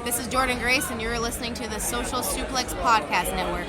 This is Jordan Grace, and you're listening to the Social Suplex Podcast Network.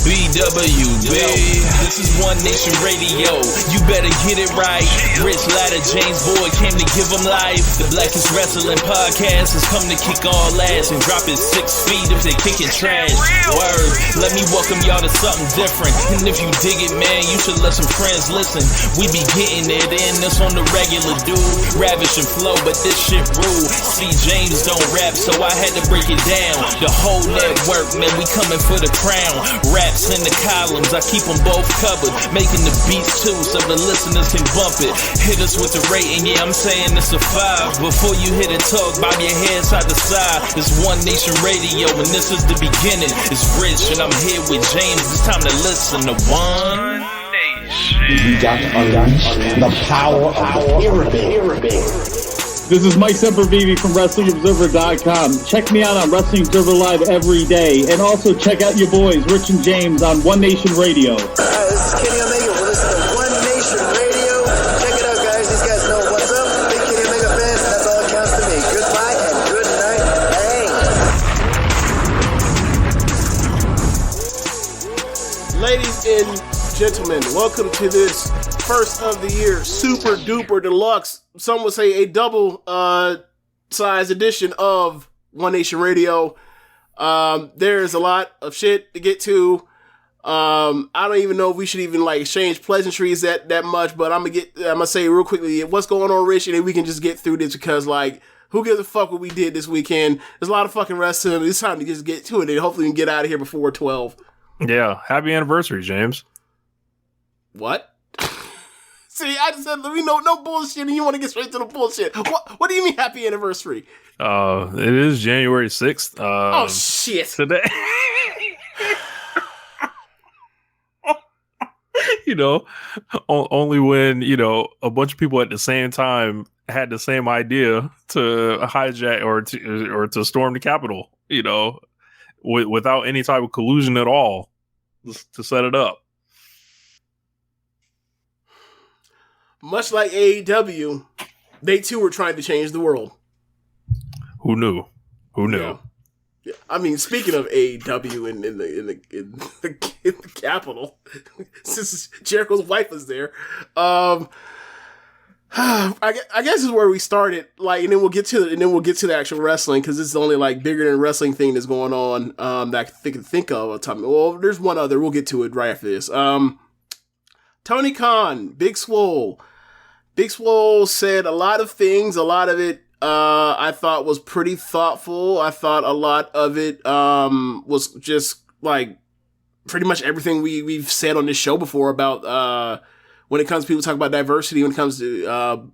BW, babe. This is One Nation Radio. You better get it right. Rich Latta, James Boyd came to give them life. The Blackest Wrestling Podcast has come to kick all ass and drop it 6 feet if they kicking trash. Word. Let me welcome y'all to something different. And if you dig it, man, you should let some friends listen. We be getting it in. This on the regular, dude. Ravish and flow, but this shit rude. See, James don't rap, so I had to break it down. The whole network, man, we coming for the crown. Raps in the columns, I keep them both covered. Making the beats too, so the listeners can bump it. Hit us with the rating, yeah, I'm saying it's a 5. Before you hit it, talk, bob your head side to side. It's One Nation Radio, and this is the beginning. It's Rich, and I'm here with James. It's time to listen to One Nation. We got to unleash the power of the pyramid. This is Mike Sempervive from WrestlingObserver.com. Check me out on Wrestling Observer Live every day. And also check out your boys, Rich and James, on One Nation Radio. This is Kenny Omega. We're listening to One Nation Radio. Check it out, guys. These guys know what's up. Big Kenny Omega fans, that's all that counts to me. Goodbye and good night. Bang. Ladies and gentlemen, welcome to this first of the year super duper deluxe, some would say a double size edition of One Nation Radio. There's a lot of shit to get to. I don't even know if we should even like exchange pleasantries that much, but I'm gonna say real quickly what's going on, Rich, and then we can just get through this because like who gives a fuck what we did this weekend? There's a lot of fucking wrestling. It's time to just get to it, and hopefully we can get out of here before 12. Yeah, happy anniversary, James. What? See, I just said we know no bullshit, and you want to get straight to the bullshit. What do you mean happy anniversary? It is January 6th. Oh shit! Today. You know, only when a bunch of people at the same time had the same idea to hijack or to storm the Capitol. Without any type of collusion at all, to set it up. Much like AEW, they too were trying to change the world. Who knew? Yeah. I mean, speaking of AEW in the Capitol, since Jericho's wife was there, I guess this is where we started. Like, and then we'll get to the actual wrestling because this is the only like bigger than wrestling thing that's going on that I can think of. Well, there's one other. We'll get to it right after this. Tony Khan, Big Swole. Big Swole said a lot of things. A lot of it I thought was pretty thoughtful. I thought a lot of it was just like pretty much everything we've said on this show before about when it comes to people talk about diversity, when it comes to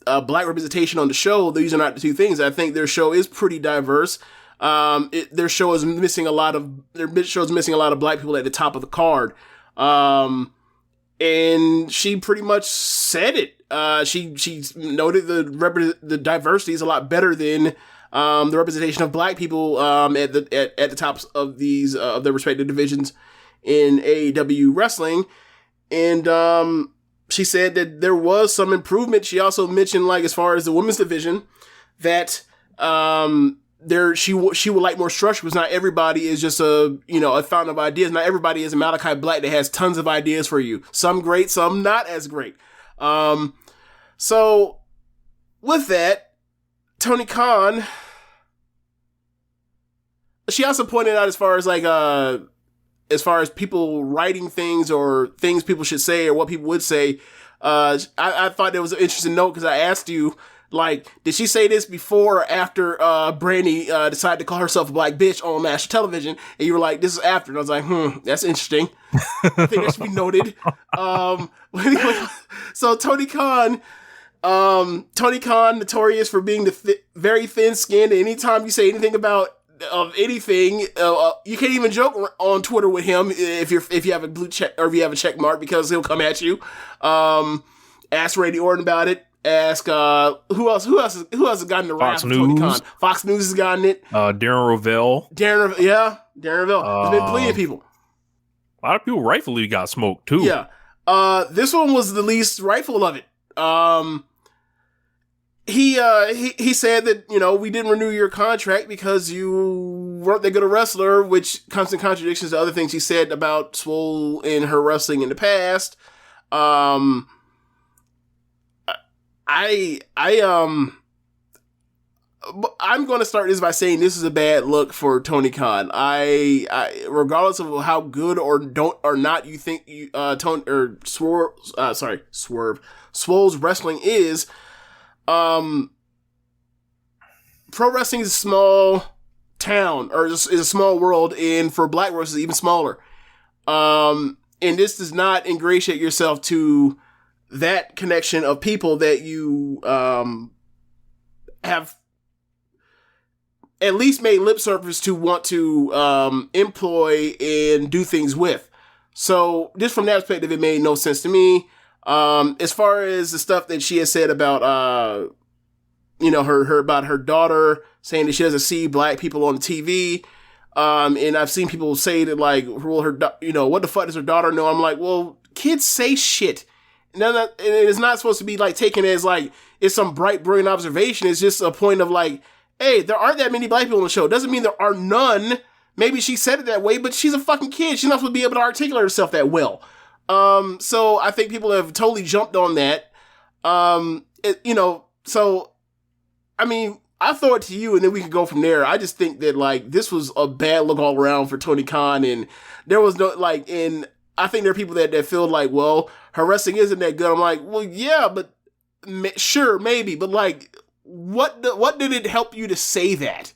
black representation on the show. These are not the two things. I think their show is pretty diverse. Their show is missing a lot of black people at the top of the card. And she pretty much said it. She noted the diversity is a lot better than the representation of black people at the tops of these of their respective divisions in AEW wrestling. And she said that there was some improvement. She also mentioned, like, as far as the women's division, that she would like more structure because not everybody is just a fountain of ideas. Not everybody is a Malachi Black that has tons of ideas for you. Some great, some not as great. So with that, Tony Khan, she also pointed out as far as people writing things or things people should say or what people would say. I thought it was an interesting note because I asked you, like, did she say this before or after Brandy decided to call herself a black bitch on national television? And you were like, this is after. And I was like, that's interesting. I think that should be noted. So Tony Khan, notorious for being very thin-skinned. Anytime you say anything about anything, you can't even joke on Twitter with him if you have a blue check or if you have a check mark because he'll come at you. Ask Randy Orton about it. Ask who else has gotten the rap? Fox News. Fox News has gotten it. Darren Rovell. Darren Rovell. There's been plenty of people. A lot of people rightfully got smoked too. Yeah. This one was the least rightful of it. he said that, you know, we didn't renew your contract because you weren't that good a wrestler, which comes in contradictions to other things he said about Swole in her wrestling in the past. I'm going to start this by saying this is a bad look for Tony Khan. I regardless of how good or not you think Swole's wrestling is, pro wrestling is a small town, or is a small world, and for black wrestlers even smaller. And this does not ingratiate yourself to that connection of people that you have at least made lip service to want to employ and do things with. So just from that perspective, it made no sense to me. As far as the stuff that she has said about, you know, her about her daughter, saying that she doesn't see black people on TV. And I've seen people say that, like, well, you know, what the fuck does her daughter know? I'm like, well, kids say shit. And it's not supposed to be like taken as like it's some bright, brilliant observation. It's just a point of like, hey, there aren't that many black people on the show. Doesn't mean there are none. Maybe she said it that way, but she's a fucking kid. She's not supposed to be able to articulate herself that well. So I think people have totally jumped on that. You know, so, I mean, I'll throw it to you and then we can go from there. I just think that, like, this was a bad look all around for Tony Khan, and there was no, like, and I think there are people that feel like, well, her wrestling isn't that good. I'm like, well, yeah, but sure, maybe, but like, what did it help you to say that?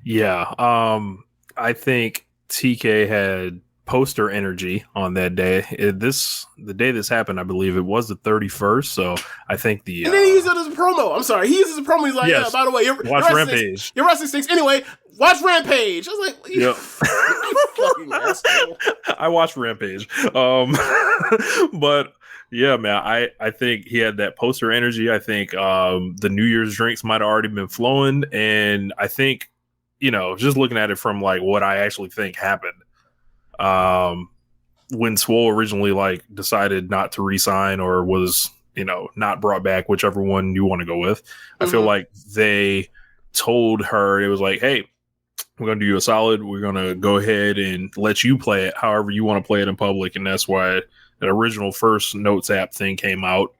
Yeah, I think TK had poster energy on that day. The day this happened, I believe it was the 31st. So I think the and then he used it as a promo. I'm sorry, he used it as a promo. He's like, yes, yeah, by the way, watch Rampage. Your wrestling stinks. Anyway, watch Rampage. I was like, yep. Fucking asshole. I watched Rampage. But yeah, man, I think he had that poster energy. I think the New Year's drinks might have already been flowing, and I think, you know, just looking at it from like what I actually think happened. When Swole originally like decided not to re-sign or was, you know, not brought back, whichever one you want to go with, I feel like they told her, it was like, hey, we're going to do you a solid. We're going to go ahead and let you play it however you want to play it in public. And that's why an original first Notes app thing came out.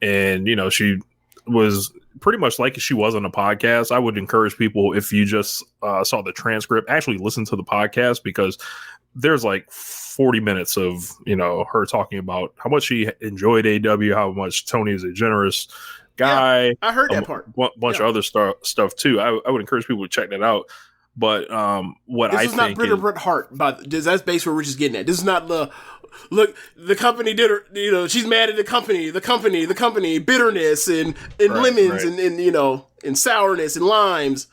And, you know, she was pretty much like she was on a podcast. I would encourage people, if you just saw the transcript, actually listen to the podcast, because there's like 40 minutes of, you know, her talking about how much she enjoyed AEW, how much Tony is a generous guy. Yeah, I heard that part. Bunch of other stuff too. I would encourage people to check that out. But what this I is think not Britt or Bret Hart, but that's basically where we're just getting at. This is not the look. The company did her. You know, she's mad at the company. Bitterness and lemons and you know, and sourness and limes.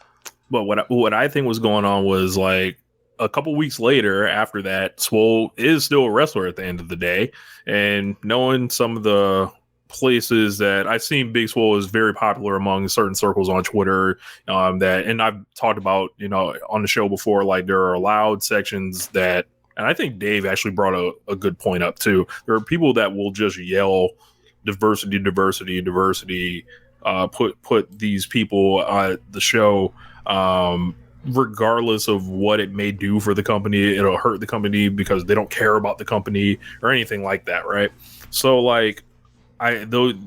But what I think was going on was, like, a couple weeks later after that, Swole is still a wrestler at the end of the day. And knowing some of the places that I've seen, Big Swole is very popular among certain circles on Twitter, and I've talked about, you know, on the show before, like, there are allowed sections that, and I think Dave actually brought a good point up too. There are people that will just yell diversity, put these people at the show, regardless of what it may do for the company. It'll hurt the company because they don't care about the company or anything like that, right? So, like,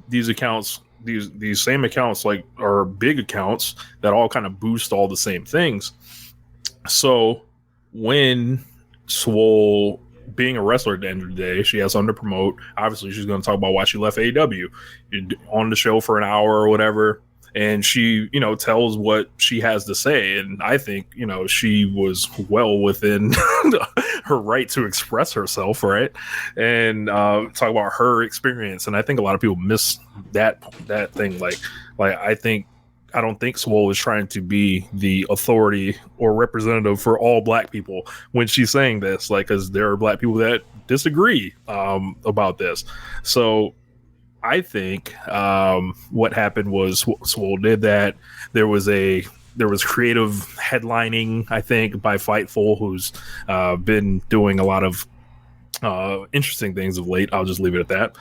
these accounts, these same accounts, like, are big accounts that all kind of boost all the same things. So when Swole, being a wrestler at the end of the day, she has something to promote. Obviously, she's going to talk about why she left AEW on the show for an hour or whatever. And she, you know, tells what she has to say. And I think, you know, she was well within her right to express herself, right? And talk about her experience. And I think a lot of people miss that thing. Like I don't think Swole is trying to be the authority or representative for all black people when she's saying this, like, because there are black people that disagree about this. So I think what happened was Swole did that. There was creative headlining, I think, by Fightful, who's been doing a lot of interesting things of late. I'll just leave it at that.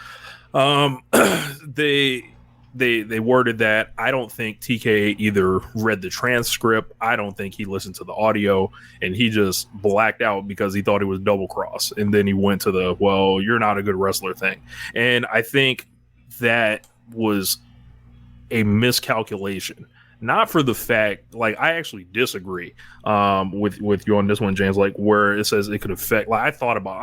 they worded that. I don't think TK either read the transcript. I don't think he listened to the audio, and he just blacked out because he thought it was double cross. And then he went to the, well, you're not a good wrestler thing. And I think that was a miscalculation. Not for the fact, like, I actually disagree with you on this one, James, like where it says it could affect, like I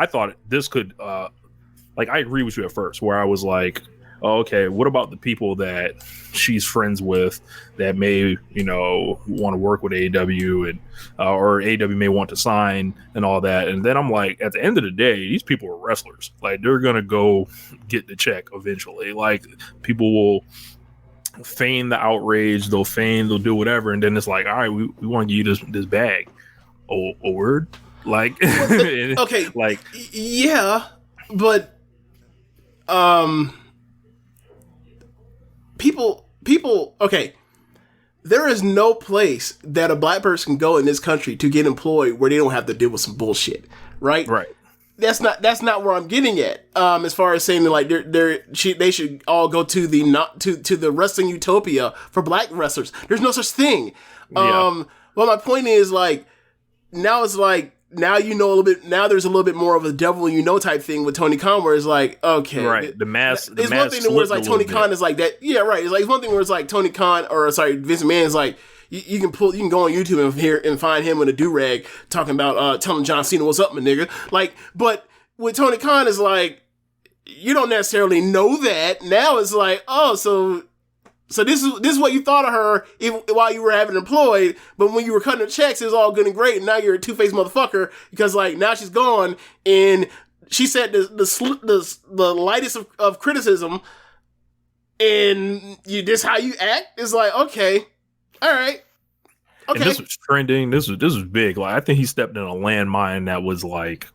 thought this could, like, I agree with you at first where I was like, oh, okay, what about the people that she's friends with that may, you know, want to work with AEW and, or AEW may want to sign and all that. And then I'm like, at the end of the day, these people are wrestlers. Like, they're going to go get the check eventually. Like, people will feign the outrage, they'll do whatever, and then it's like, all right, we want to give you this bag. Oh, a word? Like, okay, like, yeah, but people, okay, there is no place that a black person can go in this country to get employed where they don't have to deal with some bullshit, right? Right. That's not where I'm getting at. As far as saying that, like, they should all go to the wrestling utopia for black wrestlers. There's no such thing. Yeah. Well, my point is, like, now it's like, now you know a little bit. Now there's a little bit more of a devil you know type thing with Tony Khan, where it's like, okay, right, the mass. It's one thing where it's like Tony Khan is like that. Yeah, right. It's like one thing where it's like Tony Khan, or sorry, Vince McMahon is like, you can go on YouTube and find him with a do-rag talking about telling John Cena what's up, my nigga. Like, but with Tony Khan is like, you don't necessarily know that. Now it's like, oh, so this is what you thought of her while you were having her employed, but when you were cutting her checks, it was all good and great, and now you're a two-faced motherfucker because, like, now she's gone and she said the lightest of criticism, and this how you act? It's like, okay, all right, okay. And this was trending. This was big. Like, I think he stepped in a landmine that was like,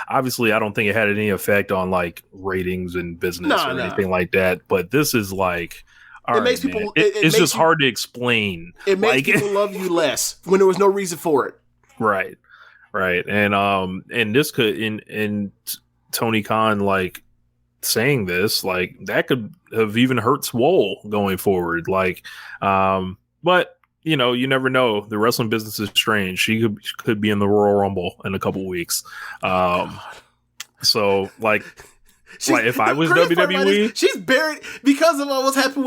obviously, I don't think it had any effect on like ratings and business or anything like that. But this is like, it makes people. It's just hard to explain. It makes people love you less when there was no reason for it. Right, and this could in Tony Khan like saying this, like, that could have even hurt Swole going forward. Like, but you know, you never know. The wrestling business is strange. She could be in the Royal Rumble in a couple weeks. So like if I was WWE, she's buried because of what's happened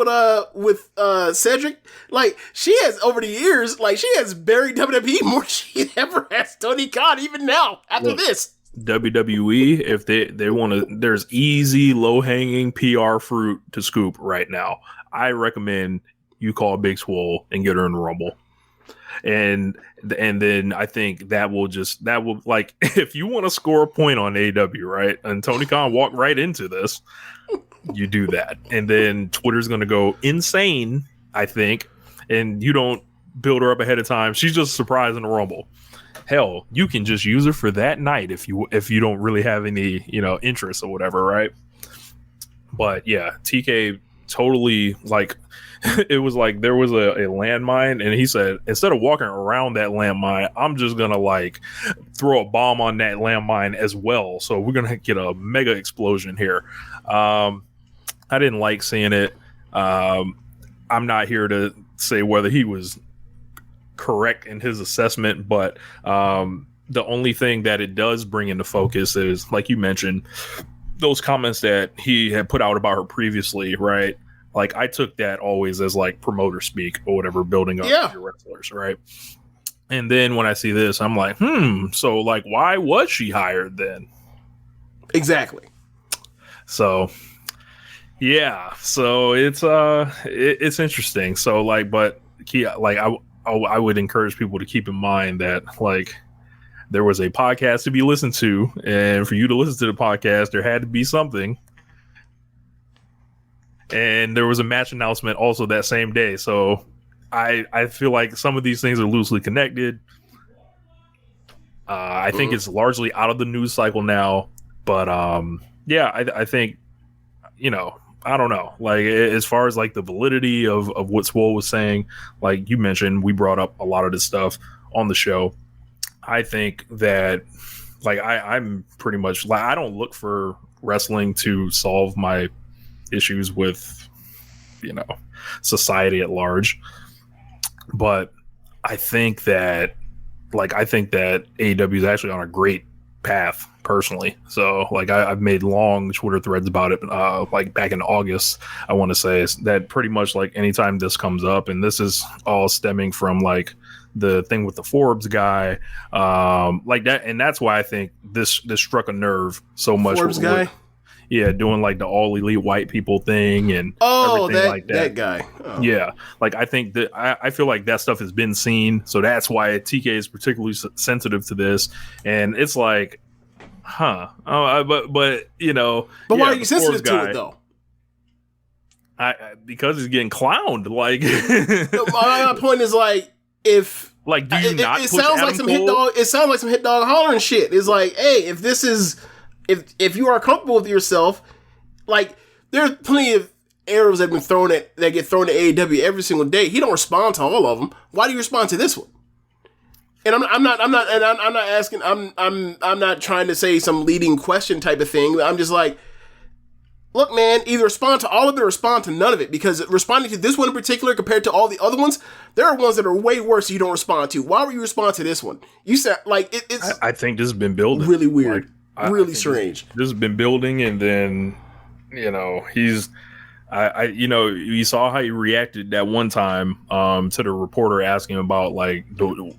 with Cedric. Like, she has over the years, like, she has buried WWE more than she ever has Tony Khan. Even now, after this. WWE, if they want to, there's easy low hanging PR fruit to scoop right now. I recommend you call Big Swole and get her in the Rumble. And then I think that will like, if you want to score a point on AEW, right? And Tony Khan walked right into this, you do that. And then Twitter's going to go insane, I think. And you don't build her up ahead of time. She's just surprised in the Rumble. Hell, you can just use her for that night if you don't really have any, you know, interest or whatever, right? But yeah, TK totally, like, it was like there was a landmine, and he said, instead of walking around that landmine, I'm just gonna like throw a bomb on that landmine as well. So we're gonna get a mega explosion here. I didn't like seeing it. I'm not here to say whether he was correct in his assessment, but the only thing that it does bring into focus is, like you mentioned, those comments that he had put out about her previously, right? Like, I took that always as like promoter speak or whatever, building up your wrestlers, right? And then when I see this, I'm like, so like, why was she hired then? Exactly. So yeah, so it's interesting. So like, but like I would encourage people to keep in mind that, like, there was a podcast to be listened to, and for you to listen to the podcast, there had to be something. And there was a match announcement also that same day. So I feel like some of these things are loosely connected. I think it's largely out of the news cycle now. But yeah, I think, you know, I don't know. Like, as far as like the validity of what Swole was saying, like you mentioned, we brought up a lot of this stuff on the show. I think that, like, I'm pretty much like, I don't look for wrestling to solve my issues with, society at large. But I think that AEW is actually on a great path personally. So like I've made long Twitter threads about it, like back in August, I want to say, that pretty much like anytime this comes up, and this is all stemming from like the thing with the Forbes guy, like that, and that's why I think this struck a nerve so much. Forbes guy? Yeah, doing like the all elite white people thing and everything like that. That guy. Oh. Yeah, like I think that I feel like that stuff has been seen, so that's why TK is particularly sensitive to this. And it's like, but But why are you sensitive to it though? Because he's getting clowned. Like, my point is like, if like, do you not? It sounds like some hit dog. It sounds like some hit dog hollering shit. It's like, hey, if this is. If you are comfortable with yourself, like there's plenty of arrows that get thrown at AEW every single day. He don't respond to all of them. Why do you respond to this one? And I'm not trying to say some leading question type of thing. I'm just like, look, man, either respond to all of it or respond to none of it, because responding to this one in particular compared to all the other ones, there are ones that are way worse you don't respond to. Why would you respond to this one? You said like it's. I think this has been building really weird. Really strange. This has been building, and then he's you saw how he reacted that one time to the reporter asking him about like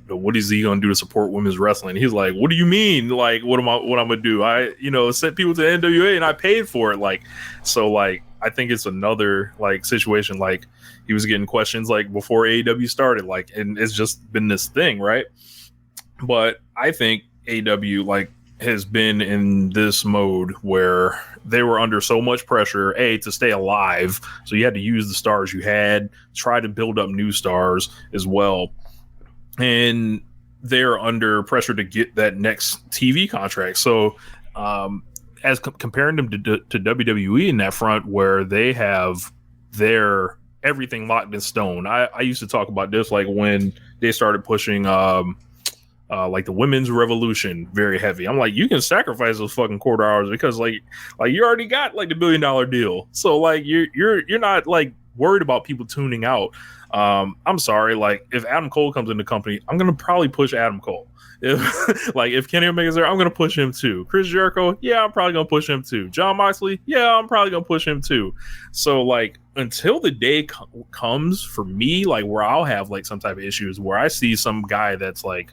what is he gonna do to support women's wrestling. He's like, what do you mean, like what I'm gonna do? I sent people to NWA and I paid for it. Like, so like I think it's another like situation, like he was getting questions like before AEW started, like, and it's just been this thing, right? But I think AEW like has been in this mode where they were under so much pressure, to stay alive. So you had to use the stars you had, try to build up new stars as well. And they're under pressure to get that next TV contract. So as comparing them to WWE in that front, where they have their everything locked in stone. I used to talk about this like when they started pushing like the women's revolution very heavy. I'm like, you can sacrifice those fucking quarter hours because like you already got like the $1 billion deal. So like you're not like worried about people tuning out. I'm sorry, like if Adam Cole comes in the company, I'm gonna probably push Adam Cole. If Kenny Omega's there, I'm gonna push him too. Chris Jericho, yeah, I'm probably gonna push him too. Jon Moxley, yeah, I'm probably gonna push him too. So like until the day comes for me, like where I'll have like some type of issues where I see some guy that's like,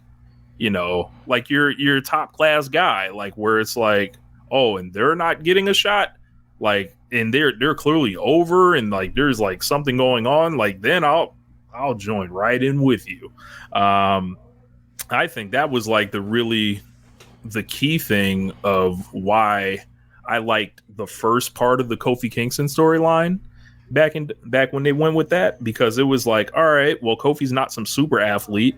like your top class guy, like where it's like, oh, and they're not getting a shot, like, and they're clearly over, and like there's like something going on, like then I'll join right in with you. I think that was like the key thing of why I liked the first part of the Kofi Kingston storyline back when they went with that, because it was like, all right, well, Kofi's not some super athlete,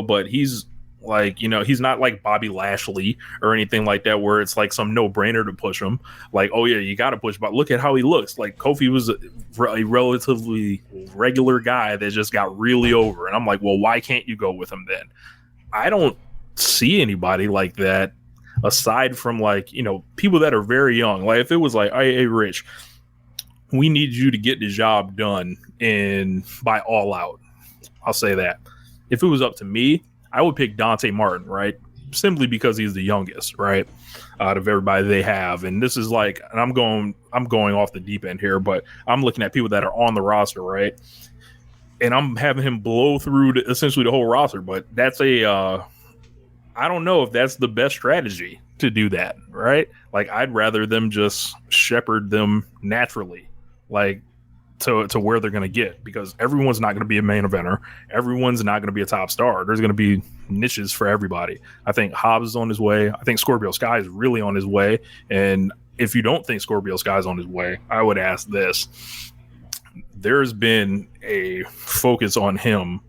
but he's like, he's not like Bobby Lashley or anything like that, where it's like some no-brainer to push him. Like, oh yeah, you got to push, but look at how he looks. Like Kofi was a relatively regular guy that just got really over. And I'm like, well, why can't you go with him then? I don't see anybody like that aside from like, people that are very young. Like if it was like, hey, Rich, we need you to get the job done by All Out. I'll say that. If it was up to me, I would pick Dante Martin, right? Simply because he's the youngest, right? Out of everybody they have. And this is like, and I'm going off the deep end here, but I'm looking at people that are on the roster, right? And I'm having him blow through essentially the whole roster, but that's I don't know if that's the best strategy to do that, right? Like I'd rather them just shepherd them naturally, like to where they're going to get, because everyone's not going to be a main eventer. Everyone's not going to be a top star. There's going to be niches for everybody. I think Hobbs is on his way. I think Scorpio Sky is really on his way. And if you don't think Scorpio Sky is on his way, I would ask this. There's been a focus on him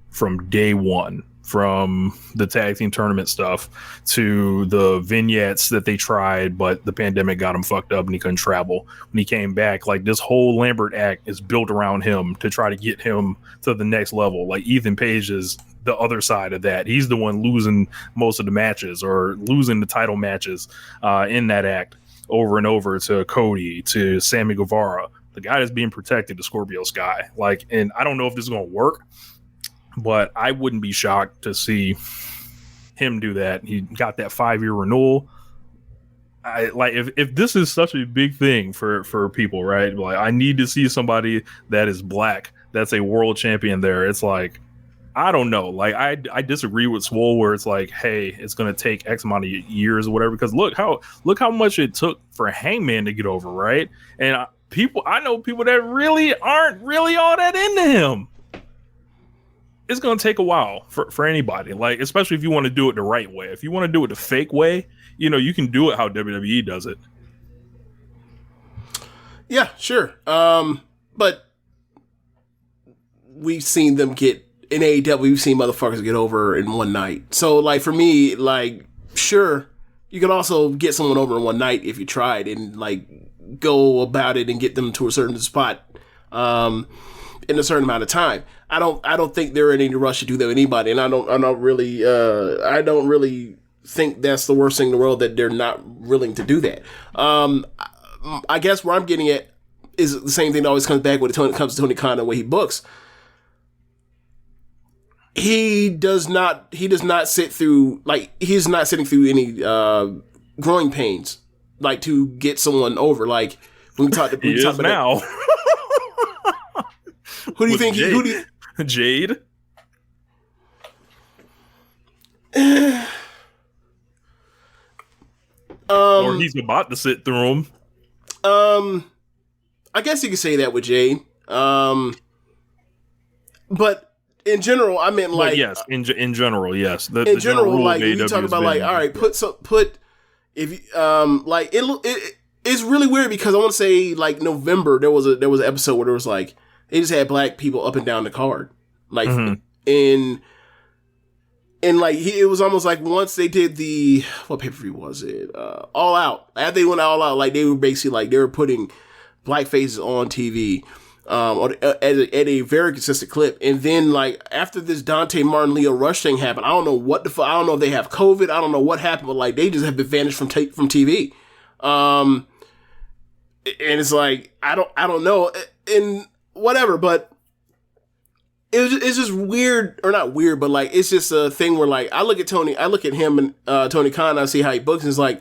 from day one, from the tag team tournament stuff to the vignettes that they tried, but the pandemic got him fucked up and he couldn't travel. When he came back, like this whole Lambert act is built around him to try to get him to the next level. Like Ethan Page is the other side of that. He's the one losing most of the matches or losing the title matches in that act over and over to Cody, to Sammy Guevara. the guy that's being protected, the Scorpio Sky. Like, and I don't know if this is going to work, but I wouldn't be shocked to see him do that. He got that 5-year renewal. I like if this is such a big thing for people, right? Like, I need to see somebody that is black that's a world champion there. It's like, I don't know. Like, I disagree with Swole where it's like, hey, it's going to take X amount of years or whatever. Because look how much it took for Hangman to get over, right? And I know people that really aren't really all that into him. It's going to take a while for anybody. Like, especially if you want to do it the right way. If you want to do it the fake way, you know, you can do it how WWE does it. Yeah, sure. But we've seen them get in AEW. We've seen motherfuckers get over in one night. So, like, for me, like, sure, you can also get someone over in one night if you tried and like go about it and get them to a certain spot in a certain amount of time. I don't think they're in any rush to do that with anybody, and I don't really think that's the worst thing in the world that they're not willing to do that. I guess where I'm getting at is the same thing that always comes back when it comes to Tony Khan and the way he books. He does not sit through, like, he's not sitting through any growing pains, like, to get someone over. Like, when we talk to he is now. Who do you think? Jade. Or he's about to sit through him. I guess you could say that with Jade. But in general, I meant like, but yes, in general, yes. In general, like, you talk about like, all right, if you, like, it's really weird because I want to say like November there was an episode where there was like they just had black people up and down the card, like in like it was almost like once they did what pay-per-view was it? All Out. After they went All Out, like they were basically like they were putting black faces on TV. At a very consistent clip, and then like after this Dante Martin Leo Rush thing happened, I don't know I don't know if they have COVID, I don't know what happened, but like they just have been vanished from TV, and it's like I don't know, and whatever, but it's just weird, or not weird, but like it's just a thing where like I look at him and Tony Khan, and I see how he books, and it's like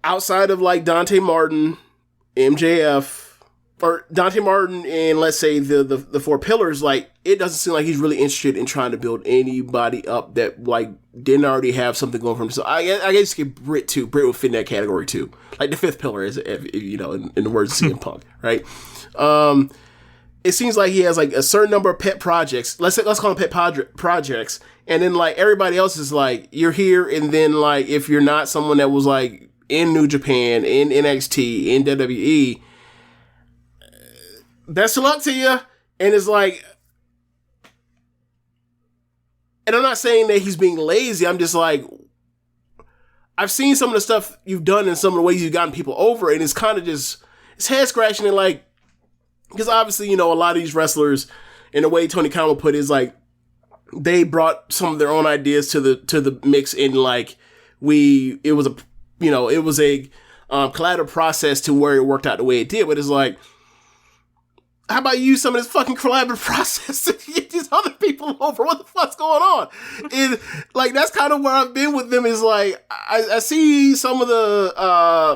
outside of like Dante Martin, MJF, or Dante Martin, and let's say the four pillars, like it doesn't seem like he's really interested in trying to build anybody up that like didn't already have something going for him. So I guess you could Britt too. Britt would fit in that category too. Like the fifth pillar is, you know, in the words of CM Punk, right? It seems like he has like a certain number of pet projects. Let's call them pet projects, and then like everybody else is like you're here, and then like if you're not someone that was like in New Japan, in NXT, in WWE, best of luck to you. And it's like, and I'm not saying that he's being lazy. I'm just like, I've seen some of the stuff you've done and some of the ways you've gotten people over, and it's kind of just, it's head scratching. And like, because obviously, you know, a lot of these wrestlers, in the way Tony Khan would put it, is like, they brought some of their own ideas to the mix, and like, it was a collaborative process to where it worked out the way it did. But it's like, how about you use some of this fucking collaborative process to get these other people over? What the fuck's going on? And like, that's kind of where I've been with them, is like, I see some of the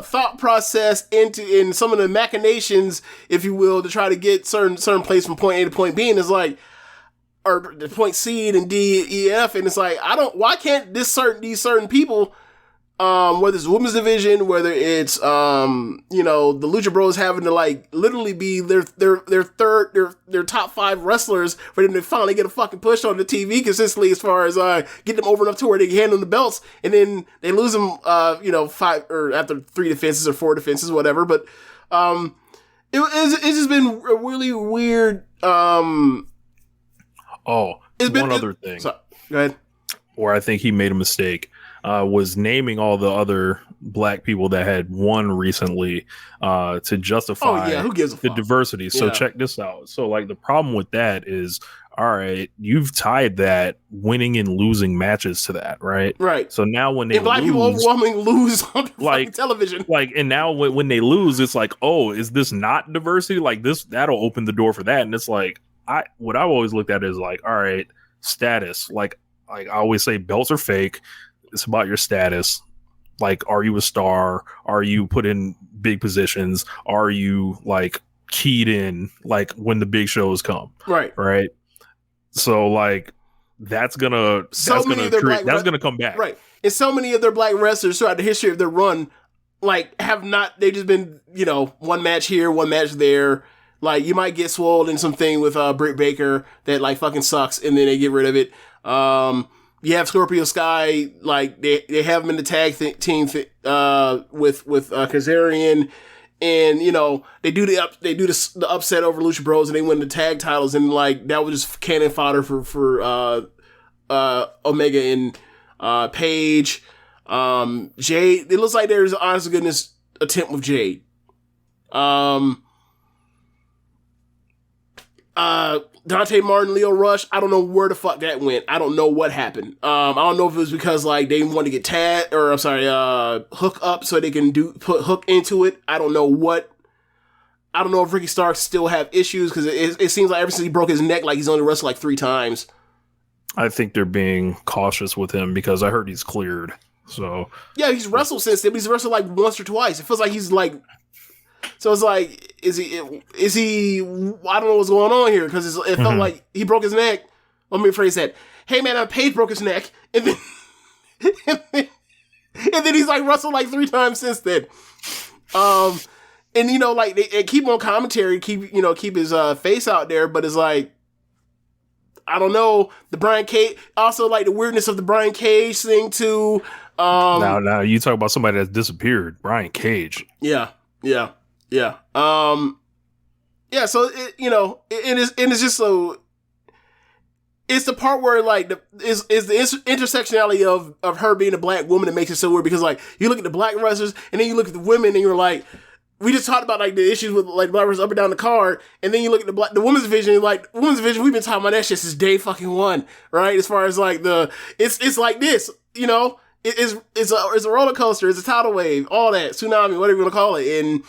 thought process in some of the machinations, if you will, to try to get certain place from point A to point B, and it's like, or the point C and D, E, F, and it's like, why can't these certain people, whether it's women's division, whether it's you know, the Lucha Bros having to like literally be their top 5 wrestlers for them to finally get a fucking push on the TV consistently, as far as get them over enough to where they can hand them the belts, and then they lose them 5 or after 3 defenses or 4 defenses, whatever. But it's just been a really weird. Other thing. Sorry, go ahead. Or I think he made a mistake. was naming all the other black people that had won recently to justify who gives a the fuck? diversity. So check this out. So like the problem with that is, all right, you've tied that winning and losing matches to that, right? Right. So now when they and black people overwhelmingly lose on fucking television. Like, and now when they lose, it's like, oh, is this not diversity? Like that'll open the door for that. And it's like, what I've always looked at is like, all right, status. Like I always say, belts are fake. It's about your status. Like, are you a star? Are you put in big positions? Are you like keyed in like when the big shows come? Right. So like that's gonna come back. Right. And so many of their black wrestlers throughout the history of their run, like they just been, one match here, one match there. Like you might get swole in something with Britt Baker that like fucking sucks, and then they get rid of it. You have Scorpio Sky, like they have him in the tag team with Kazarian. And they do the upset over Lucha Bros, and they win the tag titles, and like that was just cannon fodder for Omega and Paige. Jade. It looks like there's an honest to goodness attempt with Jade. Dante Martin, Leo Rush, I don't know where the fuck that went. I don't know what happened. I don't know if it was because like they wanted to get Hook up so they can put Hook into it. I don't know if Ricky Starks still have issues because it seems like ever since he broke his neck, like he's only wrestled like 3 times. I think they're being cautious with him because I heard he's cleared. So yeah, he's wrestled since then, but he's wrestled like once or twice. It feels like he's like. So it's like, is he? I don't know what's going on here because it felt like he broke his neck. Let me rephrase that. Hey man, Paige broke his neck, and then he's like wrestled like 3 times since then. And like they keep on commentary, keep his face out there, but it's like I don't know the Brian Cage. Also like the weirdness of the Brian Cage thing too. Now you talk about somebody that's disappeared, Brian Cage. Yeah. So it's just so. It's the part where like is the intersectionality of her being a black woman that makes it so weird because like you look at the black wrestlers and then you look at the women and you're like, we just talked about like the issues with like black wrestlers up and down the card, and then you look at the women's division, like women's division, we've been talking about that shit since day fucking one, right? As far as like it's like this, it's a roller coaster, it's a tidal wave, all that tsunami, whatever you want to call it, and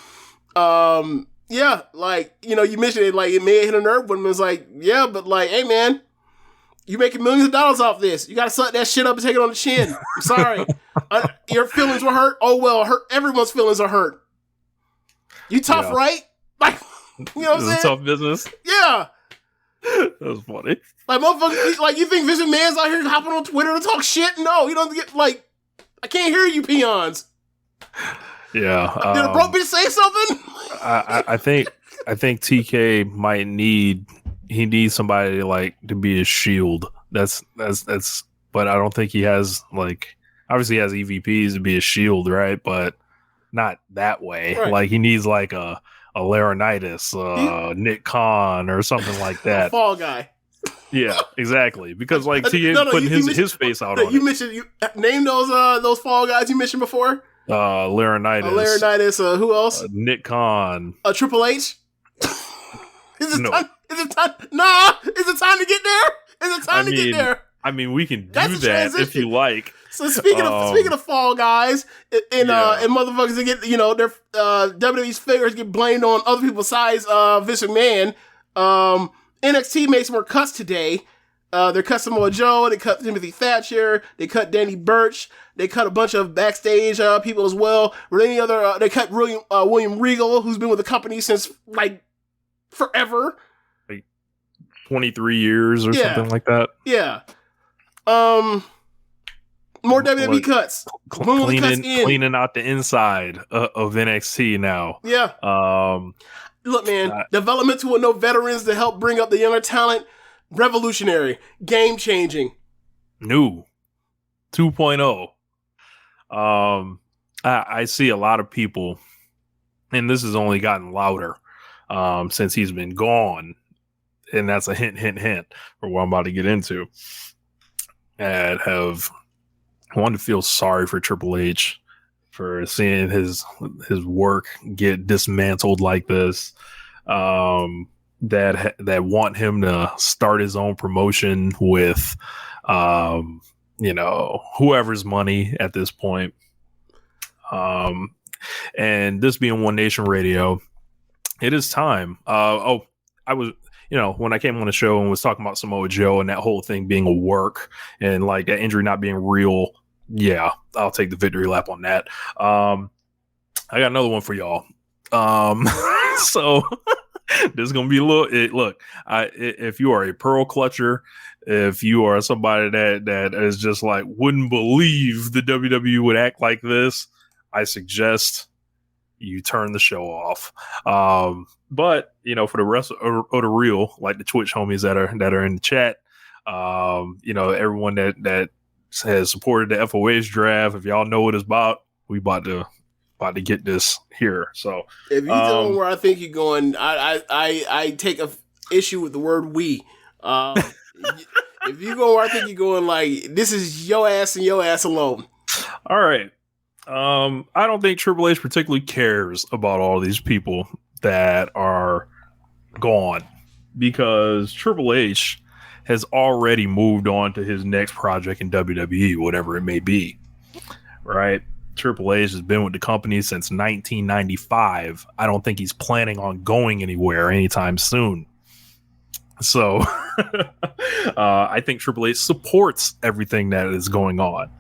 like you mentioned it, like it may have hit a nerve when it was like, yeah, but like, hey man, you making millions of dollars off this, you gotta suck that shit up and take it on the chin. I'm sorry, your feelings were hurt. Oh well, everyone's feelings are hurt. You tough, right? Like, what I'm saying? Tough business. Yeah. That was funny. Like, motherfucker, like, you think Vince McMahon's out here hopping on Twitter to talk shit? No, you don't get, like, I can't hear you peons. Yeah. Did a broke bitch say something? I think TK might needs somebody like to be his shield. That's but I don't think he has like, obviously he has EVPs to be his shield, right? But not that way. Right. Like he needs like a Laurinaitis, Nick Khan or something like that. Fall guy. Yeah, exactly. Because like TK putting his face out on you mentioned name those fall guys you mentioned before. Laurinaitis. Who else? Nick Khan. Triple H. Is it time? Nah. Is it time to get there? Is it time to get there? I mean, we can do that if you like. So speaking of fall guys and motherfuckers that get their WWE's figures get blamed on other people's sides, Vince McMahon. NXT makes more cuts today. They cut Samoa Joe, they cut Timothy Thatcher, they cut Danny Burch, they cut a bunch of backstage people as well. Or any other, they cut William Regal, who's been with the company since like forever, like 23 years or something like that. Yeah. More WWE cuts. Cleaning out the inside of NXT now. Yeah. Look, man, development to no veterans to help bring up the younger talent. Revolutionary. Game changing. New. 2.0. I see a lot of people, and this has only gotten louder since he's been gone. And that's a hint for what I'm about to get into. And have I wanted to feel sorry for Triple H for seeing his work get dismantled like this. That want him to start his own promotion with, whoever's money at this point. And this being One Nation Radio, it is time. I was, when I came on the show and was talking about Samoa Joe and that whole thing being a work and like that injury not being real. Yeah, I'll take the victory lap on that. I got another one for y'all. So this is going to be a little, if you are a pearl clutcher, if you are somebody that is just like, wouldn't believe the WWE would act like this, I suggest you turn the show off. But for the rest of the real, like the Twitch homies that are in the chat, everyone that has supported the FOH draft, if y'all know what it's about, we about to get this here. So if you go where I think you're going, I take a issue with the word "we." If you go where I think you're going, like this is your ass and your ass alone. All right. I don't think Triple H particularly cares about all these people that are gone because Triple H has already moved on to his next project in WWE, whatever it may be. Right? Triple H has been with the company since 1995. I don't think he's planning on going anywhere anytime soon. So I think Triple H supports everything that is going on.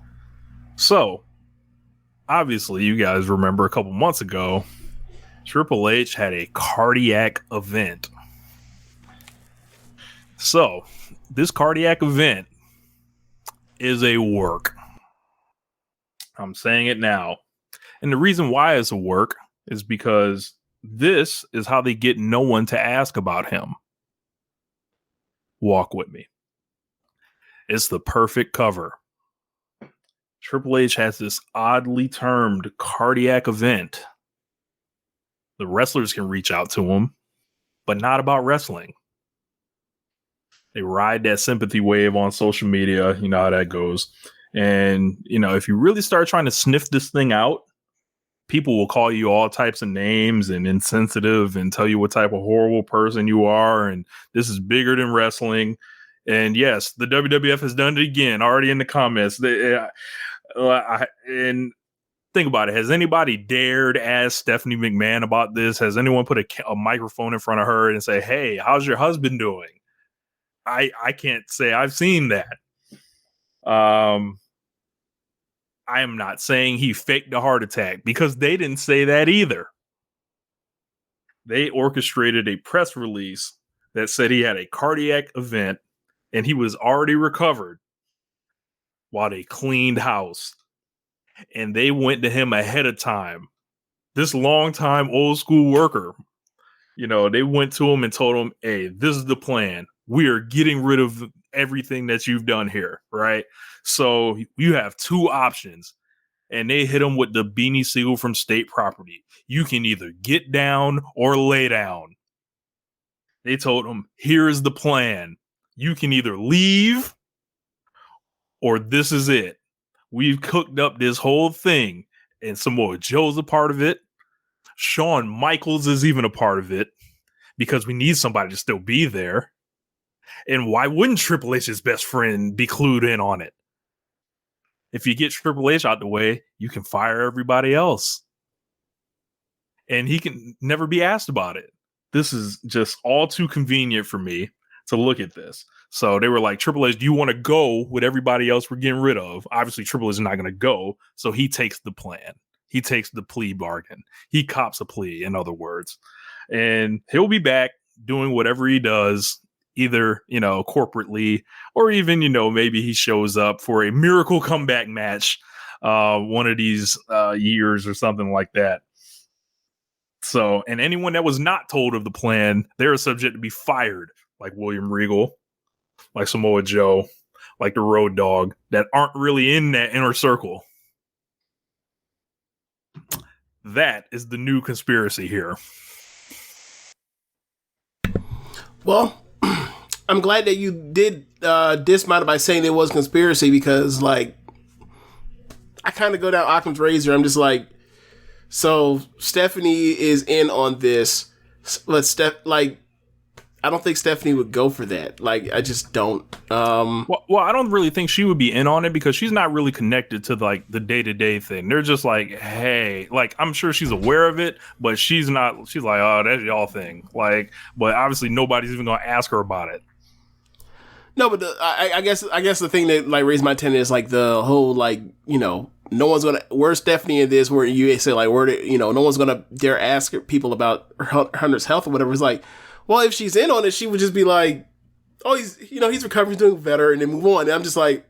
So obviously, you guys remember a couple months ago, Triple H had a cardiac event. So this cardiac event is a work. I'm saying it now. And the reason why it's a work is because this is how they get no one to ask about him. Walk with me. It's the perfect cover. Triple H has this oddly termed cardiac event. The wrestlers can reach out to him, but not about wrestling. They ride that sympathy wave on social media. You know how that goes. And, if you really start trying to sniff this thing out, people will call you all types of names and insensitive and tell you what type of horrible person you are. And this is bigger than wrestling. And yes, the WWF has done it again, already in the comments. And think about it. Has anybody dared ask Stephanie McMahon about this? Has anyone put a microphone in front of her and say, hey, how's your husband doing? I can't say I've seen that. I am not saying he faked a heart attack because they didn't say that either. They orchestrated a press release that said he had a cardiac event and he was already recovered while they cleaned house. And they went to him ahead of time. This long-time old school worker, they went to him and told him, hey, this is the plan. We are getting rid of everything that you've done here, right? So you have two options. And they hit him with the Beanie Siegel from State Property. You can either get down or lay down. They told him, here's the plan. You can either leave or this is it. We've cooked up this whole thing, and Samoa Joe's a part of it. Shawn Michaels is even a part of it because we need somebody to still be there. And why wouldn't Triple H's best friend be clued in on it? If you get Triple H out the way, you can fire everybody else. And he can never be asked about it. This is just all too convenient for me to look at this. So they were like, Triple H, do you want to go with everybody else we're getting rid of? Obviously, Triple H is not going to go. So he takes the plan. He takes the plea bargain. He cops a plea, in other words. And he'll be back doing whatever he does, either, corporately or even, maybe he shows up for a miracle comeback match one of these years or something like that. So, and anyone that was not told of the plan, they're subject to be fired, like William Regal, like Samoa Joe, like the Road Dogg, that aren't really in that inner circle. That is the new conspiracy here. Well, I'm glad that you did dismount it by saying it was conspiracy because, like, I kind of go down Occam's razor. I'm just like, so Stephanie is in on this. Let's I don't think Stephanie would go for that. Like, I just don't. Well, I don't really think she would be in on it because she's not really connected to like the day-to-day thing. They're just like, hey, like, I'm sure she's aware of it, but she's not. She's like, oh, that's y'all thing. Like, but obviously nobody's even gonna ask her about it. No, but I guess the thing that like raised my attention is like the whole like, you know, no one's gonna, where's Stephanie in this? Where you say like, no one's gonna dare ask her people about Hunter's health or whatever. It's like, well, if she's in on it, she would just be like, oh, he's recovering, he's doing better, and then move on. And I'm just like,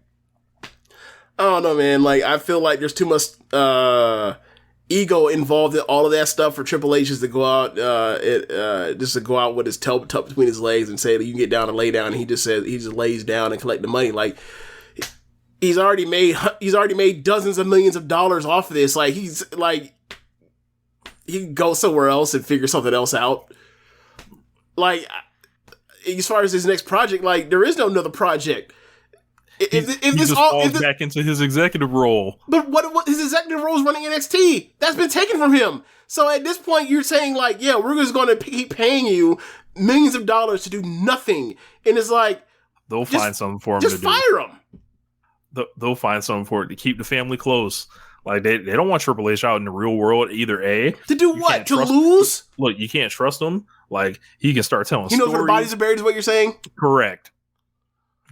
I don't know, man. Like, I feel like there's too much ego involved in all of that stuff for Triple H just to go out, just to go out with his tail tucked between his legs and say that you can get down and lay down. And he just lays down and collect the money. Like, he's already made dozens of millions of dollars off of this. Like, he's like, he can go somewhere else and figure something else out. Like, as far as his next project, like, there is no another project. He just falls back into his executive role. But what his executive role is running NXT. That's been taken from him. So at this point, you're saying like, yeah, we're just going to keep paying you millions of dollars to do nothing. And it's like, they'll find something for him to do. Just fire him. They'll find something for it to keep the family close. Like, they don't want Triple H out in the real world either. To do what? To lose? Look, you can't trust him. Like, he can start telling stories. He knows where the bodies are buried is what you're saying? Correct.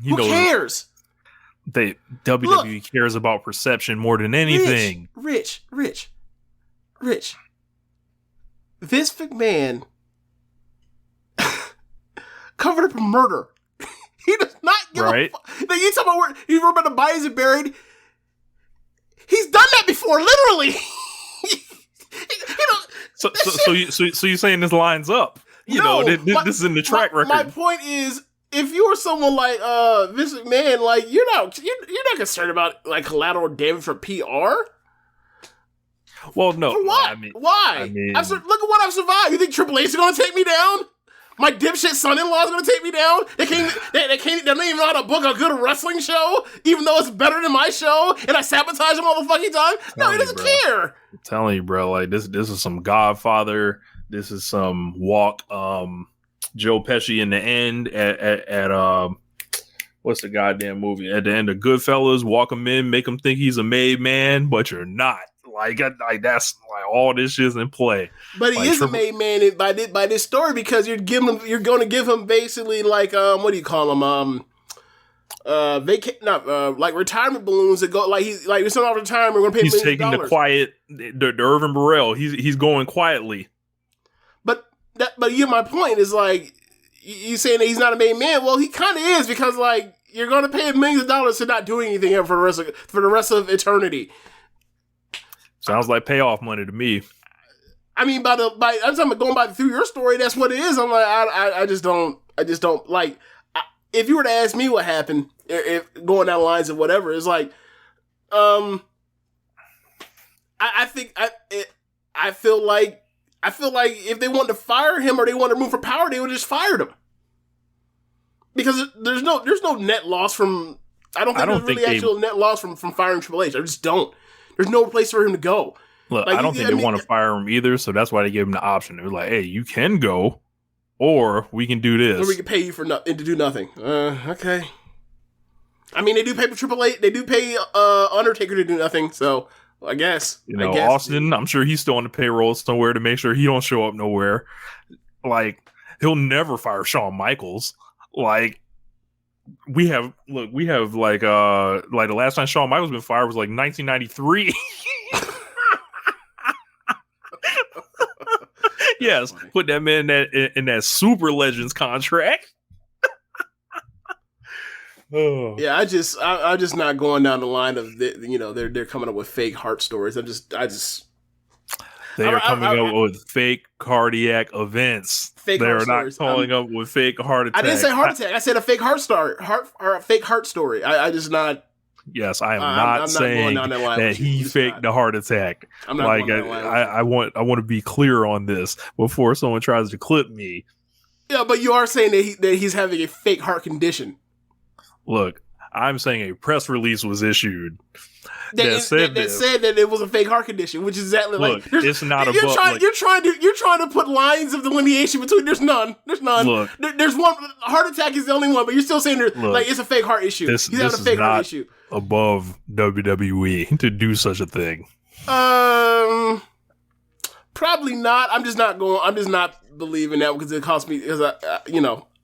Who cares? WWE cares about perception more than anything. Rich. Vince McMahon covered up a murder. He does not give a fuck. Now, you talking about where you remember the bodies are buried? He's done that before, literally. So you're saying this lines up? This is in the track record. My point is, if you were someone like Vince McMahon, like you're not concerned about like collateral damage for PR. Well, no. For what? Why? Look at what I've survived. You think Triple H is going to take me down? My dipshit son-in-law is going to take me down? They don't even know how to book a good wrestling show, even though it's better than my show, and I sabotage them all the fucking time? No, he doesn't care. I'm telling you, bro. Like, this is some Godfather. This is some walk Joe Pesci in the end at what's the goddamn movie? At the end of Goodfellas, walk him in, make him think he's a made man, but you're not. Like that's like all this shit's in play. But he is a made man by this story because you're going to give him basically like what do you call them like retirement balloons that go like he's like it's not retirement. We're going to pay. He's taking the quiet, the Irvin Burrell. He's going quietly. But my point is like you saying that he's not a made man. Well, he kind of is because like you're going to pay him millions of dollars to not doing anything for the rest of eternity. Sounds like payoff money to me. I mean, I'm talking about through your story. That's what it is. I'm like, I just don't like. If you were to ask me what happened, if going down the lines of whatever, it's like, I feel like if they wanted to fire him or they wanted to move for power, they would have just fired him. Because there's no net loss from. I don't think there's really actual net loss from firing Triple H. I just don't. There's no place for him to go. Look, like, I don't think they want to fire him either, so that's why they gave him the option. It was like, hey, you can go, or we can do this. Or we can pay you to do nothing. Okay. I mean, they do pay for Triple H. They do pay Undertaker to do nothing, so I guess. Austin, I'm sure he's still on the payroll somewhere to make sure he don't show up nowhere. Like, he'll never fire Shawn Michaels. Like, we have like the last time Shawn Michaels been fired was like 1993. Yes, put that man in that Super Legends contract. Oh. Yeah, I'm just not going down the line of they're coming up with fake heart stories. They are coming up with fake cardiac events. They are not coming up with fake heart attacks. I didn't say heart attack. I said a fake heart story. Fake heart story. I just not. Yes, I am not saying that he faked the heart attack. I'm not going down that line. I want to be clear on this before someone tries to clip me. Yeah, but you are saying that he's having a fake heart condition. Look, I'm saying a press release was issued that said that it was a fake heart condition, which is exactly look, like it's not you're above. trying to put lines of delineation between. There's none. Look, there's one. Heart attack is the only one, but you're still saying it's a fake heart issue. He's having a fake heart issue. Above WWE to do such a thing. Probably not. I'm just not believing that because it costs me. Because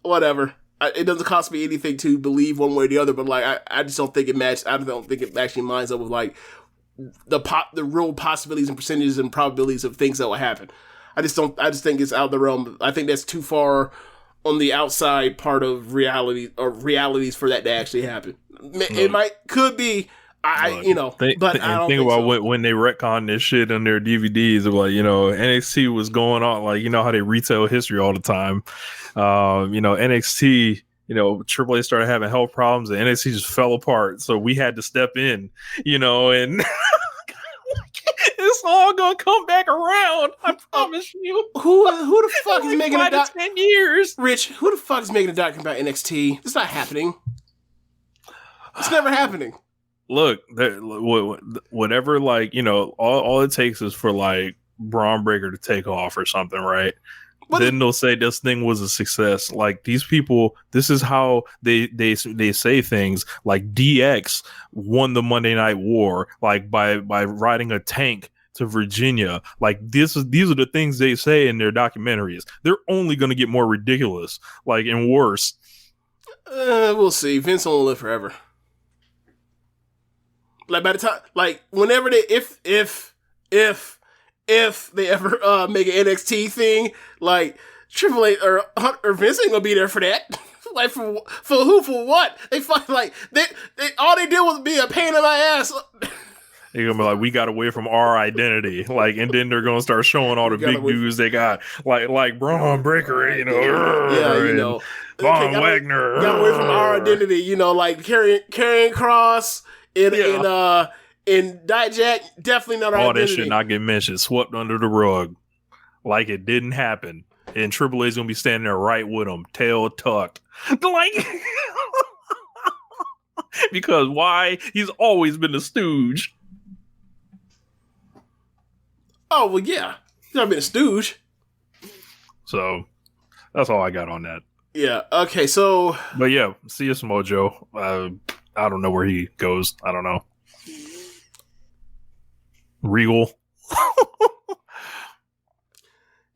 whatever. It doesn't cost me anything to believe one way or the other, but like I just don't think it matches. I don't think it actually lines up with like the real possibilities and percentages and probabilities of things that will happen. I just think it's out of the realm. I think that's too far on the outside part of reality or realities for that to actually happen. It could be. But I don't think about when they retcon this shit on their DVDs of like, NXT was going on, like, how they retell history all the time. NXT, Triple H started having health problems and NXT just fell apart. So we had to step in, and it's all gonna come back around. I promise you. Who the fuck is making a 10 years? Rich, who the fuck is making a documentary about NXT? It's not happening. It's never happening. Look, whatever, like, all it takes is for like Braun Breaker to take off or something, right? Then they'll say this thing was a success. Like, these people, this is how they say things. Like, DX won the Monday Night War, like by riding a tank to Virginia. Like, these are the things they say in their documentaries. They're only going to get more ridiculous, like, and worse. We'll see. Vince won't live forever. Like, by the time, like, whenever they, if they ever make an NXT thing, like, Triple H or Vince ain't gonna be there for that. Like, for who, for what? They fight, like, they all they did was be a pain in my ass. They're gonna be like, we got away from our identity, like, and then they're gonna start showing all the big dudes they got, like Braun Breaker, Von Wagner, got away from our identity, like carrying Cross. And Dijak, definitely not our identity. That shit not get mentioned, swept under the rug, like it didn't happen. And Triple H's gonna be standing there right with him, tail tucked, like, because why? He's always been a stooge. Oh well, yeah, he's never been a stooge. So that's all I got on that. Yeah. Okay. So, but yeah, see you, Mojo. I don't know where he goes. I don't know. Regal.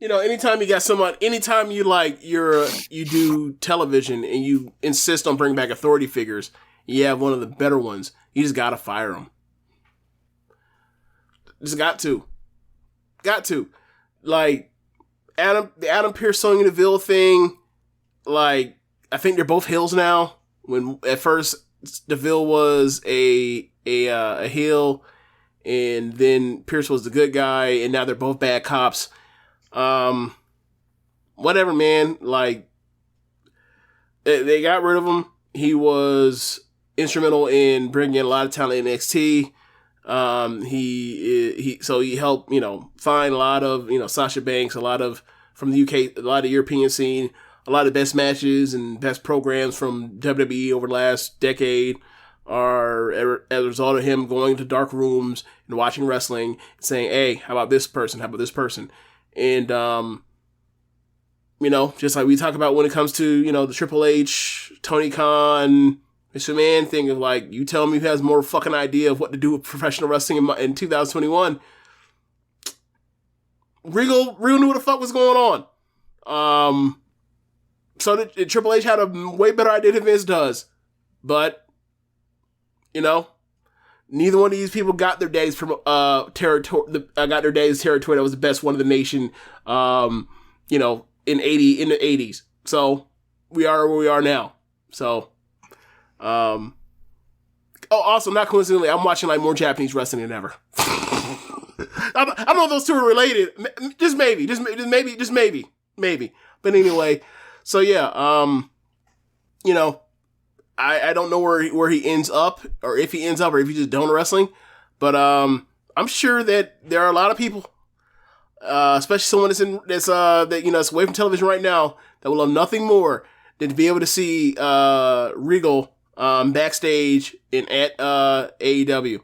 Anytime you got someone, anytime you do television and you insist on bringing back authority figures, you have one of the better ones. You just gotta fire them. Just got to. Like, the Adam Pearce Sonya Deville thing. Like, I think they're both heels now. When at first Deville was a heel, and then Pierce was the good guy, and now they're both bad cops. Whatever, man. Like, they got rid of him. He was instrumental in bringing in a lot of talent in NXT. He helped, find a lot of, Sasha Banks, a lot of from the UK, a lot of European scene. A lot of the best matches and best programs from WWE over the last decade are as a result of him going to dark rooms and watching wrestling and saying, hey, how about this person? How about this person? And, just like we talk about when it comes to, the Triple H, Tony Khan, Mr. McMahon thing of like, you tell me who has more fucking idea of what to do with professional wrestling in 2021. Regal knew what the fuck was going on. So the Triple H had a way better idea than Vince does. But, neither one of these people got their days from territory. Got their days territory that was the best one of the nation. In the 80s. So we are where we are now. So, also not coincidentally, I'm watching like more Japanese wrestling than ever. I don't know if those two are related. Just maybe. But anyway. So yeah, I don't know where he ends up, or if he ends up, or if he's just done wrestling. But I'm sure that there are a lot of people, especially someone that's away from television right now, that will love nothing more than to be able to see Regal backstage and at AEW.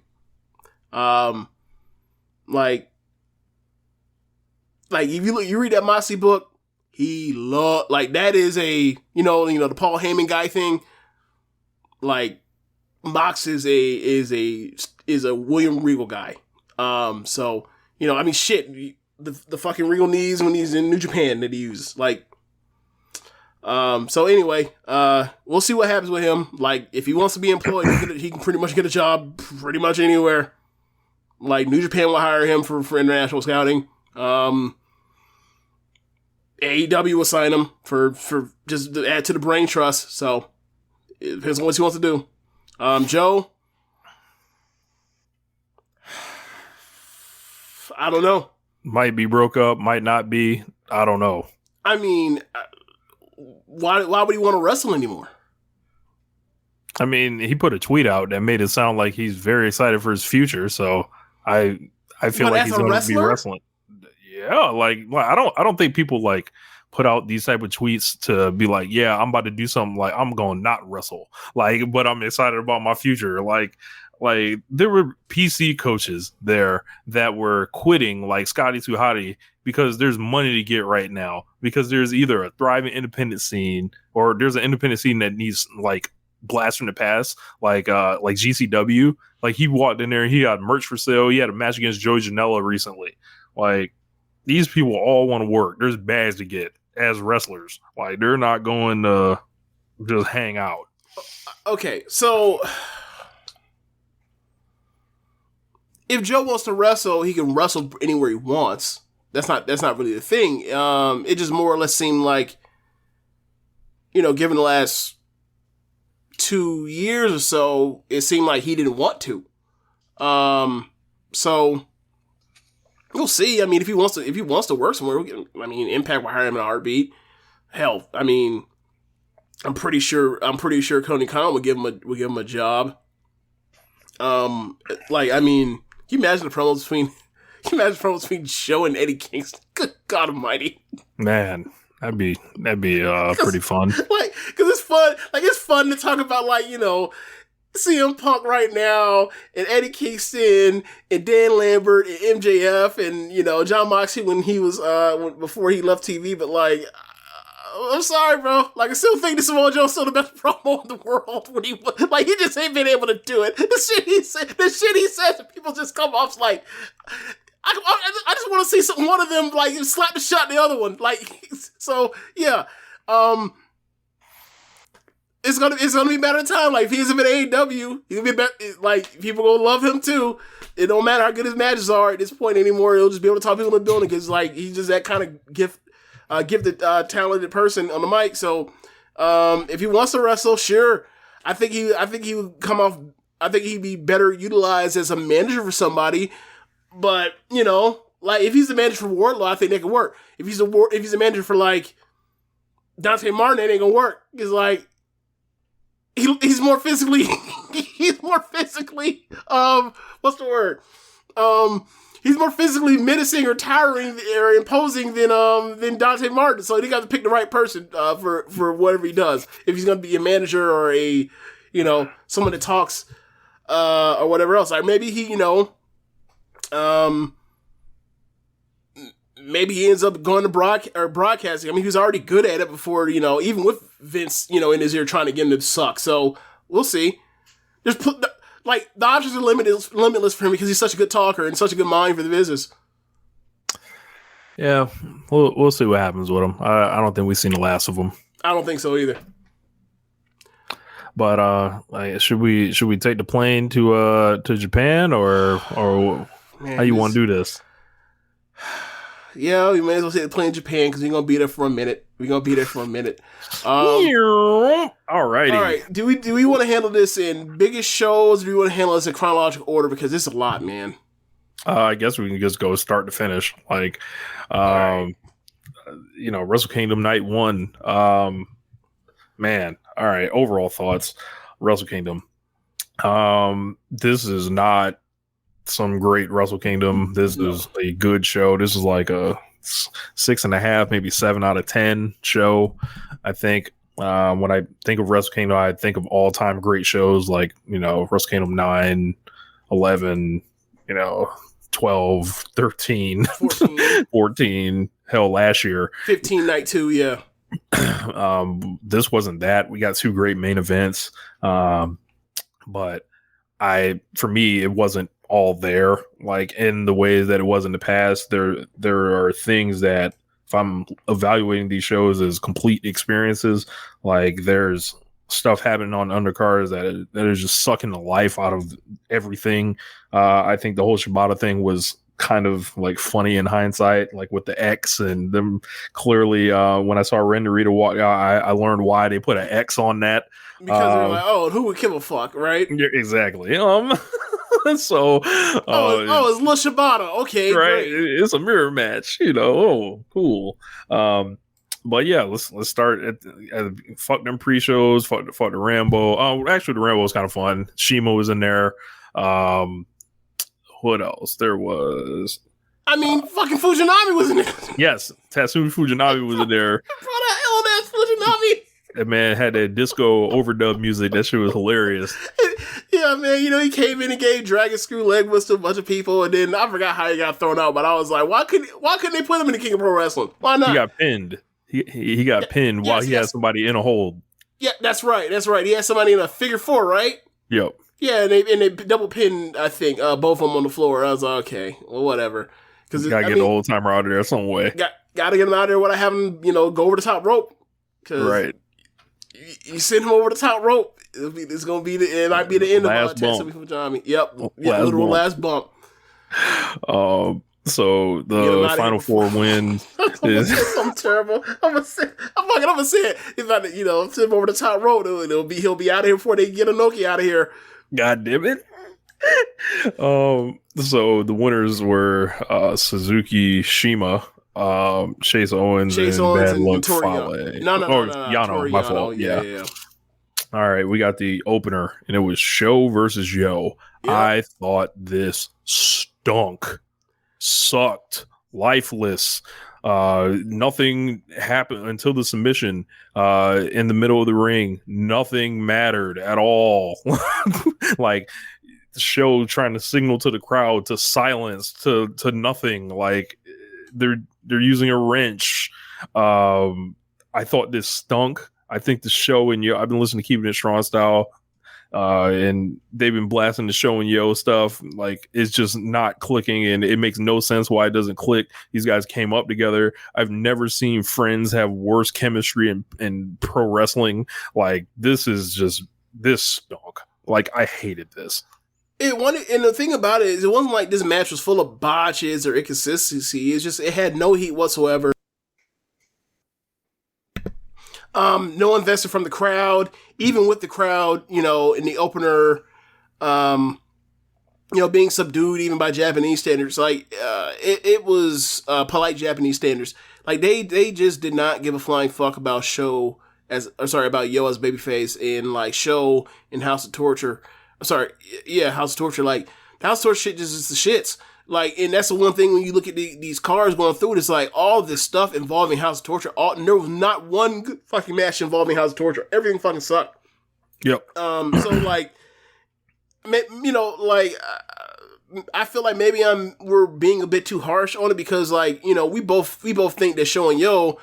Like if you read that Moxley book, he like that is a the Paul Heyman guy thing. Like Mox is a William Regal guy. So I mean shit, the fucking Regal knees when he's in New Japan that he uses. Like so anyway, we'll see what happens with him. Like if he wants to be employed, he can pretty much get a job pretty much anywhere. Like New Japan will hire him for international scouting. AEW will sign him for just to add to the brain trust. So it depends on what he wants to do. Joe, I don't know. Might be broke up, might not be. I don't know. I mean, why would he want to wrestle anymore? I mean, he put a tweet out that made it sound like he's very excited for his future. So I feel like he's going to be wrestling. Yeah, like I don't think people like put out these type of tweets to be like, yeah, I'm about to do something, like I'm going to not wrestle, like, but I'm excited about my future. Like there were PC coaches there that were quitting, like Scotty Too Hotty, because there's money to get right now, because there's either a thriving independent scene or there's an independent scene that needs like blast from the past, like GCW. Like he walked in there, he had merch for sale, he had a match against Joey Janela recently. Like these people all want to work. There's bags to get as wrestlers. Like they're not going to just hang out. Okay, so if Joe wants to wrestle, he can wrestle anywhere he wants. That's not really the thing. It just more or less seemed like, given the last 2 years or so, it seemed like he didn't want to. So we'll see. I mean, if he wants to work somewhere, Impact will hire him in a heartbeat. Hell, I mean, I'm pretty sure Tony Khan would give him a job. Can you imagine the promos between Joe and Eddie Kingston? Good God Almighty, man, that'd be pretty fun. Like, because it's fun. Like, it's fun to talk about, like, CM Punk right now and Eddie Kingston and Dan Lambert and MJF and John Moxley when he was before he left TV. But like, I'm sorry, bro. Like, I still think the Samoa Joe's still the best promo in the world. When he just ain't been able to do it. The shit he says, and people just come off like, I just want to see one of them like slap the shot the other one. Like, so yeah, it's gonna be better time. Like if he's in AEW, he'll be better. Like people gonna love him too. It don't matter how good his matches are at this point anymore. He'll just be able to talk people in the building because like he's just that kind of gifted, talented person on the mic. So if he wants to wrestle, sure. I think he would come off. I think he'd be better utilized as a manager for somebody. But like if he's the manager for Wardlow, I think that could work. If he's a manager for like Dante Martin, that ain't gonna work. Because like he's more physically what's the word? He's more physically menacing or tiring or imposing than Dante Martin. So they got to pick the right person for whatever he does. If he's gonna be a manager or a someone that talks or whatever else. Like maybe he maybe he ends up going to broadcasting. I mean, he was already good at it before, even with Vince, in his ear trying to get him to suck. So we'll see. The options are limitless for him because he's such a good talker and such a good mind for the business. Yeah, we'll see what happens with him. I don't think we've seen the last of him. I don't think so either. But should we take the plane to Japan or man, how you want to do this? Yeah, we may as well take the plane to Japan because we're gonna be there for a minute. Alrighty. All right. Do we want to handle this in biggest shows? Or do we want to handle this in chronological order? Because it's a lot, man. I guess we can just go start to finish. Like, Wrestle Kingdom Night 1. Man, all right. Overall thoughts. Wrestle Kingdom. This is not some great Wrestle Kingdom. This is a good show. This is like a 6.5, maybe 7 out of 10 show. I think When I think of Wrestle Kingdom, I think of all time great shows like, Wrestle Kingdom 9, 11, 12, 13, 14, hell, last year. 15 night 2, yeah. This wasn't that. We got 2 great main events. But for me, it wasn't all there, like in the way that it was in the past. There are things that, if I'm evaluating these shows as complete experiences, like there's stuff happening on undercards that is just sucking the life out of everything. I think the whole Shibata thing was kind of like funny in hindsight, like with the X and them. Clearly, when I saw Ren Narita walk out, I learned why they put an X on that. Because they're like, oh, who would give a fuck, right? Yeah, exactly. It's Lil Shibata. Okay, right. great. It's a mirror match, Oh, cool. But yeah, let's start at fuck them pre-shows, fuck the Rambo. Actually, the Rambo was kind of fun. Shima was in there. What else? There was. Fucking Fujinami was in there. Yes, Tatsumi Fujinami was in there. Brought out old-ass Fujinami. That man had that disco overdub music. That shit was hilarious. Yeah, man. He came in and gave Dragon Screw leg whips to a bunch of people, and then I forgot how he got thrown out. But I was like, why couldn't they put him in the King of Pro Wrestling? Why not? He got pinned. He got pinned while he had somebody in a hold. Yeah, that's right. He had somebody in a figure 4, right? Yep. Yeah, and they double pinned, I think, both of them on the floor. I was like, okay, well, whatever. Because gotta get the old timer out of there some way. Gotta get him out of there without having go over the top rope. Right. You send him over the top rope, it might be the end last of bump. Tatsumi. Yep. Literal last bump. So the Final Four win is I'm terrible. I'm gonna say it. If I send him over the top rope, he'll be out of here before they get Inoki out of here. God damn it. So the winners were Suzuki Shima, Chase Owens, and Bad Luck Fale. No, Yano, my fault. Yeah. All right, we got the opener, and it was Show versus Yo. Yeah. I thought this stunk, sucked, lifeless. Nothing happened until the submission in the middle of the ring. Nothing mattered at all. Like the Show trying to signal to the crowd to silence, to nothing. Like they're using a wrench. I thought this stunk. I think the Show and Yo, I've been listening to Keepin It Strong Style, and they've been blasting the Show and Yo stuff. Like, it's just not clicking, and it makes no sense why it doesn't click. These guys came up together. I've never seen friends have worse chemistry in pro wrestling. Like, this stunk. Like, I hated this. And the thing about it is, it wasn't like this match was full of botches or inconsistency. It's just, it had no heat whatsoever. No investment from the crowd, even with the crowd, in the opener, being subdued even by Japanese standards. Like, it was polite Japanese standards. Like, they just did not give a flying fuck about Yo as babyface, and like Show in House of Torture. House of Torture. Like, the House of Torture shit just is the shits. Like, and that's the one thing when you look at these cars going through it, it's like all this stuff involving House of Torture. And there was not one good fucking match involving House of Torture. Everything fucking sucked. Yep. So like, I feel like maybe we're being a bit too harsh on it, because like, we both think that Show and Yo,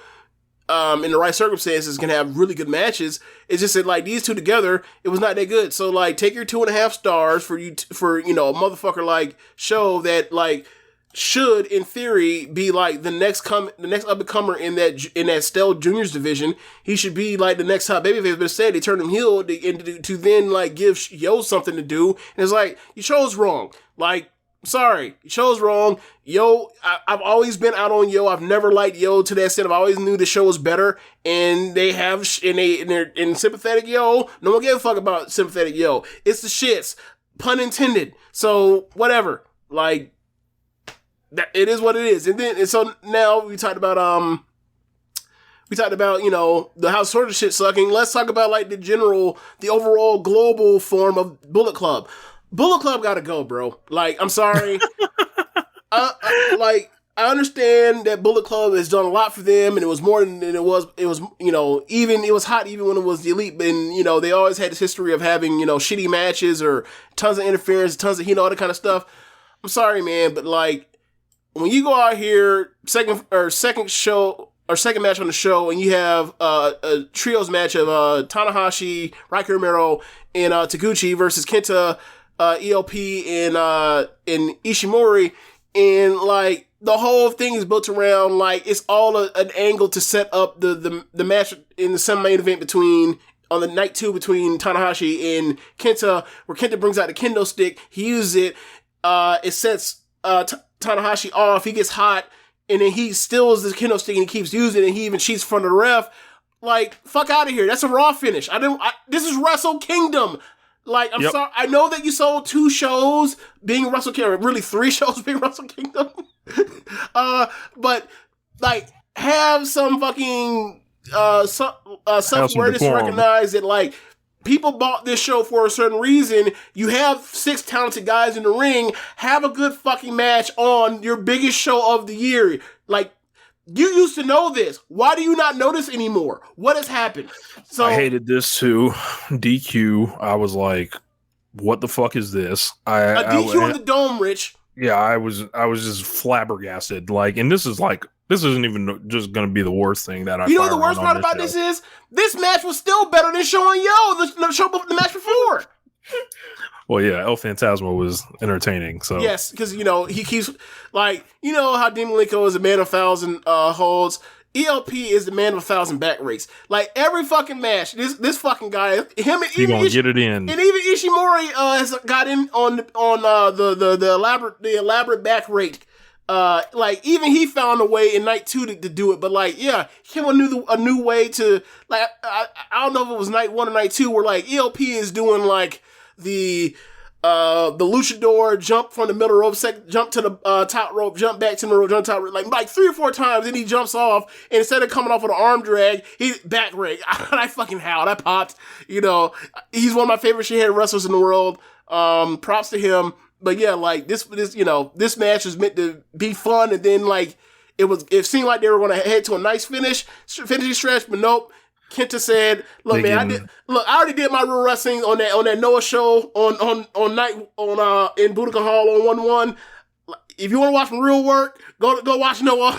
in the right circumstances, can have really good matches. It's just that like these two together, it was not that good. So like, take your 2.5 stars for a motherfucker like Show that like should in theory be like the next up and comer in that Stell Juniors division. He should be like the next top babyface. But instead, they turned him heel to then like give Yo something to do. And it's like, you chose wrong. Like, sorry, you chose wrong. Yo, I've always been out on Yo. I've never liked Yo to that extent. I've always knew the Show was better, and they're sympathetic Yo. No one gave a fuck about sympathetic Yo. It's the shits, pun intended. So whatever, like that. It is what it is. And so now we talked about the House of Torture shit sucking. Let's talk about like the overall global form of Bullet Club. Bullet Club gotta go, bro. Like, I'm sorry. I understand that Bullet Club has done a lot for them, and it was more than it was, even, it was hot even when it was the Elite, and, they always had this history of having, shitty matches or tons of interference, tons of, all that kind of stuff. I'm sorry, man, but, like, when you go out here, second match on the show, and you have a trios match of Tanahashi, Rocky Romero, and Taguchi versus Kenta, ELP, and Ishimori, and, like, the whole thing is built around, like, it's all an angle to set up the match in the semi-main event on the night 2 between Tanahashi and Kenta, where Kenta brings out the kendo stick, he uses it, it sets Tanahashi off, he gets hot, and then he steals the kendo stick and he keeps using it, and he even cheats in front of the ref. Like, fuck out of here. That's a Raw finish. This is Wrestle Kingdom. Like, I'm sorry. I know that you sold 2 shows being Wrestle Kingdom, really 3 shows being Wrestle Kingdom. But, like, have some fucking self-awareness to recognize that, like, people bought this show for a certain reason. You have 6 talented guys in the ring. Have a good fucking match on your biggest show of the year. Like, you used to know this. Why do you not know this anymore? What has happened? So I hated this too. DQ. I was like, what the fuck is this? A DQ in the Dome, Rich. Yeah, I was just flabbergasted. Like, and this isn't even just going to be the worst thing that I. You know what the worst part about this is? This match was still better than showing the match before. Well, yeah, El Phantasmo was entertaining. So yes, because he keeps, like, how Dean Malenko is a man of 1,000 holds. ELP is the man of 1,000 back rakes. Like, every fucking match, this fucking guy, him and he gonna get it in, and even Ishimori has got in on the elaborate back rake. Like, even he found a way in night 2 to do it, but, like, yeah, he came a new way to, like, I don't know if it was night 1 or night 2 where, like, ELP is doing, like, the luchador jump from the middle rope, jump to the top rope, jump back to the middle rope, jump top rope, like 3 or 4 times, and he jumps off, and instead of coming off with an arm drag, he back rake. I fucking howled, I popped, he's one of my favorite shithead wrestlers in the world, props to him, but yeah, like, this this match was meant to be fun, and then, like, it seemed like they were going to head to a nice finishing stretch, but nope. Kenta said, "Look, man, I already did my real wrestling on that Noah show in Budokan Hall on 1-1. If you want to watch some real work, go watch Noah.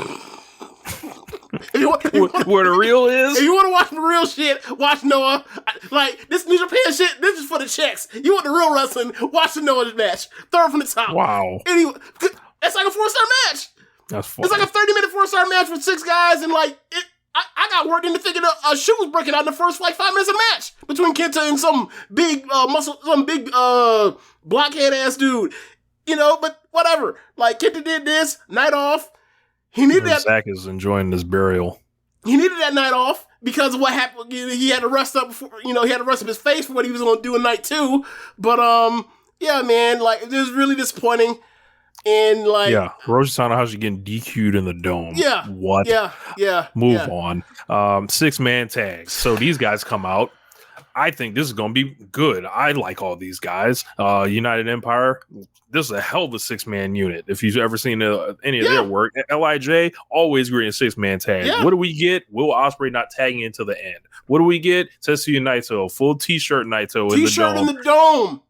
Where the real is. If you want to watch the real shit, watch Noah. Like, this New Japan shit, this is for the checks. You want the real wrestling? Watch the Noah match. Throw it from the top. Wow. Anyway, it's like a 4-star match. That's funny. It's like a 30-minute 4-star match with 6 guys, and, like, I got worked into thinking a shoe was breaking out in the first, like, 5 minutes of the match between Kenta and some big blockhead ass dude. But whatever. Like, Kenta did this, night off. He needed that. Zach is enjoying this burial. He needed that night off because of what happened. He had to rest up before, he had to rest up his face for what he was going to do in night 2. But, yeah, man, like, it was really disappointing. And, like, yeah, Hiroshi Tanahashi getting DQ'd in the Dome. Yeah. What? Yeah. Move on. 6-man tags. So these guys come out. I think this is going to be good. I like all these guys. United Empire. This is a hell of a 6-man unit. If you've ever seen any of their work, LIJ always great in 6-man tags. Yeah. What do we get? Will Ospreay not tagging into the end? What do we get? Tetsuya Naito, full T-shirt Naito in the Dome. T-shirt in the Dome.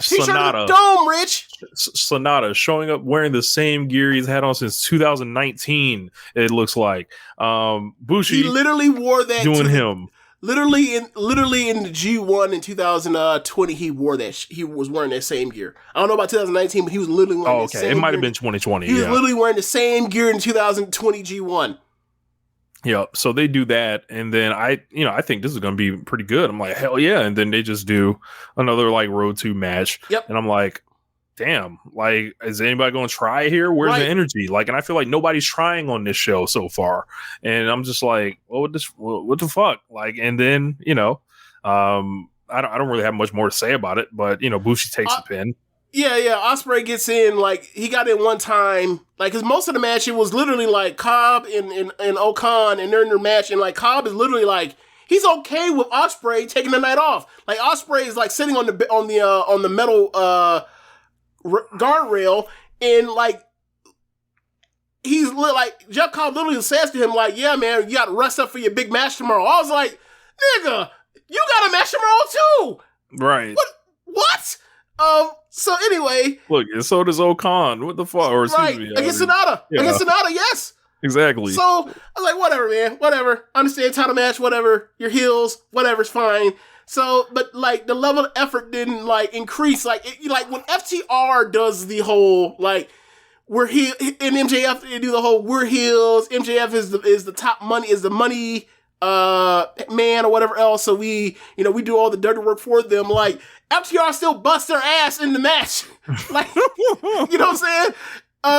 T-shirt in the Dome, Rich. Sonata showing up wearing the same gear he's had on since 2019. It looks like Bushi. He literally wore that. Doing him. Literally in the G1 in 2020, he wore that. He was wearing that same gear. I don't know about 2019, but he was literally wearing the same gear. It might have been 2020. He was literally wearing the same gear in 2020 G1. Yeah, so they do that, and then I think this is going to be pretty good. I'm like, hell yeah, and then they just do another, like, Road 2 match. Yep. And I'm like, damn, like, is anybody going to try here? Where's the energy? Like, and I feel like nobody's trying on this show so far, and I'm just like, well, what the fuck? Like, and then I don't really have much more to say about it, but Bushi takes the pin. Yeah. Ospreay gets in, like, he got in one time, like, because most of the match, it was literally, like, Cobb and Okan, and they're in their match, and, like, Cobb is literally, like, he's okay with Ospreay taking the night off. Like, Ospreay is, like, sitting on the metal guardrail, and, like, like, Jeff Cobb literally says to him, like, yeah, man, you got to rest up for your big match tomorrow. I was like, nigga, you got a match tomorrow too. Right. What? So anyway. Look, and so does Okan. What the fuck? Or excuse me. Against Sonata. Yeah. Against Sonata, yes. Exactly. So I was like, whatever, man. Whatever. I understand title match, whatever. Your heels, whatever's fine. So, but like the level of effort didn't like increase. Like, like when FTR does the whole like we're heel, and MJF they do the whole we're heels. MJF is the top money, is the money man or whatever else. So we do all the dirty work for them. Like FTR still bust their ass in the match. Like, you know what I'm saying?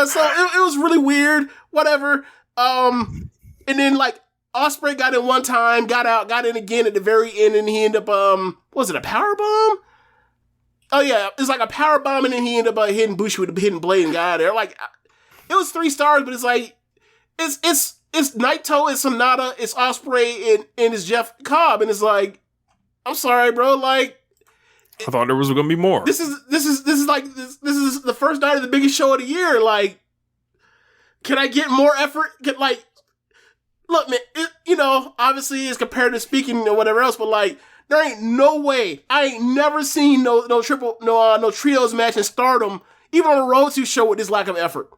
So it was really weird. Whatever. And then like Ospreay got in one time, got out, got in again at the very end, and he ended up was it a power bomb? Oh yeah, it's like a power bomb, and then he ended up hitting Bushi with a hidden blade and got out of there. Like it was 3 stars, but it's like it's Naito, it's Sonata, it's Ospreay, and it's Jeff Cobb, and it's like, I'm sorry, bro, like I thought there was gonna be more. This is the first night of the biggest show of the year. Like, can I get more effort? Look, man, obviously it's comparative speaking or whatever else, but like, there ain't no way. I ain't never seen no trios match in Stardom, even on a Road to show with this lack of effort.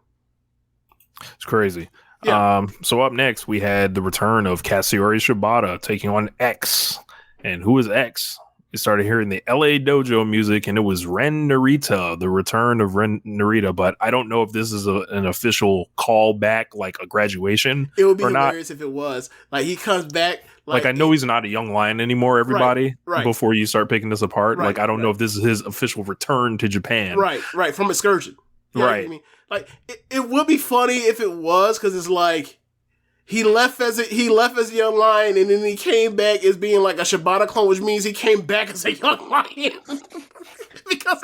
It's crazy. Yeah. So up next, we had the return of Katsuyori Shibata taking on X. And who is X? We started hearing the LA Dojo music, and it was Ren Narita, the return of Ren Narita. But I don't know if this is an official callback, like a graduation. It would be hilarious if it was. Like, he comes back. Like I know he's not a young lion anymore, everybody, right. Before you start picking this apart. Right, like, I don't know if this is his official return to Japan. Right, from Excursion. You know what I mean? Like, it would be funny if it was, because it's like, he left as a young lion, and then he came back as being like a Shibata clone, which means he came back as a young lion. because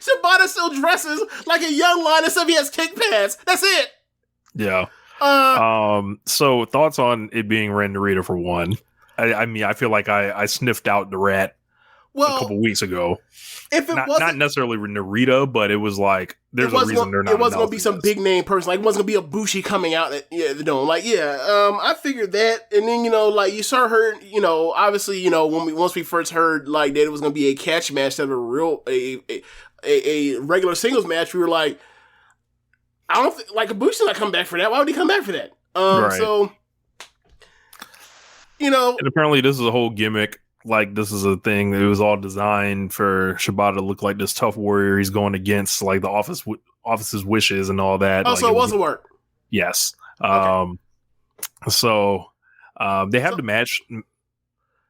Shibata still dresses like a young lion, except he has kick pads. That's it. Yeah. So thoughts on it being Ren Narita for one? I mean, I feel like I sniffed out the rat a couple weeks ago. If it wasn't not necessarily Narita, but it was like there's a reason they're not. It wasn't gonna be some big name person. Like, it wasn't gonna be a Bushi coming out at the dome. Like, I figured that, and then like you start heard, obviously, once we first heard like that it was gonna be a catch match instead of a regular singles match, we were like, I don't think like Bushi's not coming back for that. Why would he come back for that? Right. So and apparently this is a whole gimmick. Like, this is a thing. It was all designed for Shibata to look like this tough warrior. He's going against like the office's wishes and all that. Oh, like, so it wasn't work. Yes. Okay. So they have the match. Okay.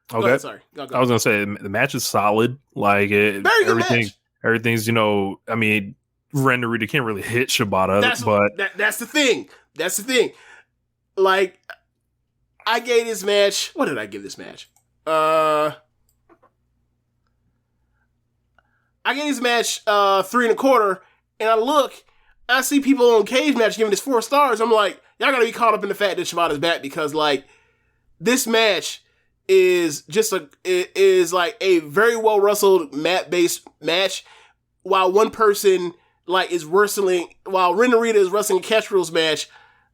Go ahead, sorry. Go. I was gonna say the match is solid. Like very good match. Everything's I mean, Ren Narita can't really hit Shibata, that's the thing. That's the thing. Like, I gave this match. What did I give this match? I gave this match 3.25, and I see people on Cage Match giving this 4 stars. I'm like, y'all gotta be caught up in the fact that Shibata's back, because like this match is like a very well wrestled mat based match, while one person like is wrestling, while Ren Narita is wrestling a catch rules match,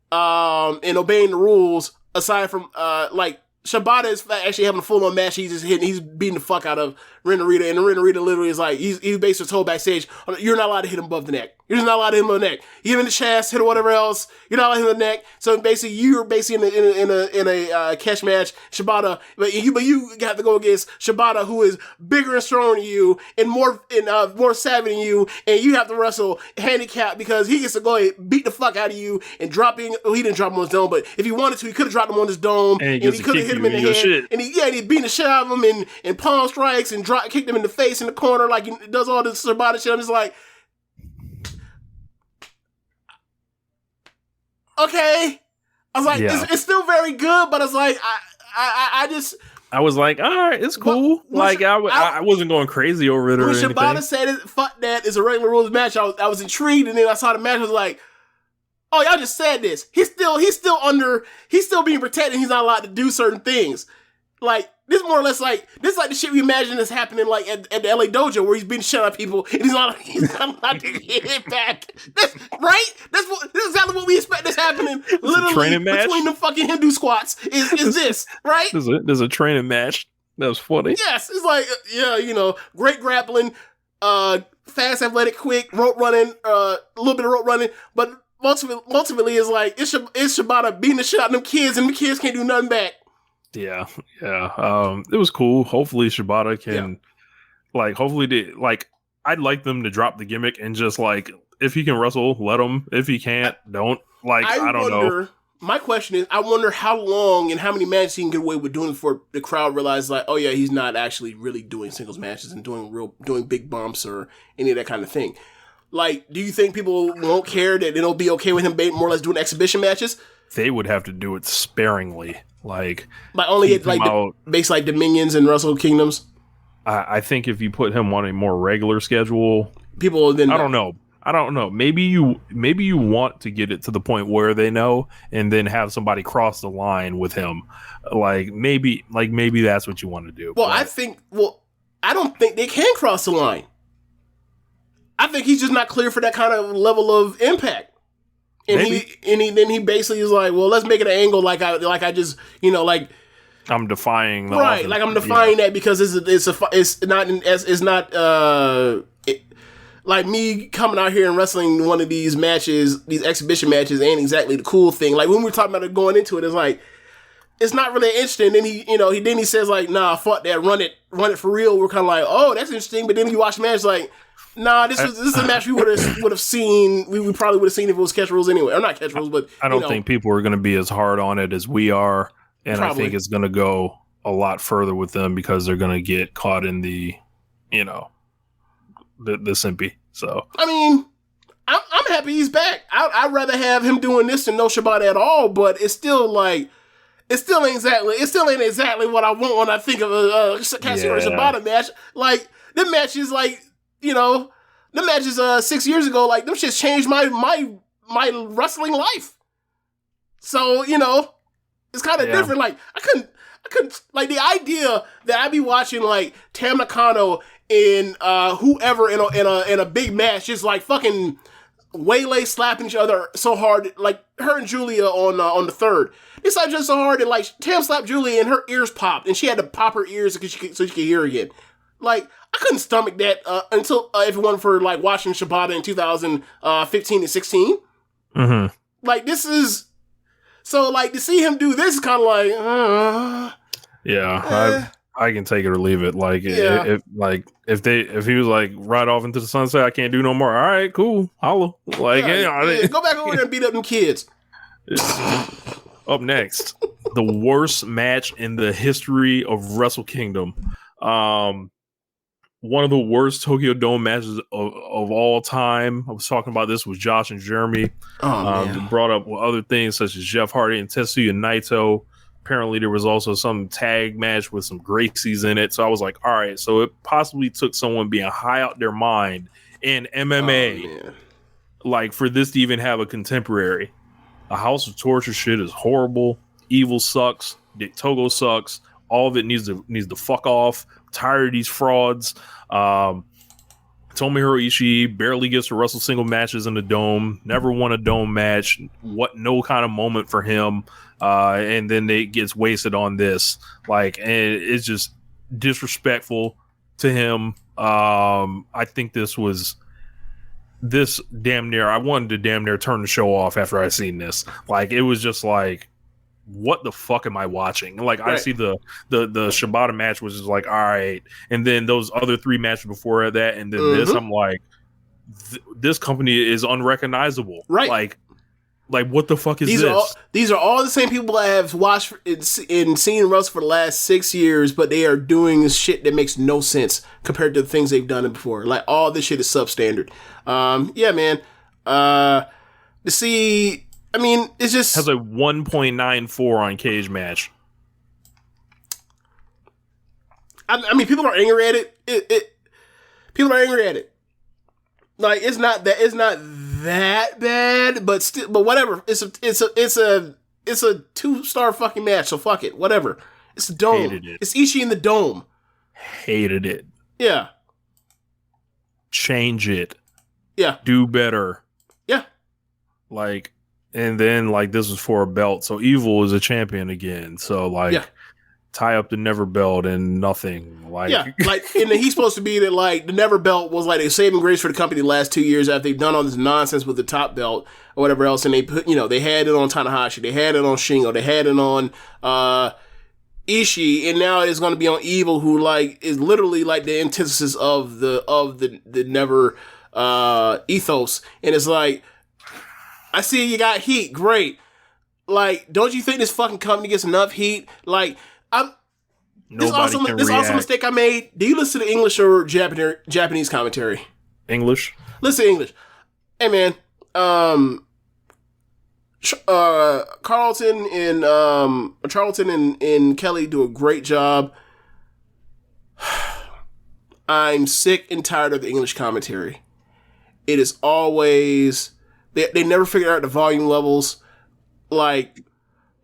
and obeying the rules. Aside from like, Shibata is actually having a full-on match. He's beating the fuck out of Ren Narita, and Ren Narita literally is like, he's basically told backstage, you're not allowed to hit him above the neck. You're just not allowed to hit him above the neck. You hit him in the chest, hit him whatever else. You're not allowed to hit him in the neck. So basically, you're basically in a catch match. Shibata, but you have to go against Shibata, who is bigger and stronger than you, and more savvy than you, and you have to wrestle handicapped, because he gets to go and beat the fuck out of you and drop in. Well, he didn't drop him on his dome, but if he wanted to, he could have dropped him on his dome, and he could have hit him in the head, and he beat the shit out of him, and palm strikes and kicked him in the face in the corner, like he does all this Shibata shit. I'm just like, okay. I was like, it's still very good, but it's like, I was like, all right, it's cool. I wasn't going crazy over it or anything. When Shibata said fuck that, it's a regular rules match, I was intrigued, and then I saw the match, I was like, oh, y'all just said this. He's still being protected, he's not allowed to do certain things. Like, This more or less like the shit we imagine is happening like at the LA Dojo where he's being shut at people and he's not allowed to get it back. That's right. This is exactly what we expect is happening. Literally between the fucking Hindu squats is this right? There's a training match. That was funny. Yes, it's like great grappling, fast, athletic, quick rope running, a little bit of rope running, but ultimately it's like it's Shibata beating the shit out of them kids and the kids can't do nothing back. Yeah. It was cool. Hopefully Shibata can, I'd like them to drop the gimmick and just if he can wrestle, let him. If he can't, don't. I don't know. My question is, I wonder how long and how many matches he can get away with doing before the crowd realizes, oh yeah, he's not actually really doing singles matches and doing big bumps or any of that kind of thing. Do you think people won't care that it'll be okay with him more or less doing exhibition matches? They would have to do it sparingly. Only based Dominions and Wrestle Kingdoms. I think if you put him on a more regular schedule, people then I don't know. Maybe you want to get it to the point where they know, and then have somebody cross the line with him. Maybe that's what you want to do. Well, I don't think they can cross the line. I think he's just not clear for that kind of level of impact. And he basically is like, well, let's make it an angle I just I'm defying the right, offense. I'm defying that because it's not like me coming out here and wrestling one of these matches, these exhibition matches, ain't exactly the cool thing. When we were talking about it going into it, it's not really interesting. Then he says nah, fuck that, run it for real. We're kind of like, oh, that's interesting. But then you watch the match nah, this is a match we would have seen. We probably would have seen if it was catch rules anyway, or not catch rules, but I don't think people are going to be as hard on it as we are, and probably. I think it's going to go a lot further with them because they're going to get caught in the simpy. So I mean, I'm happy he's back. I'd rather have him doing this than no Shibata at all, but it's still ain't exactly what I want when I think of a Katsuyori Shibata match. The match is the matches 6 years ago, them shits changed my wrestling life. So, it's kind of different. I couldn't the idea that I'd be watching Tam Nakano and whoever in a big match just fucking waylay slapping each other so hard, her and Julia on the third. It's just so hard that Tam slapped Julia and her ears popped and she had to pop her ears so she could hear again. I couldn't stomach that until everyone for watching Shibata in 2015 and 16. Mm-hmm. This is so to see him do this is kind of I can take it or leave it. If he was right off into the sunset, I can't do no more. All right, cool, holla. Go back over there and beat up them kids. Up next, the worst match in the history of Wrestle Kingdom. One of the worst Tokyo Dome matches of all time. I was talking about this with Josh and Jeremy. Brought up other things such as Jeff Hardy and Tetsuya Naito. Apparently, there was also some tag match with some Gracies in it. So I was like, all right, so it possibly took someone being high out their mind in MMA, for this to even have a contemporary. A House of Torture shit is horrible. Evil sucks. Dick Togo sucks. All of it needs to fuck off. Tired of these frauds. Tomohiro Ishii barely gets to wrestle single matches in the Dome. Never won a Dome match. No kind of moment for him. And then it gets wasted on this. And it's just disrespectful to him. I think this damn near. I wanted to damn near turn the show off after I seen this. It was just what the fuck am I watching? Right. I see the Shibata match was just all right, and then those other three matches before that, and then this, I'm this company is unrecognizable. Right. What the fuck is this? These are all the same people that have watched and seen Wrestle for the last 6 years, but they are doing shit that makes no sense compared to the things they've done before. All this shit is substandard. Yeah, man. To see. I mean, it's just has a 1.94 on Cage Match. I mean, people are angry at it. People are angry at it. It's not that bad, but still, but whatever. It's a 2-star fucking match, so fuck it, whatever. It's the dome. Hated it. It's Ishii in the dome. Hated it. Yeah. Change it. Yeah. Do better. Yeah. Like, and then like this was for a belt, so Evil is a champion again. So like, tie up the Never belt and nothing. Like, yeah, like, and then he's supposed to be that like the Never belt was like a saving grace for the company the last 2 years after they've done all this nonsense with the top belt or whatever else, and they put, they had it on Tanahashi, they had it on Shingo, they had it on Ishii, and now it's going to be on Evil, who like is literally like the antithesis of the Never ethos, and it's like, I see you got heat, great. Like, don't you think this fucking company gets enough heat? Like, this is also a mistake I made. Do you listen to English or Japanese commentary? English. Listen to English. Hey man, Charlton and Kelly do a great job. I'm sick and tired of the English commentary. It is always they never figure out the volume levels. Like,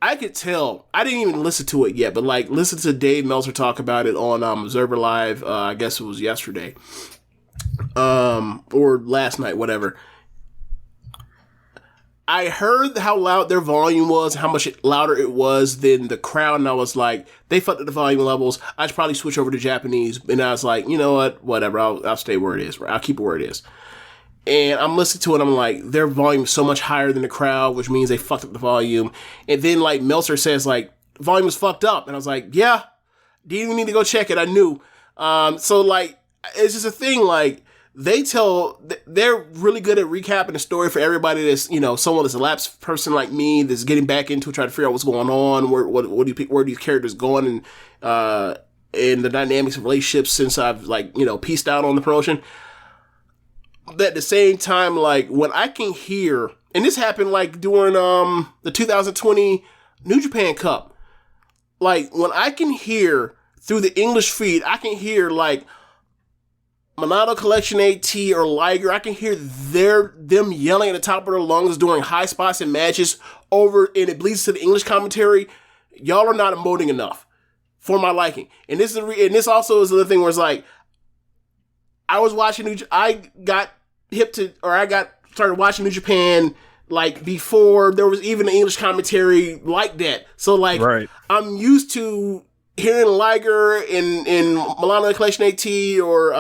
I could tell. I didn't even listen to it yet, but like, listen to Dave Meltzer talk about it on Observer Live. I guess it was yesterday, or last night, whatever. I heard how loud their volume was, how much louder it was than the crowd, and I was like, they fucked up the volume levels. I should probably switch over to Japanese. And I was like, you know what? Whatever. I'll stay where it is. I'll keep it where it is. And I'm listening to it, I'm like, their volume is so much higher than the crowd, which means they fucked up the volume. And then, like, Meltzer says, like, volume is fucked up. And I was like, yeah, didn't even need to go check it. I knew. So, like, it's just a thing, like, they're really good at recapping the story for everybody that's, someone that's a lapsed person like me that's getting back into it, trying to figure out what's going on, where these characters going, and the dynamics of relationships since I've, like, pieced out on the promotion. But at the same time, like, when I can hear, and this happened like during the 2020 New Japan Cup, like, when I can hear through the English feed, I can hear like Monado Collection AT or Liger, I can hear them yelling at the top of their lungs during high spots and matches over, and it bleeds to the English commentary. Y'all are not emoting enough for my liking. And this also is the thing where it's like, I was watching I got started watching New Japan like before there was even an English commentary like that. So like, right. I'm used to hearing Liger in Milano Collection AT or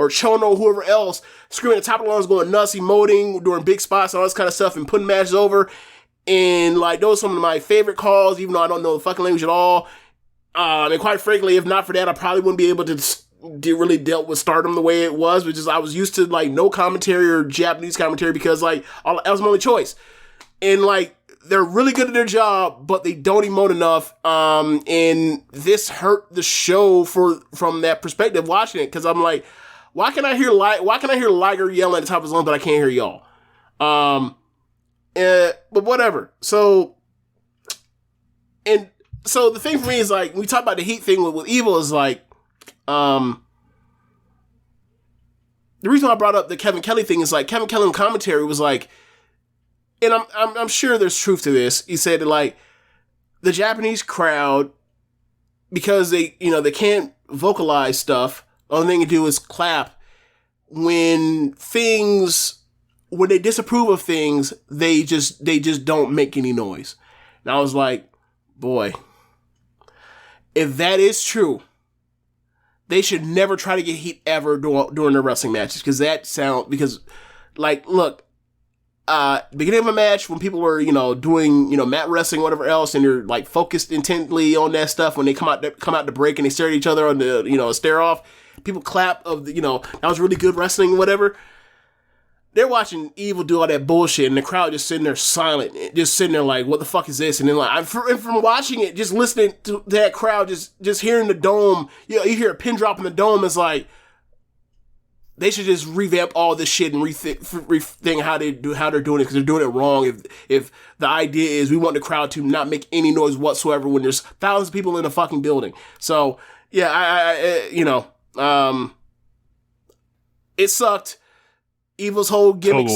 Chono, whoever else, screaming at the top of the lungs, going nuts, emoting, doing big spots and all this kind of stuff and putting matches over. And like, those are some of my favorite calls, even though I don't know the fucking language at all. And quite frankly, if not for that, I probably wouldn't be able to really dealt with Stardom the way it was, which is I was used to like no commentary or Japanese commentary because like that was my only choice. And like, they're really good at their job, but they don't emote enough. And this hurt the show from that perspective watching it, because I'm like, why can I hear Liger yelling at the top of his lungs, but I can't hear y'all? But whatever. So the thing for me is like, we talk about the heat thing with Evil is like, the reason I brought up the Kevin Kelly thing is like, Kevin Kelly in commentary was like, and I'm sure there's truth to this. He said that like the Japanese crowd, because they can't vocalize stuff, only thing they do is clap. When they disapprove of things, they just don't make any noise. And I was like, boy, if that is true, they should never try to get heat ever during their wrestling matches, because like, look, beginning of a match when people were, doing, mat wrestling, whatever else, and they're like focused intently on that stuff, when they come out to break and they stare at each other on the, stare off, people clap of the, that was really good wrestling, whatever. They're watching Evil do all that bullshit, and the crowd just sitting there silent, just sitting there like, what the fuck is this? And then like, from watching it, just listening to that crowd, just hearing the dome, you hear a pin drop in the dome, it's like, they should just revamp all this shit and rethink how they're doing it, because they're doing it wrong. If the idea is we want the crowd to not make any noise whatsoever when there's thousands of people in a fucking building. So yeah, it sucked. Evil's whole gimmick,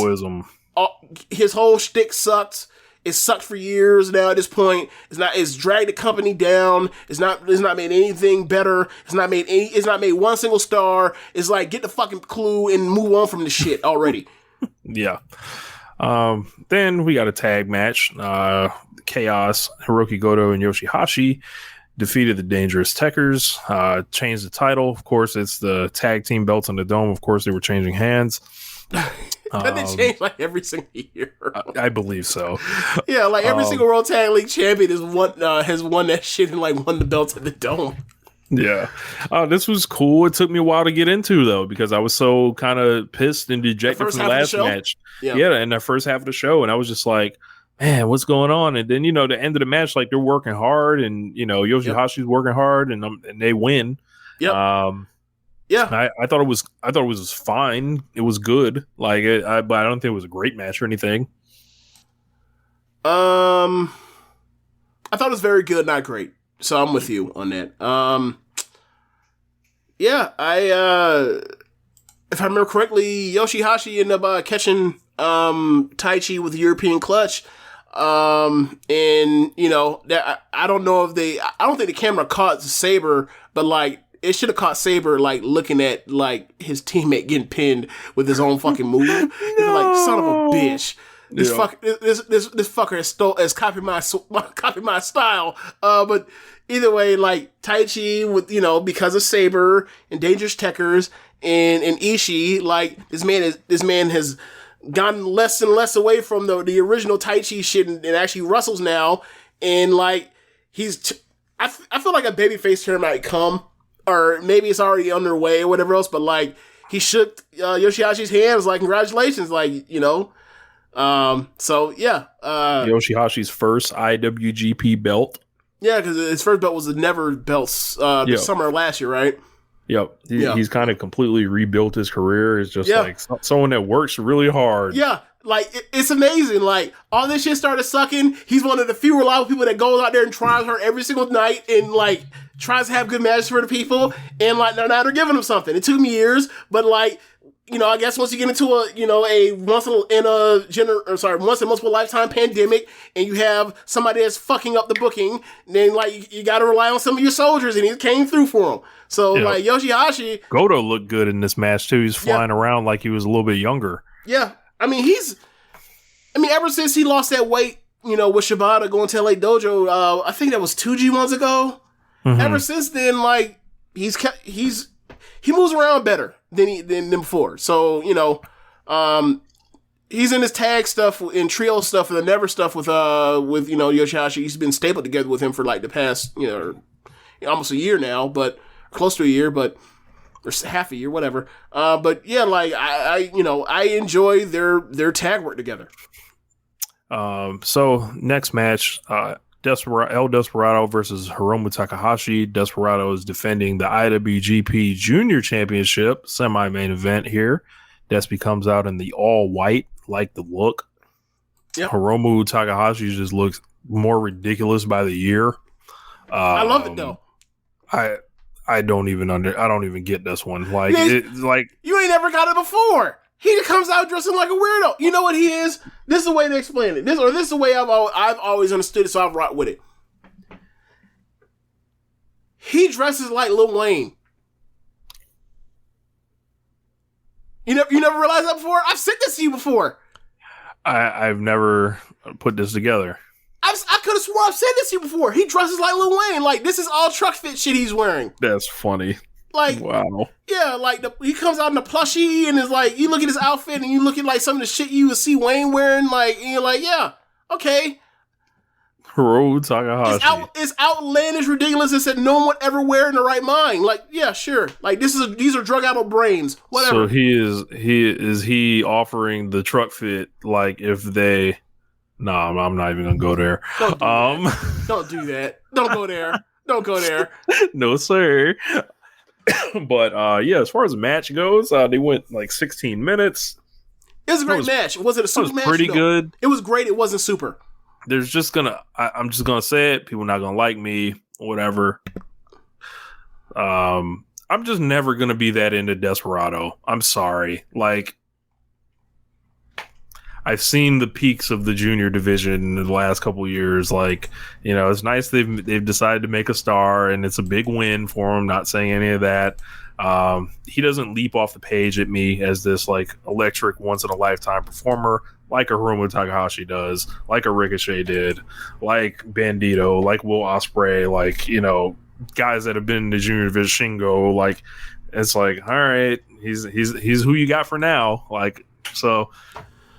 his whole shtick sucked. It's sucked for years now. At this point, it's dragged the company down. It's not made anything better. It's not made one single star. It's like, get the fucking clue and move on from the shit already. Yeah. Then we got a tag match. Chaos, Hiroki Goto, and Yoshihashi defeated the Dangerous Techers, changed the title. Of course, it's the tag team belts on the dome. Of course, they were changing hands. But they change like every single year. I believe so. Yeah, like every single World Tag League champion has won that shit and like won the belts at the dome. Yeah. This was cool. It took me a while to get into, though, because I was so kind of pissed and dejected from the last match. Yeah, in the first half of the show. And I was just like, man, what's going on? And then, the end of the match, like, they're working hard, and, Yoshihashi's working hard, and they win. Yep. Yeah. I thought it was fine. It was good. Like, but I don't think it was a great match or anything. I thought it was very good, not great. So I'm with you on that. If I remember correctly, Yoshihashi ended up catching Taichi with the European clutch. And that I don't know if I don't think the camera caught Sabre, but like it should have caught Sabre like looking at like his teammate getting pinned with his own fucking move. No. Like, son of a bitch. This fucker has copied my style. But either way, like Taichi with because of Sabre and Dangerous Techers and Ishii, like this man has gotten less and less away from the original Taichi shit and actually wrestles now. And like I feel like a babyface turn might come, or maybe it's already underway or whatever else. But like he shook Yoshihashi's hands, like congratulations, like So yeah, Yoshihashi's first IWGP belt. Yeah, because his first belt was the Never belts the summer of last year, right? Yep. He's kind of completely rebuilt his career. It's just like someone that works really hard. Yeah, like it's amazing. Like all this shit started sucking. He's one of the few reliable people that goes out there and tries hard every single night and like tries to have good matches for the people. And like now they're giving him something. It took me years, but like. I guess once you get into a once in multiple lifetime pandemic, and you have somebody that's fucking up the booking, then like you got to rely on some of your soldiers, and he came through for him. So like Yoshihashi, Goto looked good in this match too. He's flying around like he was a little bit younger. Yeah, ever since he lost that weight, with Shibata going to LA Dojo, I think that was 2 G1s ago. Mm-hmm. Ever since then, like he moves around better than before. So, he's in his tag stuff, in trio stuff, and the Never stuff with Yoshihashi. He's been stapled together with him for like the past, almost a year now, but close to a year, or half a year, whatever. But yeah, like I enjoy their tag work together. So next match, El Desperado versus Hiromu Takahashi. Desperado is defending the IWGP Junior Championship, semi-main event here. Despy comes out in the all-white, like the look. Yep. Hiromu Takahashi just looks more ridiculous by the year. I love it though. I don't even get this one. Like you ain't never got it before. He comes out dressing like a weirdo. You know what he is? This is the way to explain it. This is the way I've always understood it, so I've rocked with it. He dresses like Lil Wayne. You never realized that before? I've said this to you before. I've never put this together. I could have swore I've said this to you before. He dresses like Lil Wayne. Like, this is all truck fit shit he's wearing. That's funny. Like, wow. Yeah, like he comes out in a plushie and is like, you look at his outfit and you look at like some of the shit you would see Wayne wearing, like, and you're like, yeah, okay. Hiromu Takahashi. It's outlandish, ridiculous. It's that no one would ever wear in the right mind. Like, yeah, sure. Like these are drug out brains. Whatever. So he offering the truck fit like if they. No, I'm not even gonna go there. Don't do that. Don't go there. Don't go there. No, sir. But as far as the match goes, they went like 16 minutes. It was a great match. Was it a super match? Pretty good. It was great. It wasn't super. I'm just gonna say it. People not gonna like me. Whatever. I'm just never gonna be that into Desperado. I'm sorry. Like, I've seen the peaks of the junior division in the last couple of years. Like, you know, it's nice they've decided to make a star, and it's a big win for him. Not saying any of that. He doesn't leap off the page at me as this like electric once in a lifetime performer like a Hiromu Takahashi does, like a Ricochet did, like Bandito, like Will Ospreay, like, you know, guys that have been in the junior division. Shingo, like, it's like, all right, he's who you got for now. Like, so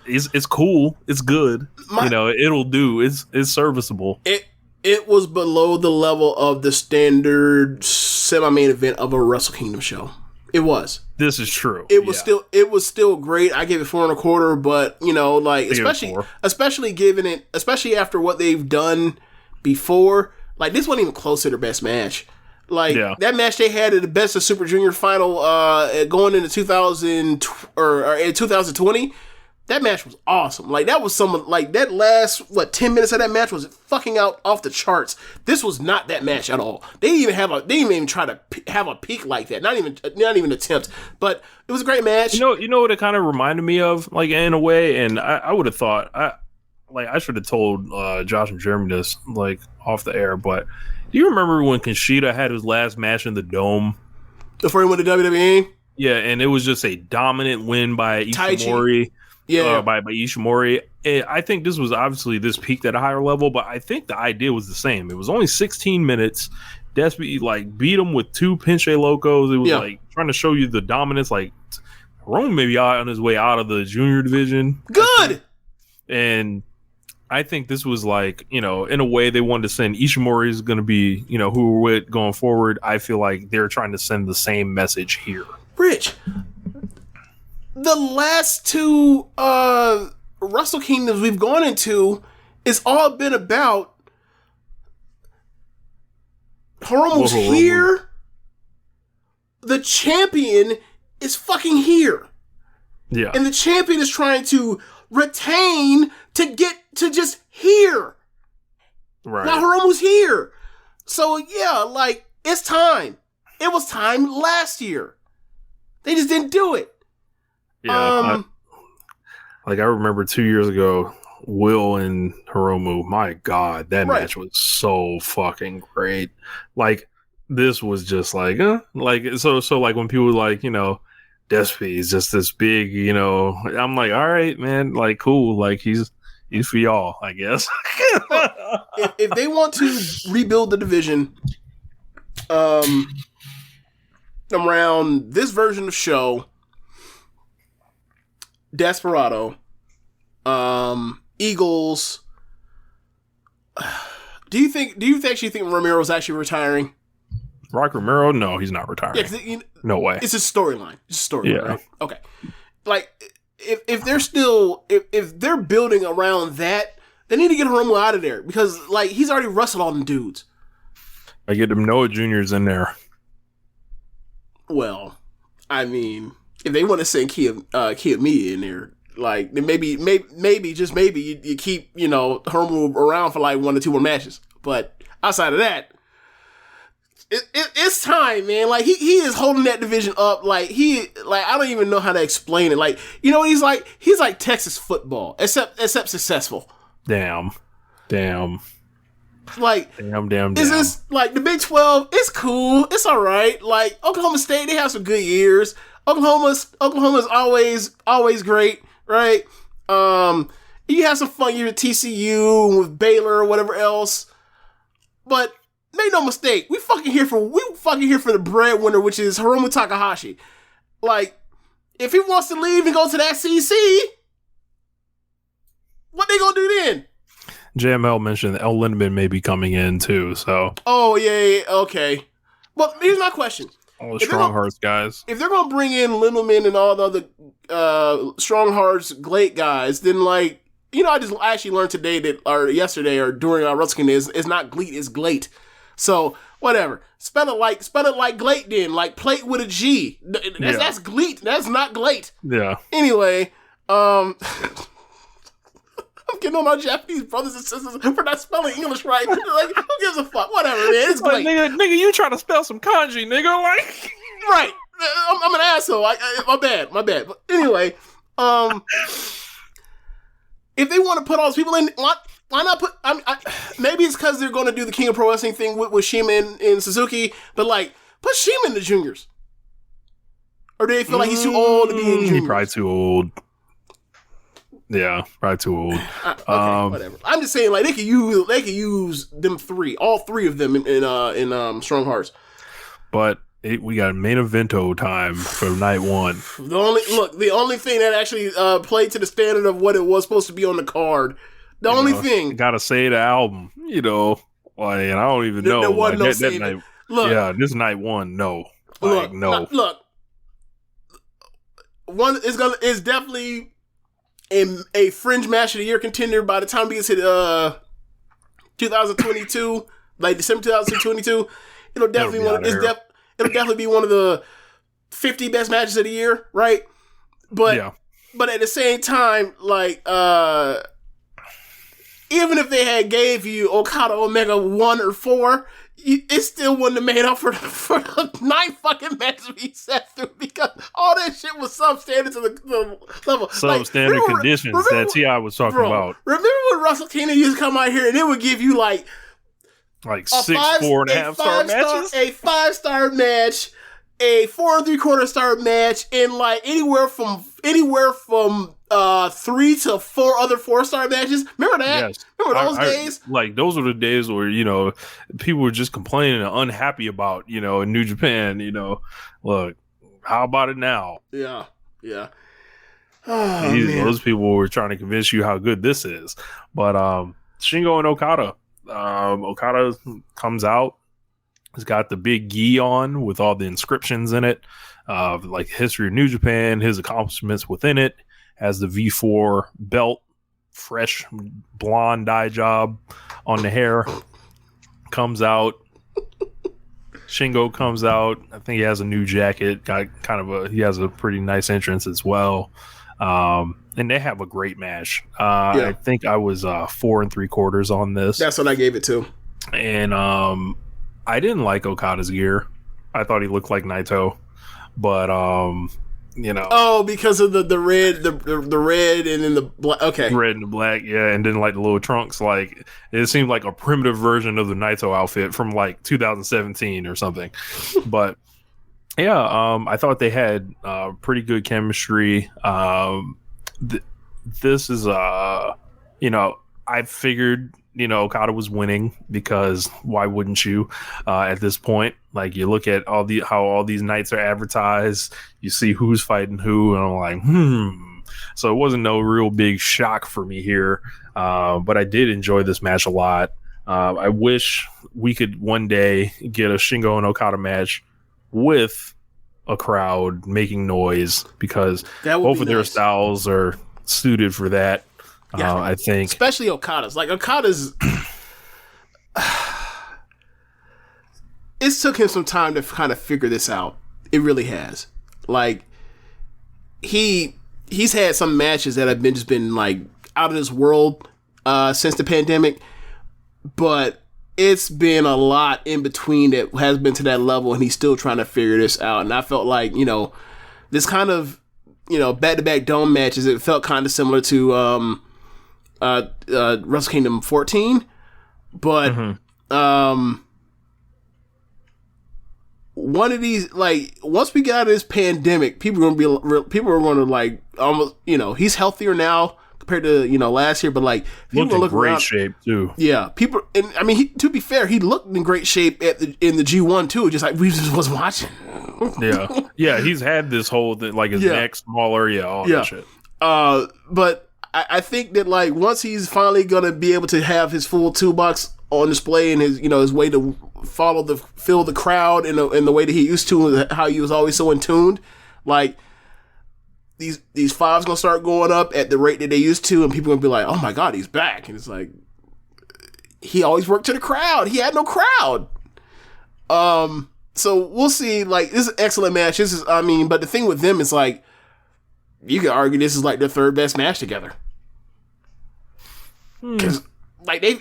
it's cool, it's good, you know, it'll do, it's serviceable. It was below the level of the standard semi-main event of a Wrestle Kingdom show. It was. This is true. It was still great. I gave it 4.25, but you know, like especially after what they've done before, like this wasn't even close to their best match. Like that match they had at the Best of Super Junior final going into 2000 or in 2020. That match was awesome. Like that was like that last 10 minutes of that match was fucking off the charts. This was not that match at all. They didn't even try to have a peak like that. Not even attempt. But it was a great match. You know what it kind of reminded me of, like in a way, and I would have thought I should have told Josh and Jeremy this like off the air, but do you remember when Kushida had his last match in the Dome before he went to WWE? Yeah, and it was just a dominant win by Ishimori. By Ishimori. And I think this was obviously this peaked at a higher level, but I think the idea was the same. It was only 16 minutes. Despy like beat him with 2 Pinche Locos. It was like trying to show you the dominance. Like Rome maybe on his way out of the junior division. Good. And I think this was like, you know, in a way they wanted to send Ishimori is going to be, you know, who we're with going forward. I feel like they're trying to send the same message here. Rich, the last 2 Wrestle Kingdoms we've gone into, it's all been about Hiromu's here. The champion is fucking here. Yeah. And the champion is trying to retain to get to just here. Right. Now Hiromu's here. So yeah, like, it's time. It was time last year. They just didn't do it. Yeah. I remember 2 years ago, Will and Hiromu, my God, that match was so fucking great. Like, this was just like, so like when people were like, you know, Despy is just this big, you know, I'm like, all right, man, like, cool. Like, he's for y'all, I guess. if they want to rebuild the division around this version of show, Desperado, Eagles. Do you actually think Romero's actually retiring? Rock Romero? No, he's not retiring. Yeah, no way. It's a storyline. Right? Okay. Like if they're still if they're building around that, they need to get Hiromu out of there because like he's already wrestled all them dudes. I get them Noah Juniors in there. Well, I mean, if they want to send Kiyomiya in there, like then maybe just maybe you keep, you know, Hiromu around for like 1 or 2 more matches. But outside of that, it's time, man. Like he is holding that division up. Like I don't even know how to explain it. Like, you know, he's like Texas football, except successful. Damn. Like, damn. Is this like the Big 12? It's cool. It's all right. Like Oklahoma State, they have some good years. Oklahoma's always great, right? You have some fun years at TCU with Baylor or whatever else, but make no mistake, we fucking here for the breadwinner, which is Hiromu Takahashi. Like, if he wants to leave and go to that CC, what they gonna do then? JML mentioned that El Lindemann may be coming in too, so. Oh yeah, okay. Well, here's my question. All the Strong Hearts guys. If they're gonna bring in Lindemann and all the other Strong Hearts Glate guys, then like, you know, I actually learned today yesterday or during our Wrestle Kingdom it's not Glete, it's Glate. So whatever. Spell it like Glate then, like plate with a G. That's Glete. That's not Glate. Yeah. Anyway, I'm getting on our Japanese brothers and sisters for not spelling English right. Like, who gives a fuck? Whatever, man. It's Glate. Nigga, you trying to spell some kanji, nigga? Like, right. I'm an asshole. My bad. But anyway, if they want to put all those people in, why not put? Maybe it's because they're going to do the King of Pro Wrestling thing with Shima and Suzuki, but like put Shima in the juniors. Or do they feel like he's too old to be in juniors? He's probably too old. Yeah, probably too old. Okay, whatever. I'm just saying, like they could use them all three of them in Strong Hearts. But we got main evento time for night one. The only thing that actually played to the standard of what it was supposed to be on the card. The only thing. Gotta say the album, like, and I don't even know. There was no that saving. night, Look, this night one, no. Look. One is definitely a fringe match of the year contender by the time we get to 2022, like December 2022. It'll definitely be one of the 50 best matches of the year, right? But at the same time, like even if they had gave you Okada Omega 1 or 4, it still wouldn't have made up for the 9 fucking matches we sat through because all that shit was substandard to the level. Substandard conditions that T.I. was talking about. Remember when Russell Keenan used to come out here and it would give you like 6 4.5 star matches? A 5-star match, a 4 3/4 star match, and like anywhere from 3 to 4 other 4-star matches. Remember that? Yes. Remember those days? Like those were the days where people were just complaining and unhappy about in New Japan. Look, how about it now? Yeah. Those people were trying to convince you how good this is, but Shingo and Okada. Okada comes out. He's got the big gi on with all the inscriptions in it, like history of New Japan, his accomplishments within it. Has the V4 belt, fresh blonde dye job on the hair. Comes out. Shingo comes out. I think he has a new jacket. He has a pretty nice entrance as well. And they have a great match. I think I was 4 3/4 on this. That's what I gave it to. And I didn't like Okada's gear. I thought he looked like Naito, but Oh, because of the red, the red, and then the black. Okay, red and the black, yeah, and then like the little trunks. Like it seemed like a primitive version of the Naito outfit from like 2017 or something. But yeah, I thought they had pretty good chemistry. This is I figured Okada was winning because why wouldn't you at this point? Like you look at how all these nights are advertised, you see who's fighting who, and I'm like, So it wasn't no real big shock for me here, but I did enjoy this match a lot. I wish we could one day get a Shingo and Okada match with a crowd making noise because both of their styles are suited for that. Yeah, I think especially Okada's. Like Okada's, it's took him some time to kind of figure this out. It really has. Like he's had some matches that have been like out of this world since the pandemic, but it's been a lot in between that has been to that level, and he's still trying to figure this out. And I felt like this kind of back-to-back dome matches. It felt kind of similar to Wrestle Kingdom 14, but one of these, like, once we get out of this pandemic, people are going to like almost, he's healthier now compared to last year, but like people look in great shape too. Yeah, people, and I mean, to be fair, he looked in great shape in the G1 too, just like we just wasn't watching. yeah, he's had this whole thing, like his neck smaller, all that shit. But I think that like once he's finally gonna be able to have his full toolbox on display and his his way to feel the crowd in the way that he used to, how he was always so in tuned, like these fives gonna start going up at the rate that they used to, and people gonna be like, oh my god, he's back. And it's like he always worked to the crowd. He had no crowd. So we'll see. Like, this is an excellent match. But the thing with them is like, you could argue this is like their third best match together. Because like they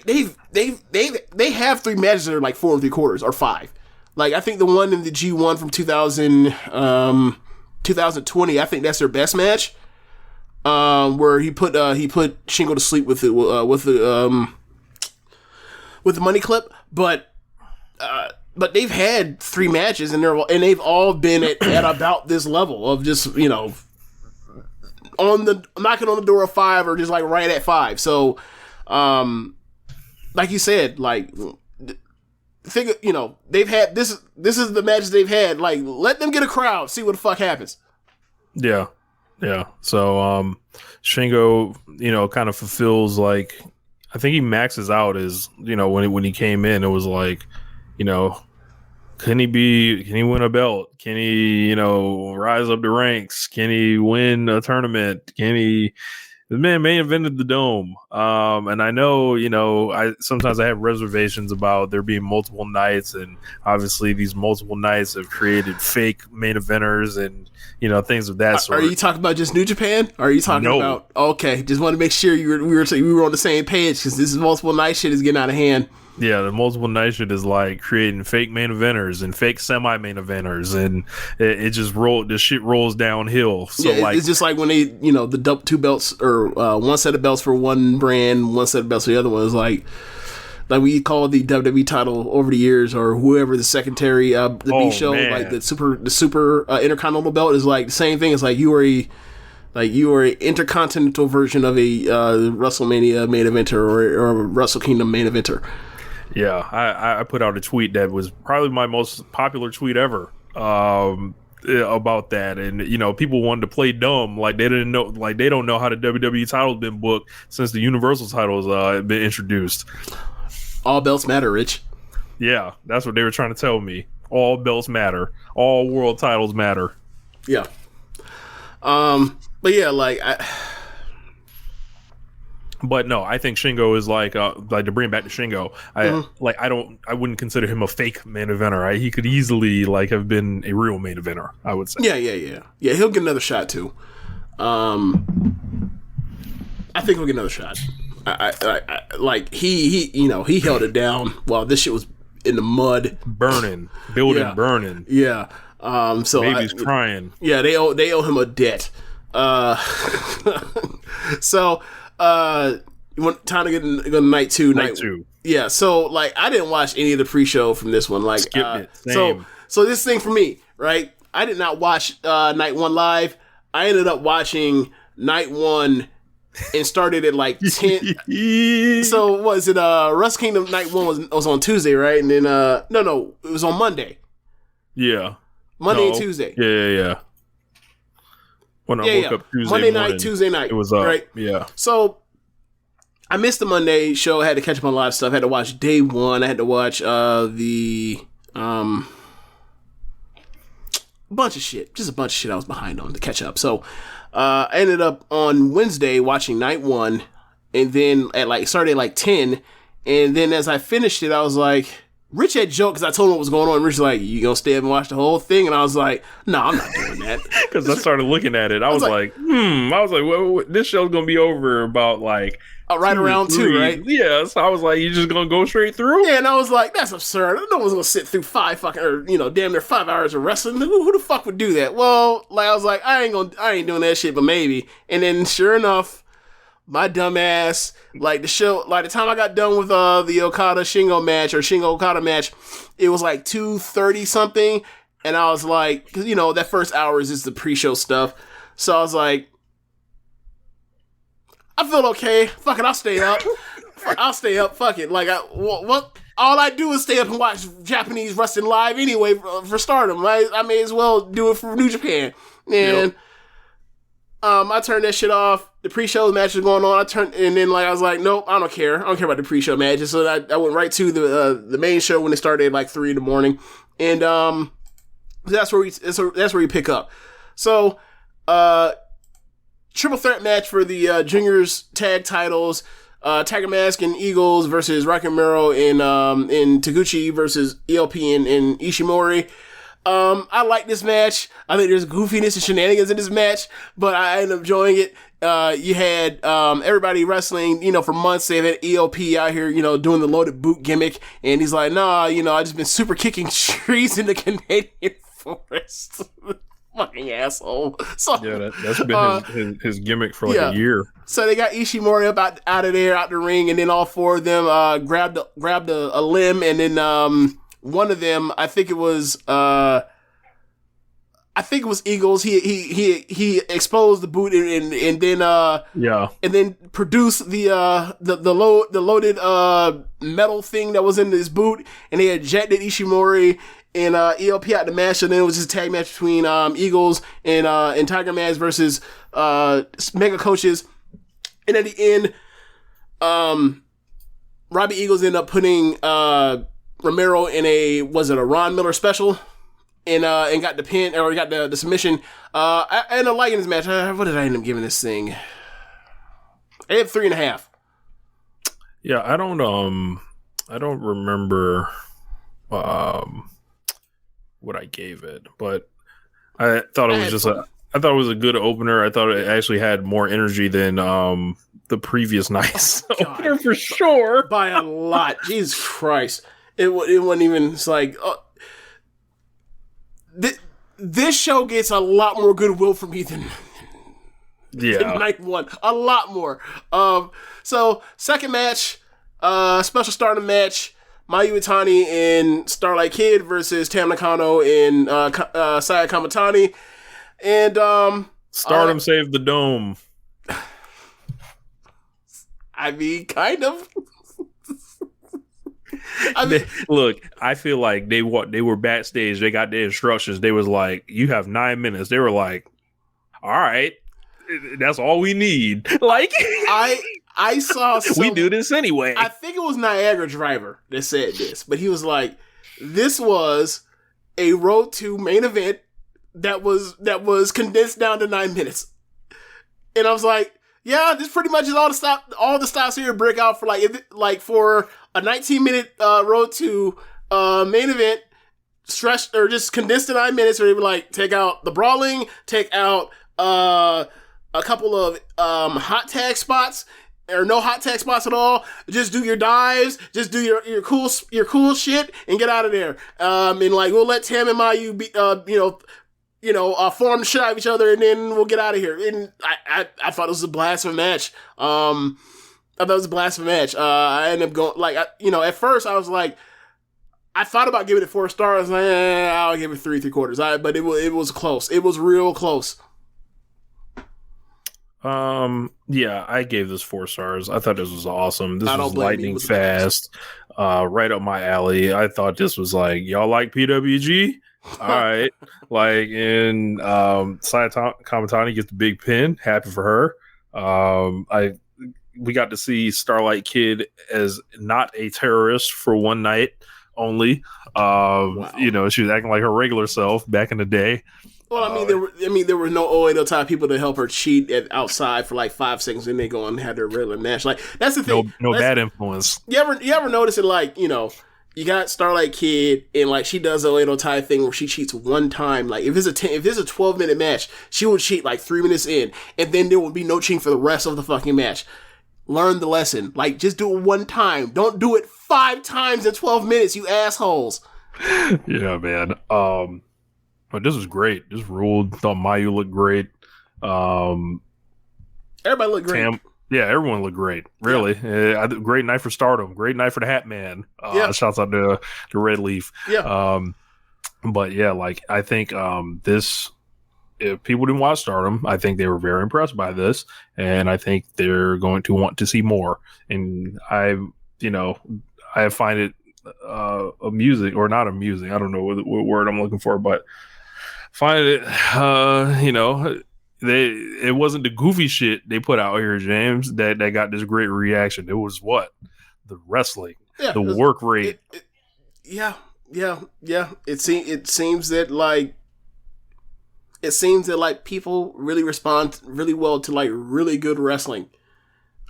have 3 matches that are like 4 3/4 or 5. Like I think the one in the G1 from 2020, I think that's their best match. where he put Shingo to sleep with the money clip, but they've had 3 matches and they've all been at about this level of just, you know, knocking on the door of 5 or just like right at 5. So, like you said, like, think, you know, they've had this is the matches they've had. Like, let them get a crowd, see what the fuck happens. Yeah. So, Shingo, you know, kind of fulfills, like, I think he maxes out as, you know, when he came in, it was like, you know, can he win a belt? Can he, you know, rise up the ranks? Can he win a tournament? The man main invented the Dome. And I know, you know, sometimes I have reservations about there being multiple nights, and obviously these multiple nights have created fake main eventers and, you know, things of that sort. Are you talking about just New Japan? Or are you talking about, okay, just want to make sure we were on the same page, because this multiple night shit is getting out of hand. Yeah, the multiple night shit is like creating fake main eventers and fake semi-main eventers, and it just the shit rolls downhill. So yeah, it's just like when they, you know, the 2 belts or one set of belts for one brand, one set of belts for the other one is like we call the WWE title over the years, or whoever the secondary B show, man. Like the super intercontinental belt is like the same thing. It's like you are an intercontinental version of a WrestleMania main eventer or a Wrestle Kingdom main eventer. Yeah, I put out a tweet that was probably my most popular tweet ever about that, and you know, people wanted to play dumb, like they didn't know, like they don't know how the WWE title's been booked since the Universal title's been introduced. All belts matter, Rich. Yeah, that's what they were trying to tell me. All belts matter. All world titles matter. Yeah. But yeah, like But no, I think Shingo is like to bring back to Shingo. I wouldn't consider him a fake main eventer. He could easily like have been a real main eventer, I would say. Yeah. He'll get another shot too. I think he'll get another shot. I like he you know, he held it down while this shit was in the mud, burning. Yeah. So baby's crying. Yeah, they owe him a debt. So. Time to go to night two. Yeah, so like I didn't watch any of the pre-show from this one. Like, skipped it. Same. So this thing for me, right? I did not watch night 1 live. I ended up watching night 1 and started at like 10. So was it Wrestle Kingdom night 1 was on Tuesday, right? And then no, it was on Monday. Yeah, Monday and Tuesday. Yeah. When I woke up Tuesday Monday morning, night, Tuesday night. It was up. Right? Yeah. So I missed the Monday show. I had to catch up on a lot of stuff. I had to watch day 1. I had to watch the bunch of shit. Just a bunch of shit I was behind on to catch up. So I ended up on Wednesday watching night 1, and then started at like 10, and then as I finished it, I was like, Rich had joked because I told him what was going on. Rich was like, "You gonna stay up and watch the whole thing?" And I was like, "No, I'm not doing that." Because I started looking at it, I was like, well, this show's gonna be over about like right around 2, right? Yeah. So I was like, "You just gonna go straight through?" Yeah, and I was like, "That's absurd. No one's gonna sit through 5 fucking, or damn near 5 hours of wrestling. Who the fuck would do that?" Well, like I was like, I ain't doing that shit, but maybe. And then sure enough, my dumb ass, like the show, like the time I got done with the Okada Shingo match or Shingo Okada match, it was like 2:30 something, and I was like, because that first hour is just the pre-show stuff, so I was like, I feel okay. Fuck it, I'll stay up. Fuck it. Like what? All I do is stay up and watch Japanese wrestling live anyway for Stardom. I may as well do it for New Japan. And I turned that shit off. The pre-show match was going on. And then I was like, nope, I don't care. I don't care about the pre-show matches. So I went right to the main show when it started at like 3 a.m. And that's where we pick up. So triple threat match for the juniors tag titles. Tiger Mask and Eagles versus Rocky Romero and Taguchi versus ELP and Ishimori. I like this match. I think there's goofiness and shenanigans in this match, but I ended up enjoying it. You had everybody wrestling, for months. They've had ELP out here, doing the loaded boot gimmick, and he's like, nah, I just been super kicking trees in the Canadian forest. fucking asshole. So Yeah, that's been his gimmick for like a year. So they got Ishimori up out of there, out the ring, and then all four of them grabbed a limb, and then one of them, I think it was Eagles. He exposed the boot and then produced the loaded metal thing that was in his boot, and they ejected Ishimori and ELP out the match, and then it was just a tag match between Eagles and Tiger Mask versus Mega Coaches. And at the end, Robbie Eagles ended up putting Romero in a Ron Miller special, and got the pin, or got the submission. I ended up liking this match. What did I end up giving this thing? I had 3.5. Yeah, I don't remember what I gave it, but I thought it was I thought it was a good opener. I thought it actually had more energy than the previous night's opener for sure. By a lot. Jesus Christ. It wasn't even, it's like, this show gets a lot more goodwill from me than night one. A lot more. So, second match, special Stardom match, Mayu Iwatani and Starlight Kid versus Tam Nakano and Saya Kamatani. And Stardom saved the dome. I mean, kind of. Look, I feel like they were backstage. They got the instructions. They was like, "You have 9 minutes." They were like, "All right, that's all we need." Like, I saw. We do this anyway. I think it was Niagara Driver that said this, but he was like, "This was a Road to main event that was condensed down to 9 minutes," and I was like, "Yeah, this pretty much is all the stops here break out for for a 19-minute Road to main event stretched or just condensed to 9 minutes, where they were like, take out the brawling, take out a couple of hot tag spots." Or no hot tag spots at all. Just do your dives. Just do your cool shit and get out of there. And like, we'll let Tam and Mayu be, form the shit out of each other, and then we'll get out of here. And I thought it was a blast of a match. I ended up going, at first I was like, I thought about giving it 4 stars. I'll give it 3 3/4. But it was close. It was real close. Yeah, I gave this 4 stars. I thought this was awesome. This was lightning fast, right up my alley. I thought this was like, y'all like PWG? All right. And Saya Kamatani gets the big pin. Happy for her. We got to see Starlight Kid as not a terrorist for one night only. Wow. She was acting like her regular self back in the day. Well, there were no Oedo type people to help her cheat outside for like 5 seconds, and they go and have their regular match. Like, that's the thing. No bad influence. You ever notice it? You got Starlight Kid, and she does the Oedo type thing where she cheats one time. Like, if it's a 12-minute match, she will cheat 3 minutes in, and then there will be no cheating for the rest of the fucking match. Learn the lesson. Just do it one time. Don't do it 5 times in 12 minutes, you assholes. Yeah, man. But this was great. This ruled. Thought Mayu looked great. Everybody looked great. Everyone looked great. Really. Yeah. Great night for Stardom. Great night for the Hat Man. Shouts out to Red Leaf. Yeah. But yeah, I think this, if people didn't watch Stardom, I think they were very impressed by this, and I think they're going to want to see more. And I find it amusing, or not amusing. I don't know what word I'm looking for, but find it, it wasn't the goofy shit they put out here, James, that got this great reaction. It was the wrestling, the work rate. Yeah. It seems that people really respond really well to really good wrestling.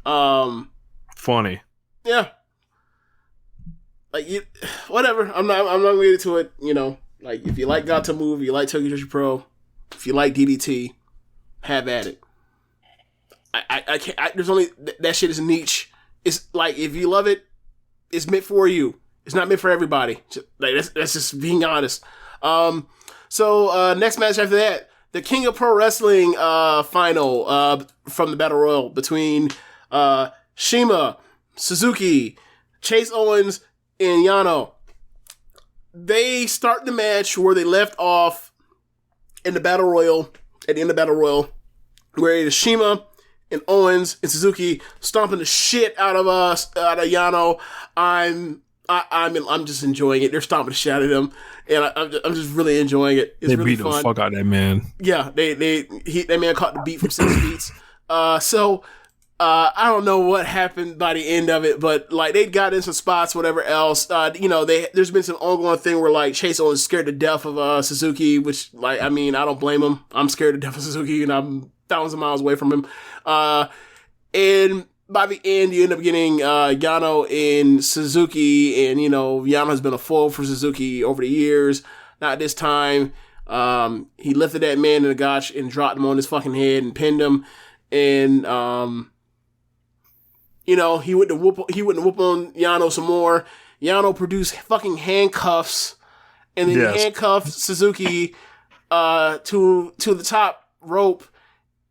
Funny. Yeah. Whatever. I'm not related to it. If you like Gata Move, you like Tokyo Joshi Pro, if you like DDT, have at it. I can't. There's only that shit is niche. It's if you love it, it's meant for you. It's not meant for everybody. That's just being honest. So next match after that, the King of Pro Wrestling final from the Battle Royal between Shima, Suzuki, Chase Owens, and Yano. They start the match where they left off in the Battle Royal, at the end of the Battle Royal, where it is Shima and Owens and Suzuki stomping the shit out of Yano. I'm just enjoying it. They're stomping the shit out of him, and I'm just really enjoying it. It's they really beat fun. the fuck out of that man. Yeah, that man caught the beat from 6 beats. I don't know what happened by the end of it, but like they got in some spots, whatever else. There's been some ongoing thing where like Chase Owens scared to death of Suzuki, which like I don't blame him. I'm scared to death of Suzuki, and I'm thousands of miles away from him. And by the end, you end up getting Yano and Suzuki, and Yano's been a foil for Suzuki over the years. Not this time. He lifted that man in the gotch and dropped him on his fucking head and pinned him, and he wouldn't whoop on Yano some more. Yano produced fucking handcuffs, and then he handcuffed Suzuki to the top rope,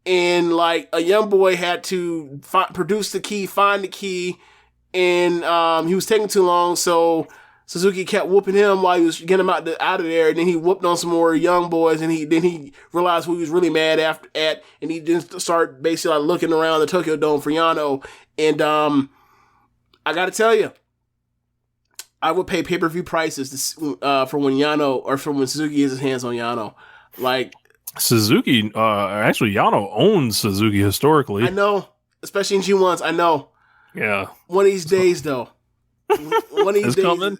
and like a young boy had to produce the key, find the key, and he was taking too long, so Suzuki kept whooping him while he was getting him out of there, and then he whooped on some more young boys, and he realized who he was really mad at, and he just started basically like looking around the Tokyo Dome for Yano, and I gotta tell you, I would pay pay-per-view prices for when Suzuki gets his hands on Yano. Like Suzuki, actually Yano owns Suzuki historically. I know, especially in G1s. I know. Yeah. One of these days, though. One of these days, coming.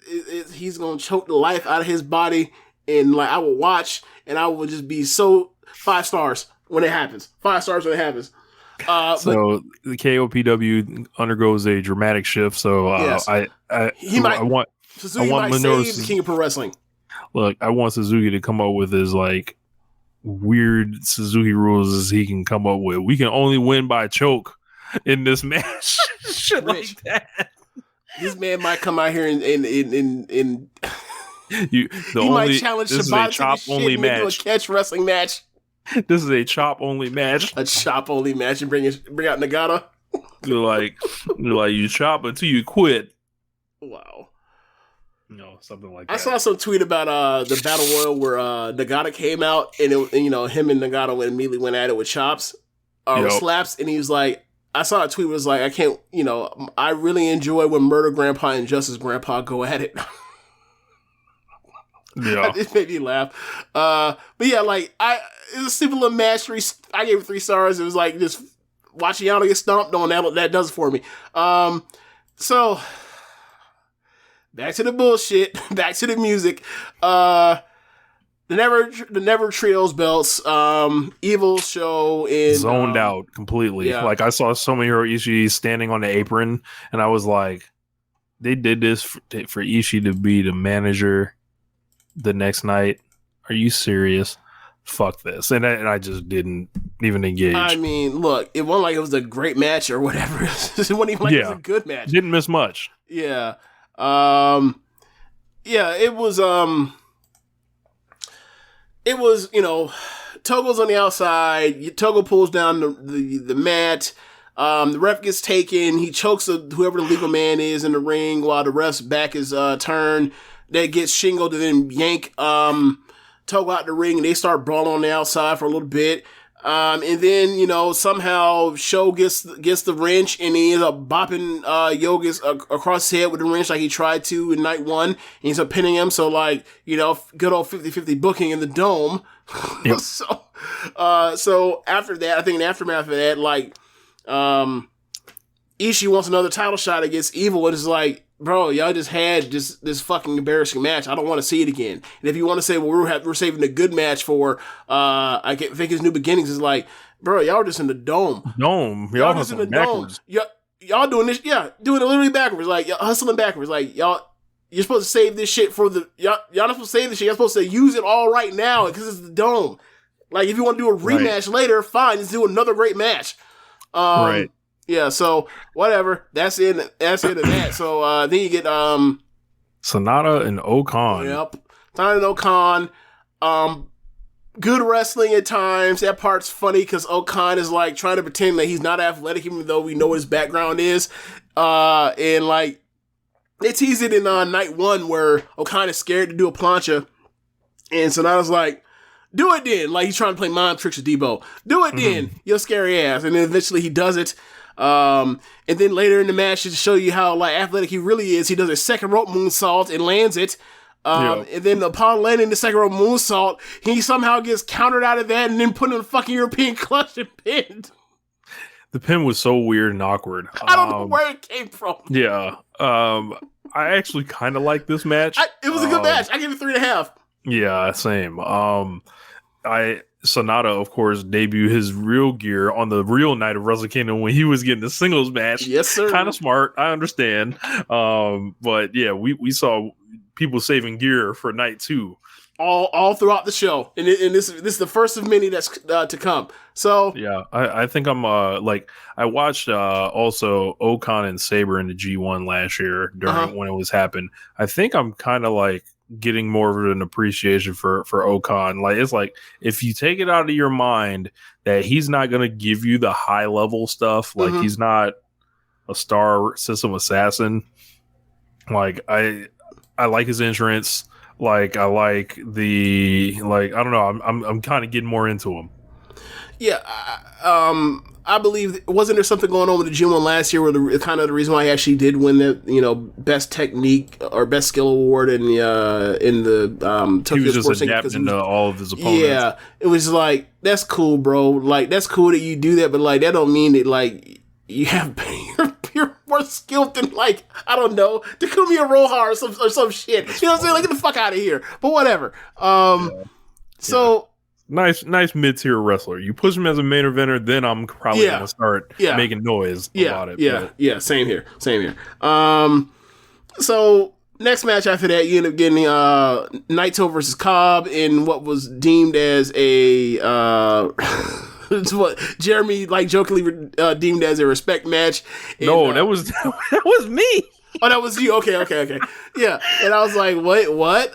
He's gonna choke the life out of his body, and like I will watch, and I will just be so 5 stars when it happens. 5 stars when it happens. So the KOPW undergoes a dramatic shift. So yes. Suzuki might save the King of Pro Wrestling. Look, I want Suzuki to come up with his like weird Suzuki rules as he can come up with. We can only win by choke in this match. Shit like that. This man might come out here and might challenge Shibata to the shit and do a catch wrestling match. This is a chop only match. A chop only match, and bring out Nagata. You're like you chop until you quit. Wow. Something like that. I saw some tweet about the Battle Royal where Nagata came out, and him and Nagata immediately went at it with chops or slaps, and he was like, I saw a tweet where it was like, I can't, I really enjoy when Murder Grandpa and Justice Grandpa go at it. Yeah. It made me laugh. But yeah, like, it was a simple little match. I gave it 3 stars. It was like, just watching Yano get stomped on, that does it for me. So, back to the bullshit. Back to the music. The Never Trios belts, Evil Show is zoned out completely. Yeah. Like I saw Tomohiro Ishii standing on the apron, and I was like, they did this for Ishii to be the manager the next night. Are you serious? Fuck this. And I just didn't even engage. I mean, look, it wasn't like it was a great match or whatever. It wasn't even like it was a good match. Didn't miss much. Yeah. It was Togo's on the outside. Togo pulls down the mat. The ref gets taken. He chokes whoever the legal man is in the ring while the ref's back is turned. That gets shingled and then yank Togo out the ring, and they start brawling on the outside for a little bit. And then, somehow Sho gets the wrench, and he ends up bopping Yogas across his head with the wrench like he tried to in night 1. And he ends up pinning him. So, like, good old 50-50 booking in the dome. Yep. So after that, I think in the aftermath of that, like, Ishii wants another title shot against Evil, and it's like, bro, y'all just had this fucking embarrassing match. I don't want to see it again. And if you want to say, well, we're saving a good match for, I think his New Beginnings, is like, bro, y'all are just in the dome. Y'all just in the backwards. Dome. Y'all doing this, doing it literally backwards. Like, y'all hustling backwards. Like, you're supposed to save this shit for y'all not supposed to save this shit. You're supposed to use it all right now because it's the dome. Like, if you want to do a rematch later, fine, just do another great match. Right. Yeah, so whatever. That's it of that. So then you get Sonata and Okan. Yep. Sonata and Okan. good wrestling at times. That part's funny because Okan is like trying to pretend that he's not athletic, even though we know what his background is. And like they tease it in night one where Okan is scared to do a plancha, and Sonata's like, "Do it then!" Like he's trying to play mind tricks with Debo. Do it then, you scary ass. And then eventually he does it. And then later in the match to show you how like athletic he really is, he does a second rope moonsault and lands it. And then upon landing the second rope moonsault, he somehow gets countered out of that and then put in a fucking European clutch and pinned. The pin was so weird and awkward. I don't know where it came from. Yeah. I actually kind of like this match. It was a good match. I gave it 3.5. Yeah, same. Sonata, of course, debuted his real gear on the real night of Wrestle Kingdom when he was getting the singles match. Yes, sir. Kind of smart. I understand. But yeah, we saw people saving gear for night 2 all throughout the show, and this is the first of many that's to come. So yeah, I think I'm like I watched also Okan and Sabre in the G1 last year during when it was happening. I think I'm kind of like getting more of an appreciation for Okan. Like it's like if you take it out of your mind that he's not gonna give you the high level stuff, like he's not a star system assassin. Like I like his entrance. Like I like the I don't know. I'm kind of getting more into him. Yeah, I believe wasn't there something going on with the G1 last year where the reason why he actually did win the best technique or best skill award in the Tokyo he was just Sports adapting to all of his opponents. Yeah, it was like that's cool, bro. Like that's cool that you do that, but like that don't mean that like you have you're more skilled than like I don't know Takumi Iroha or some shit. You know what I'm saying? Like get the fuck out of here. But whatever. So. Nice mid-tier wrestler. You push him as a main eventer, then I'm probably going to start making noise about it. Yeah, same here. So, next match after that, you end up getting Naito versus Cobb in what was deemed as a... it's what Jeremy, like, jokingly deemed as a respect match. And, no, that was me. Oh, that was you. Okay. Yeah, and I was like, wait, what?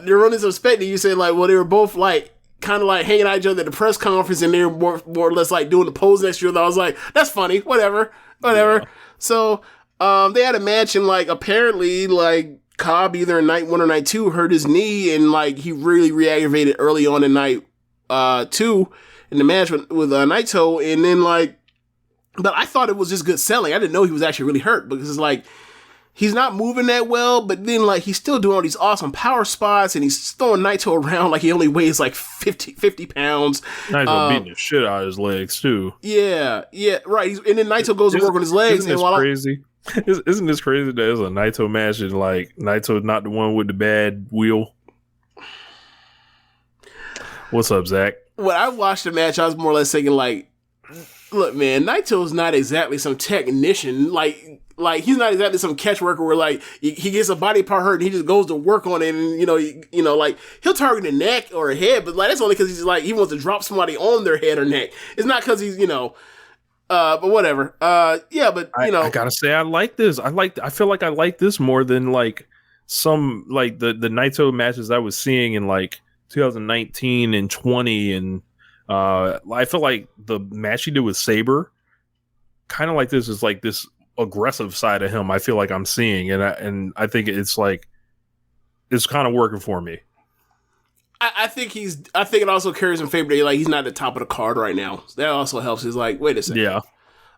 They're running some respect, and you said, like, well, they were both, like, kind of like hanging out each other at the press conference, and they were more or less like doing the pose next to each other. I was like, that's funny, whatever. Yeah. So they had a match, and like apparently like Cobb either in night 1 or night 2 hurt his knee, and like he really re-aggravated early on in night 2 in the match with Naito, and then like, but I thought it was just good selling. I didn't know he was actually really hurt because it's like he's not moving that well, but then like he's still doing all these awesome power spots, and he's throwing Naito around like he only weighs like 50 pounds. Naito beating the shit out of his legs too. Yeah, right. And then Naito goes to work on his legs. Isn't this crazy? Isn't this crazy that it's a Naito match and like Naito's not the one with the bad wheel? What's up, Zach? When I watched the match, I was more or less thinking like, look, man, Naito's not exactly some technician. Like he's not exactly some catch worker where like he gets a body part hurt and he just goes to work on it, and you know like he'll target the neck or a head, but like that's only because he's like he wants to drop somebody on their head or neck. It's not because he's but whatever. Yeah, but I gotta say I like this. I feel like I like this more than like some like the Naito matches I was seeing in like 2019 and 20, and I feel like the match he did with Sabre, kind of like this is like this aggressive side of him I feel like I'm seeing, and I think it's like it's kind of working for me. I think it also carries in favor that like he's not at the top of the card right now. So that also helps. He's like, wait a second. Yeah.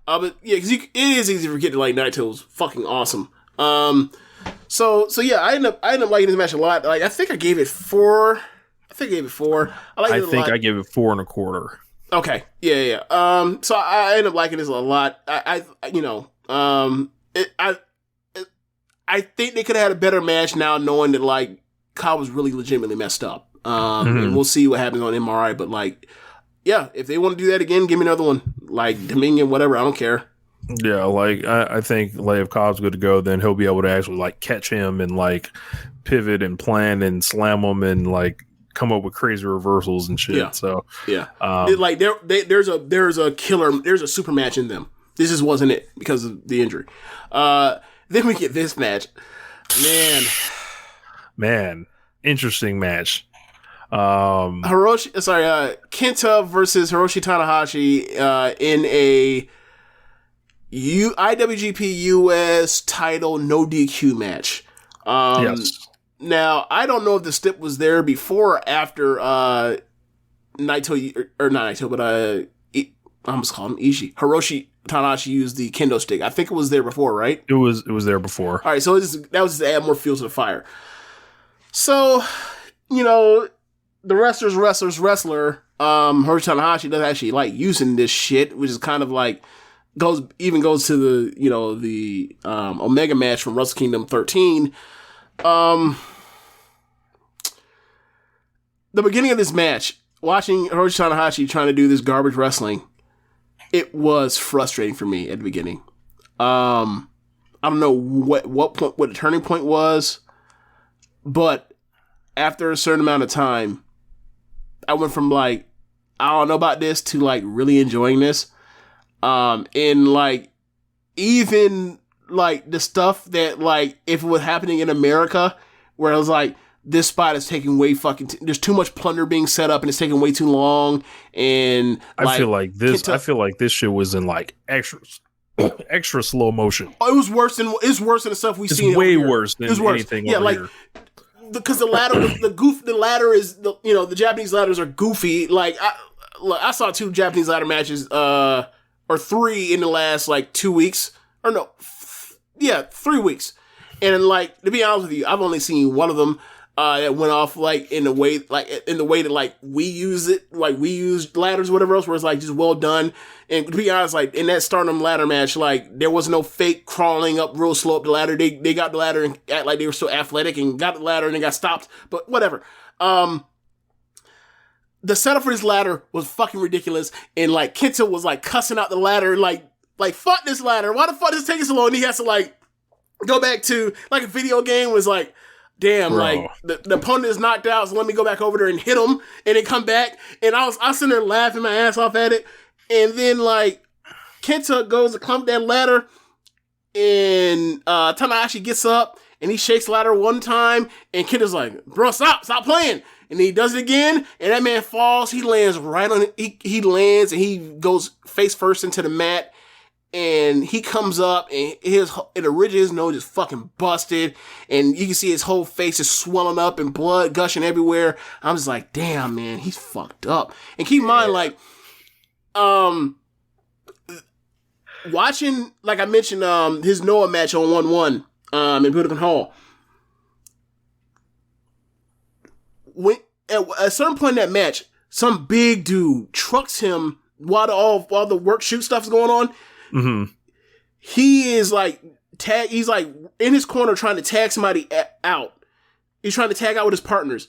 But yeah, because it is easy to forget that like Naito's fucking awesome. So yeah, I end up liking this match a lot. Like I think I gave it 4. I think I gave it 4. I think I gave it 4 1/4. Okay. Yeah. So I end up liking this a lot. I think they could have had a better match now, knowing that like Cobb was really legitimately messed up. And we'll see what happens on MRI. But like, yeah, if they want to do that again, give me another one, like Dominion, whatever. I don't care. Yeah, like I think like if Cobb's good to go, then he'll be able to actually like catch him and like pivot and plan and slam him and like come up with crazy reversals and shit. Yeah. So yeah, like there's a killer, there's a super match in them. This just wasn't it because of the injury. Then we get this match. Man, interesting match. Kenta versus Hiroshi Tanahashi in a IWGP US title no DQ match. Yes. Now, I don't know if the stip was there before or after Naito, or not Naito, but I almost called him Ishii. Hiroshi Tanahashi used the kendo stick. I think it was there before, right? It was there before. All right, so that was just to add more fuel to the fire. So, you know, the wrestler, Hiroshi Tanahashi doesn't actually like using this shit, which is kind of like goes to the Omega match from Wrestle Kingdom 13. The beginning of this match, watching Hiroshi Tanahashi trying to do this garbage wrestling, it was frustrating for me at the beginning. I don't know what the turning point was, but after a certain amount of time, I went from like, I don't know about this to like really enjoying this. And like, even like the stuff that like, if it was happening in America, where I was like, this spot is taking way there's too much plunder being set up and it's taking way too long. And I feel like this shit was in like extra slow motion. Oh, it was worse than the stuff we've seen. It's way worse than anything over here. Because the ladder, the ladder is the Japanese ladders are goofy. Like I saw 2 Japanese ladder matches, or 3 in the last like 2 weeks, or no, 3 weeks. And like, to be honest with you, I've only seen one of them that went off like in the way that like we use it, like we use ladders, or whatever else, where it's like just well done. And to be honest, like in that Stardom ladder match, like there was no fake crawling up real slow up the ladder. They got the ladder and act like they were so athletic and got the ladder and they got stopped. But whatever. The setup for this ladder was fucking ridiculous. And like Kenta was like cussing out the ladder, like fuck this ladder. Why the fuck is it taking so long? And he has to like go back to like a video game. Was like, damn, bro. Like the opponent is knocked out, so let me go back over there and hit him and then come back. And I was sitting there laughing my ass off at it. And then like Kenta goes to climb that ladder and Tanahashi gets up and he shakes the ladder one time and Kenta's like, bro, stop playing. And he does it again and that man falls. He lands right on it. He lands and he goes face first into the mat. And he comes up and his nose is fucking busted. And you can see his whole face is swelling up and blood gushing everywhere. I'm just like, damn, man, he's fucked up. And keep in mind, like, watching, like I mentioned, his Noah match on 1-1, in Budokan Hall. When, at a certain point in that match, some big dude trucks him while the work shoot stuff is going on. Mm-hmm. He is like he's like in his corner trying to tag somebody out. He's trying to tag out with his partners.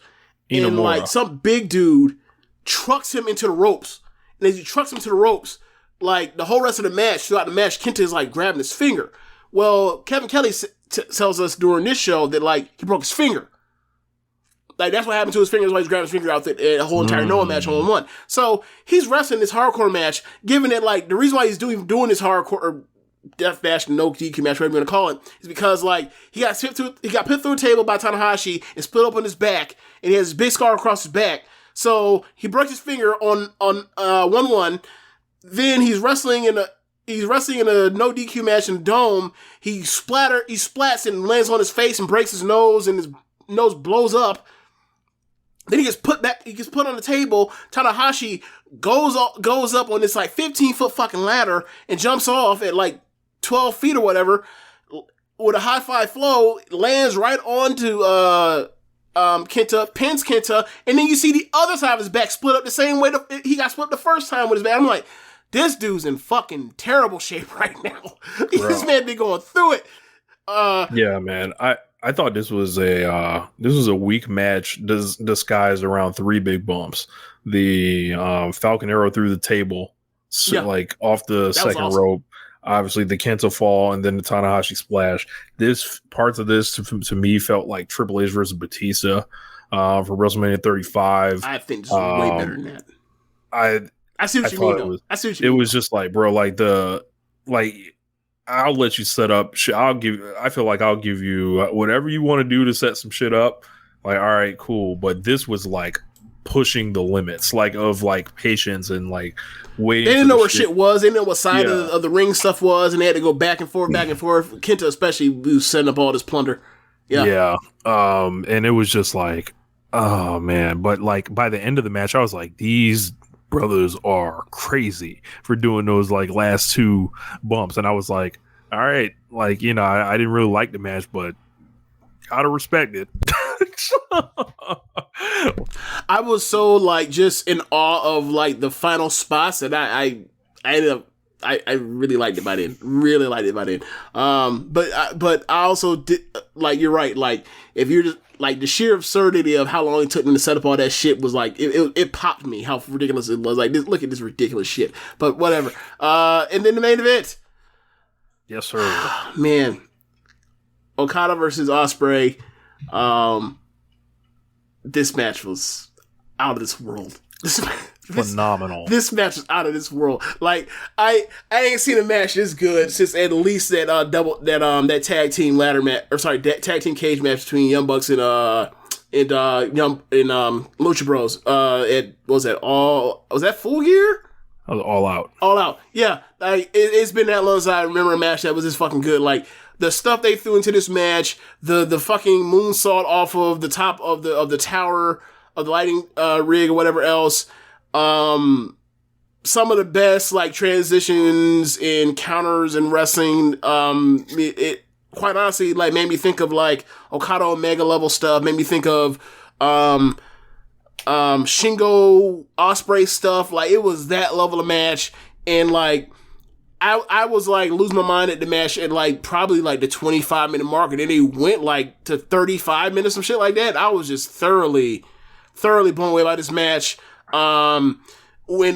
Inamura. And like some big dude trucks him into the ropes. And as he trucks him to the ropes, like the whole rest of the match, throughout the match, Kenta is like grabbing his finger. Well, Kevin Kelly tells us during this show that like he broke his finger. Like, that's what happened to his fingers while he's grabbing his finger out the whole entire Noah match on 1-1. So, he's wrestling this hardcore match, given that, like, the reason why he's doing this hardcore, or death bash, no DQ match, whatever you're going to call it, is because, like, he got put through a table by Tanahashi and split up on his back, and he has this big scar across his back. So, he broke his finger on 1-1. Then he's wrestling in a no DQ match in the Dome. He splats and lands on his face and breaks his nose, and his nose blows up. Then he gets put on the table. Tanahashi goes up on this like 15-foot fucking ladder and jumps off at like 12 feet or whatever with a high five flow, lands right onto Kenta, pins Kenta, and then you see the other side of his back split up the same way he got split up the first time with his back. I'm like, this dude's in fucking terrible shape right now. This man be going through it. Yeah, man. I thought this was a weak match disguised around 3 big bumps. The Falcon Arrow through the table, like off the second rope. Obviously, the Kenta fall and then the Tanahashi splash. Parts of this to me felt like Triple H versus Batista for WrestleMania 35. I think this was way better than that. I see what you mean. I see what you mean. It was just like, bro, I'll let you set up shit. I feel like I'll give you whatever you want to do to set some shit up. Like, all right, cool. But this was like pushing the limits, like of like patience and like waiting. They didn't know where shit was. They didn't know what side of the ring stuff was, and they had to go back and forth. Kenta especially was setting up all this plunder. Yeah. And it was just like, oh man. But like by the end of the match, I was like, these brothers are crazy for doing those like last two bumps. And I was like, all right, like, you know, I didn't really like the match, but gotta respect it. I was so like just in awe of like the final spots that I ended up I really liked it by then. Really liked it by then. But I also did, like, you're right. Like, if you're just, like, the sheer absurdity of how long it took me to set up all that shit was like, it popped me how ridiculous it was. Like, look at this ridiculous shit. But whatever. And then the main event. Yes, sir. Man. Okada versus Ospreay. This match was out of this world. Phenomenal. This match is out of this world. Like, I ain't seen a match this good since at least that that tag team ladder match, or sorry, that tag team cage match between Young Bucks and Lucha Bros. Was that Full Gear? All Out. All Out. Yeah. Like, it's been that long since I remember a match that was this fucking good. Like, the stuff they threw into this match, the fucking moonsault off of the top of the tower of the lighting rig or whatever else. Some of the best like transitions and counters and wrestling. It quite honestly like made me think of like Okada Omega level stuff. Made me think of Shingo Ospreay stuff. Like, it was that level of match, and like I was like losing my mind at the match at like probably like the 25-minute mark, and then it went like to 35 minutes, some shit like that. I was just thoroughly blown away by this match. When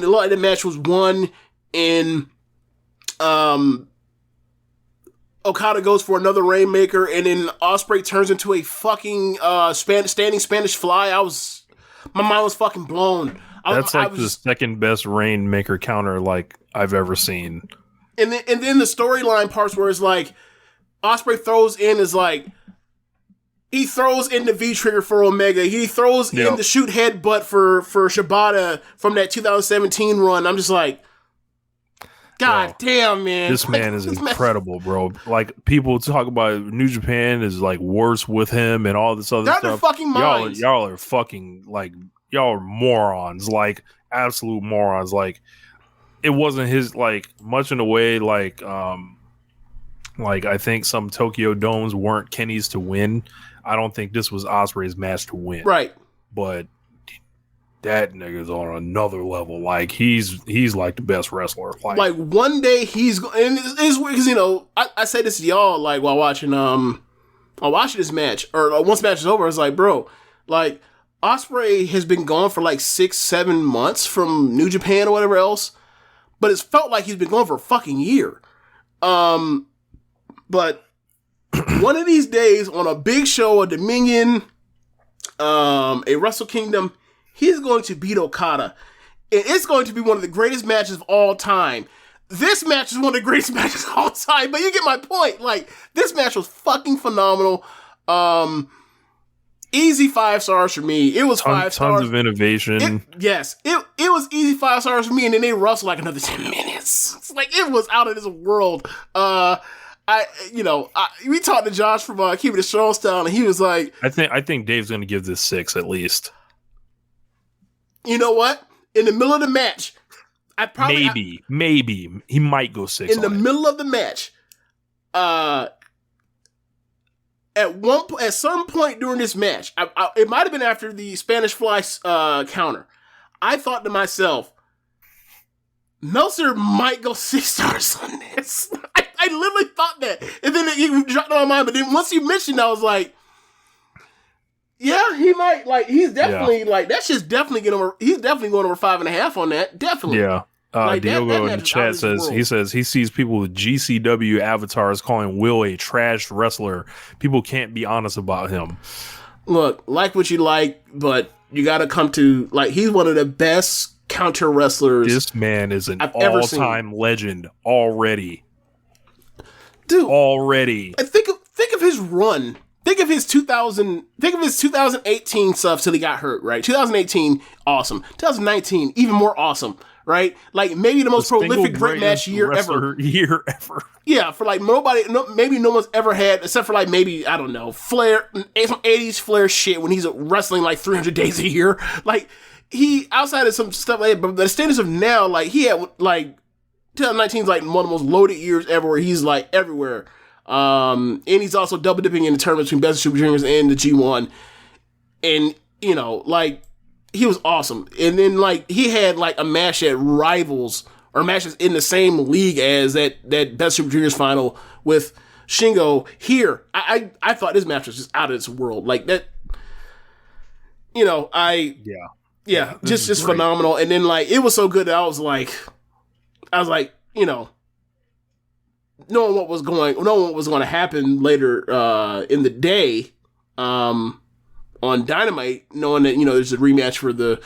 the match was won and Okada goes for another Rainmaker, and then Ospreay turns into a fucking standing Spanish Fly. My mind was fucking blown. That's like the second best Rainmaker counter like I've ever seen. And then the storyline parts where it's like Ospreay throws in is like, he throws in the V-trigger for Omega. He throws in the shoot headbutt for Shibata from that 2017 run. I'm just like, God damn, man. This man is incredible, bro. Like, people talk about New Japan is like worse with him and all this other stuff. They're out of their fucking minds. Y'all are fucking like, y'all are morons. Like, absolute morons. Like, it wasn't his, like, much in a way, like I think some Tokyo Domes weren't Kenny's to win. I don't think this was Ospreay's match to win. Right. But that nigga's on another level. Like, he's like the best wrestler. Like one day he's and it's weird because, you know, I say this to y'all like while watching this match, or once the match is over, it's like, bro, like, Ospreay has been gone for like 6-7 months from New Japan or whatever else, but it's felt like he's been gone for a fucking year. But one of these days on a big show, a Dominion, a Wrestle Kingdom, he's going to beat Okada. And it's going to be one of the greatest matches of all time. This match is one of the greatest matches of all time, but you get my point. Like, this match was fucking phenomenal. Easy 5 stars for me. It was 5 stars. Tons of innovation. It was easy 5 stars for me, and then they wrestled like another 10 minutes. It's like, it was out of this world. We talked to Josh from Keepin It Strong Style, and he was like, I think Dave's going to give this 6 at least. You know what? In the middle of the match, maybe he might go 6. In the middle of the match, at some point during this match, it might have been after the Spanish Fly counter, I thought to myself, Meltzer might go 6 stars on this. I literally thought that, and then it dropped on my mind. But then once you mentioned, I was like, yeah, he might. Like, he's definitely like, that's just definitely getting over. He's definitely going over 5.5 on that. Definitely. Yeah. Like, Diogo in the chat says he sees people with GCW avatars calling Will a trash wrestler. People can't be honest about him. Look, like what you like, but you got to come to, like, he's one of the best counter wrestlers. This man is an all-time legend already. Dude, already. Think of his run Think of his 2018 stuff till he got hurt, right? 2018, awesome. 2019, even more awesome, right? Like maybe the most prolific great match year ever. Yeah, for like maybe no one's ever had, except for like maybe, I don't know, Flair, some 80s Flair shit when he's wrestling like 300 days a year. Like he, outside of some stuff like that, but the standards of now, like he had like 2019 is like one of the most loaded years ever where he's like everywhere. And he's also double dipping in the tournament between Best of Super Juniors and the G1. And, you know, like, he was awesome. And then, like, he had, like, a match at Rivals, or matches in the same league as that Best Super Juniors final with Shingo here. I thought this match was just out of this world. Like, that, you know, yeah, just phenomenal. And then, like, it was so good that I was like, you know, knowing what was going to happen later in the day on Dynamite, knowing that, you know, there's a rematch for the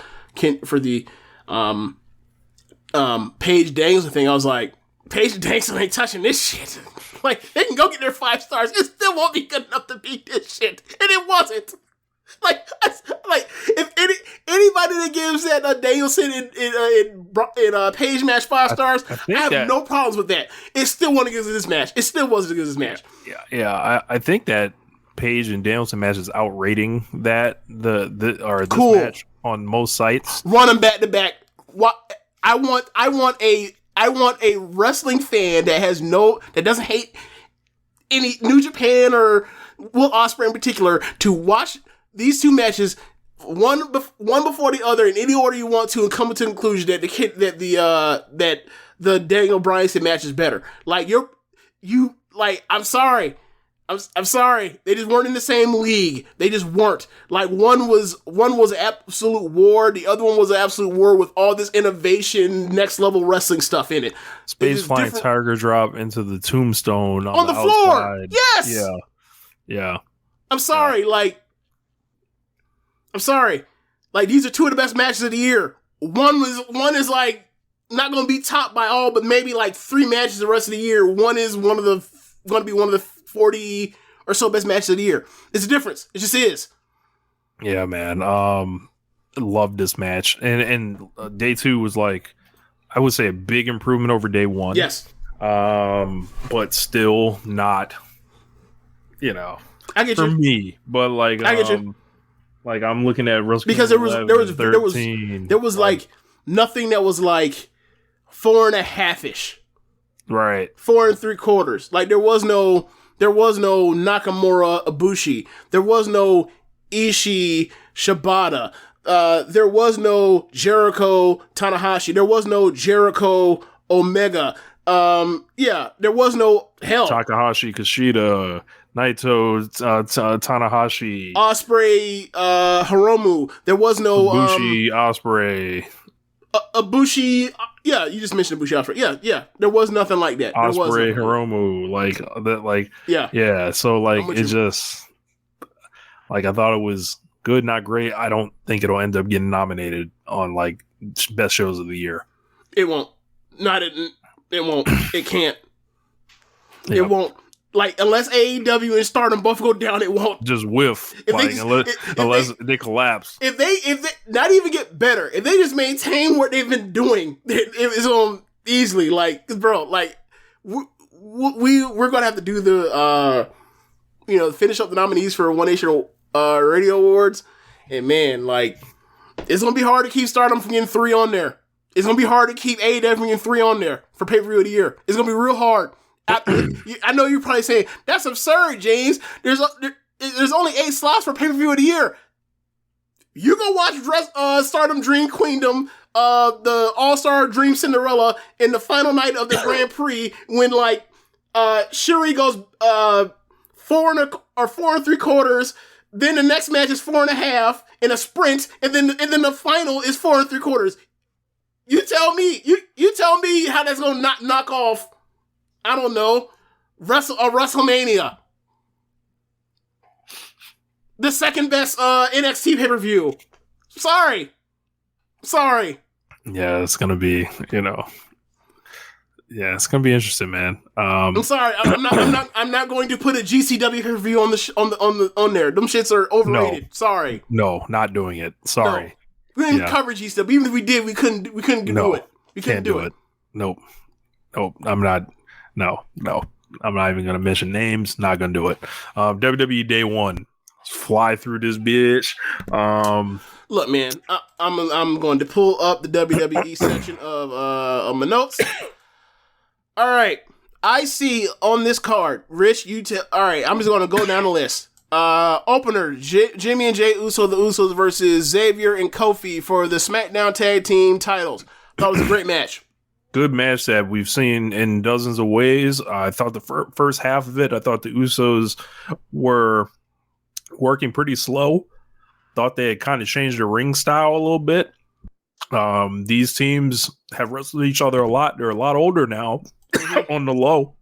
Paige Danielson thing, I was like, Paige Danielson ain't touching this shit. Like, they can go get their 5 stars, it still won't be good enough to beat this shit, and it wasn't. Like if anybody that gives that Danielson in Page match 5 stars, I have no problems with that. It still wasn't as good as this match. It still wasn't as good as this match. Yeah. I think that Page and Danielson match is outrating that this match on most sites. Run them back to back. I want a wrestling fan that doesn't hate any New Japan or Will Ospreay in particular to watch these two matches, one before the other in any order you want to, and come to the conclusion that the Daniel Bryanson match is better. Like I'm sorry. I'm sorry. They just weren't in the same league. They just weren't. Like one was an absolute war. The other one was an absolute war with all this innovation, next level wrestling stuff in it. Space flying tiger drop into the tombstone on the floor. Outside. Yes. Yeah. I'm sorry. I'm sorry. Like, these are 2 of the best matches of the year. One is like not going to be topped by all, but maybe like 3 matches the rest of the year. One is going to be one of the 40 or so best matches of the year. It's a difference. It just is. Yeah, man. Loved this match, and day 2 was like, I would say, a big improvement over day 1. Yes. But still not, you know, I get for you. me. But like, I get you. Like, I'm looking at Wrestle because there was like nothing that was like 4.5-ish, right? 4 3/4. Like there was no Nakamura Ibushi. There was no Ishii Shibata. There was no Jericho Tanahashi. There was no Jericho Omega. There was no Takahashi Kushida. Naito, Tanahashi, Ospreay, Hiromu. There was no Ibushi, Ospreay, Ibushi. Yeah, you just mentioned Ibushi, Ospreay. Yeah. There was nothing like that. Ospreay, Hiromu, like that. Like yeah. So like it just like I thought it was good, not great. I don't think it'll end up getting nominated on like best shows of the year. It won't. It won't. It can't. Yep. It won't. Like, unless AEW and Stardom both go down, it won't. Just whiff. Unless they collapse. If they not even get better, if they just maintain what they've been doing, it's on easily. Like, bro, like, we're going to have to do the, finish up the nominees for One Nation Radio Awards. And man, like, it's going to be hard to keep Stardom from getting 3 on there. It's going to be hard to keep AEW from getting 3 on there for pay-per-view of the year. It's going to be real hard. I know you're probably saying, that's absurd, James. There's only 8 slots for pay-per-view of the year. You go watch Stardom Dream Queendom, the All-Star Dream Cinderella in the final night of the Grand Prix when, like, Shuri goes 4 3/4, then the next match is 4.5 in a sprint, and then the final is 4 3/4. You tell me how that's gonna knock off, I don't know, WrestleMania. The second best NXT pay-per-view. Sorry. Yeah, it's going to be, Yeah, it's gonna be interesting, man. I'm sorry, I'm not going to put a GCW review on on there. Them shits are overrated. No. Sorry. No, not doing it. Sorry. No. We didn't even cover GCW. Even if we did, we couldn't do it. We couldn't do it. Nope. I'm not. No. I'm not even gonna mention names. Not gonna do it. WWE Day 1. Fly through this bitch. Look, man, I'm going to pull up the WWE section of my notes. All right, I see on this card, Rich. All right, I'm just going to go down the list. Opener: Jimmy and Jay Uso, the Usos versus Xavier and Kofi for the SmackDown Tag Team titles. Thought it was a great match. Good match that we've seen in dozens of ways. I thought the first half of it, I thought the Usos were working pretty slow. Thought they had kind of changed their ring style a little bit. These teams have wrestled each other a lot. They're a lot older now on the low.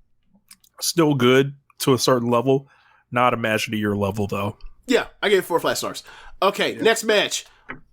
Still good to a certain level. Not a match of the year level, though. Yeah, I gave it 4 flat stars. Okay, next match.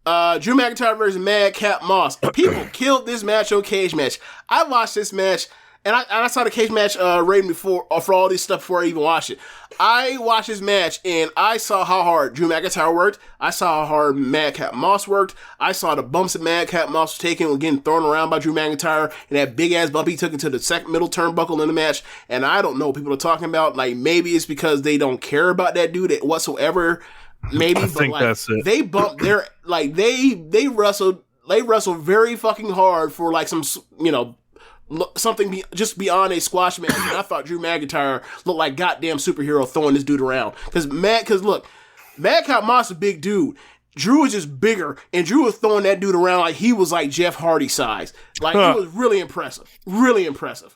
Drew McIntyre versus Madcap Moss. People killed this match on Cage Match. I watched this match, and I saw the Cage Match rating before for all this stuff before I even watched it. I watched this match, and I saw how hard Drew McIntyre worked. I saw how hard Madcap Moss worked. I saw the bumps that Madcap Moss was taking and getting thrown around by Drew McIntyre, and that big-ass bump he took into the middle turnbuckle in the match. And I don't know what people are talking about. Like, maybe it's because they don't care about that dude whatsoever. Maybe, I think that's it. They bumped their, like, they wrestled very fucking hard for, like, some, something just beyond a squash match. And I thought Drew McIntyre looked like goddamn superhero throwing this dude around. Because look, Madcap Moss is a big dude. Drew is just bigger, and Drew was throwing that dude around like he was like Jeff Hardy size. Like, it was really impressive. Really impressive.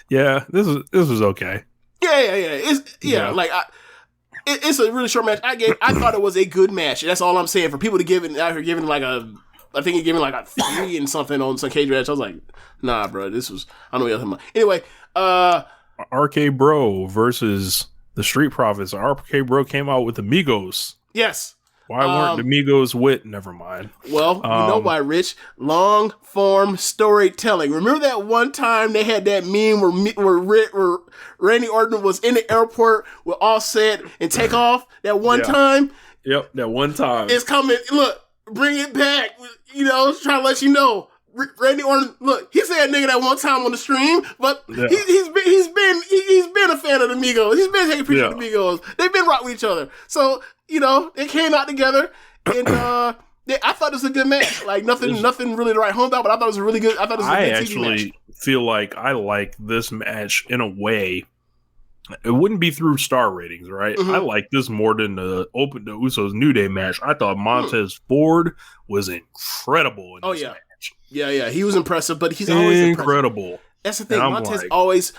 Yeah, this was okay. Yeah. Like, it's a really short match. I thought it was a good match. That's all I'm saying. For people to give it, I think he gave me like a 3 and something on some Cage Match. I was like, nah, bro, this was, I don't know what you're talking about. Anyway, RK Bro versus the Street Profits. RK Bro came out with Amigos. Yes. Why weren't the Amigos with? Never mind. Well, you know why, Rich. Long form storytelling. Remember that one time they had that meme where Randy Orton was in the airport with Offset and Takeoff? That one time? Yep, that one time. It's coming. Look, bring it back. Trying to let you know. Randy Orton, look, he said nigga that one time on the stream, but he's been a fan of the Migos. He's been taking pictures of the Migos. They've been rocking with each other. So, they came out together, and I thought it was a good match. Like, nothing really to write home about, but I thought it was a really good. I thought it was a good TV match. I actually feel like I like this match in a way. It wouldn't be through star ratings, right? Mm-hmm. I like this more than the Usos New Day match. I thought Montez Ford was incredible in this match. Yeah, he was impressive, but he's always incredible. That's the thing. Montez always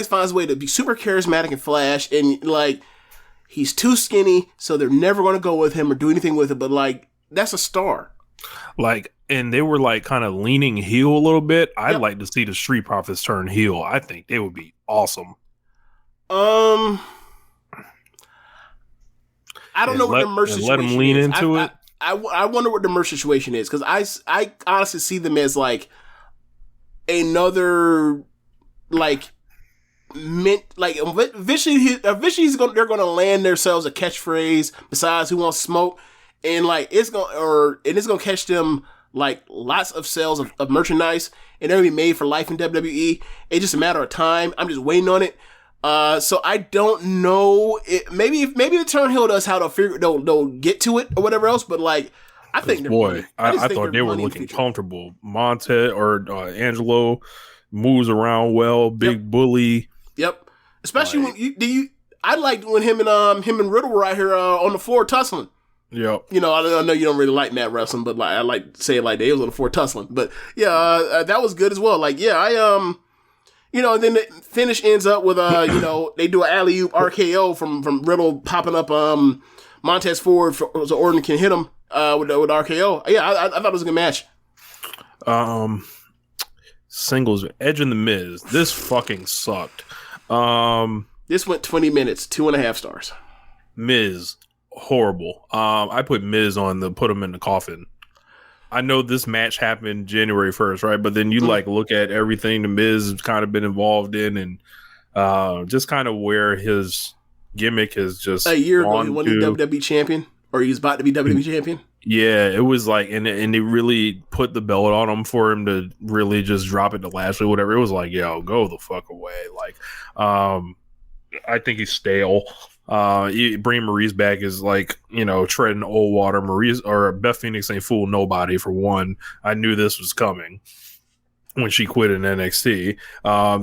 finds a way to be super charismatic and flash, and like, he's too skinny, so they're never going to go with him or do anything with it. But like, that's a star. Like, and they were like kind of leaning heel a little bit. I'd like to see the Street Profits turn heel. I think they would be awesome. I don't know what the merch situation is. Let them lean into it. I wonder what the merch situation is, because I honestly see them as like another eventually they're gonna land themselves a catchphrase besides "Who Wants Smoke," and like it's gonna catch them like lots of sales of merchandise, and they're gonna be made for life in WWE. It's just a matter of time. I'm just waiting on it. So I don't know. Maybe the turn heel does how they'll get to it or whatever else. But like, I think I thought they were looking comfortable. Montez or Angelo moves around well. Big bully. Yep. Especially when I liked when him and Riddle were out here on the floor tussling. Yep. I know you don't really like mat wrestling, but like I like to say it like they was on the floor tussling. But yeah, that was good as well. Like, yeah, and then the finish ends up with they do an alley-oop RKO from Riddle popping up Montez Ford so Orton can hit him with RKO. Yeah, I thought it was a good match. Singles Edge and the Miz. This fucking sucked. This went 20 minutes, 2.5 stars. Miz, horrible. I put Miz on put him in the coffin. I know this match happened January 1st, right? But then you like look at everything the Miz has kind of been involved in, and just kind of where his gimmick is just a year ago he won the WWE champion, or he's about to be WWE champion. Yeah, it was like, and they really put the belt on him for him to really just drop it to Lashley, whatever. It was like, yo, go the fuck away. Like, I think he's stale. Bring Maurice back is like, treading old water. Maurice or Beth Phoenix ain't fool nobody, for one. I knew this was coming when she quit in NXT.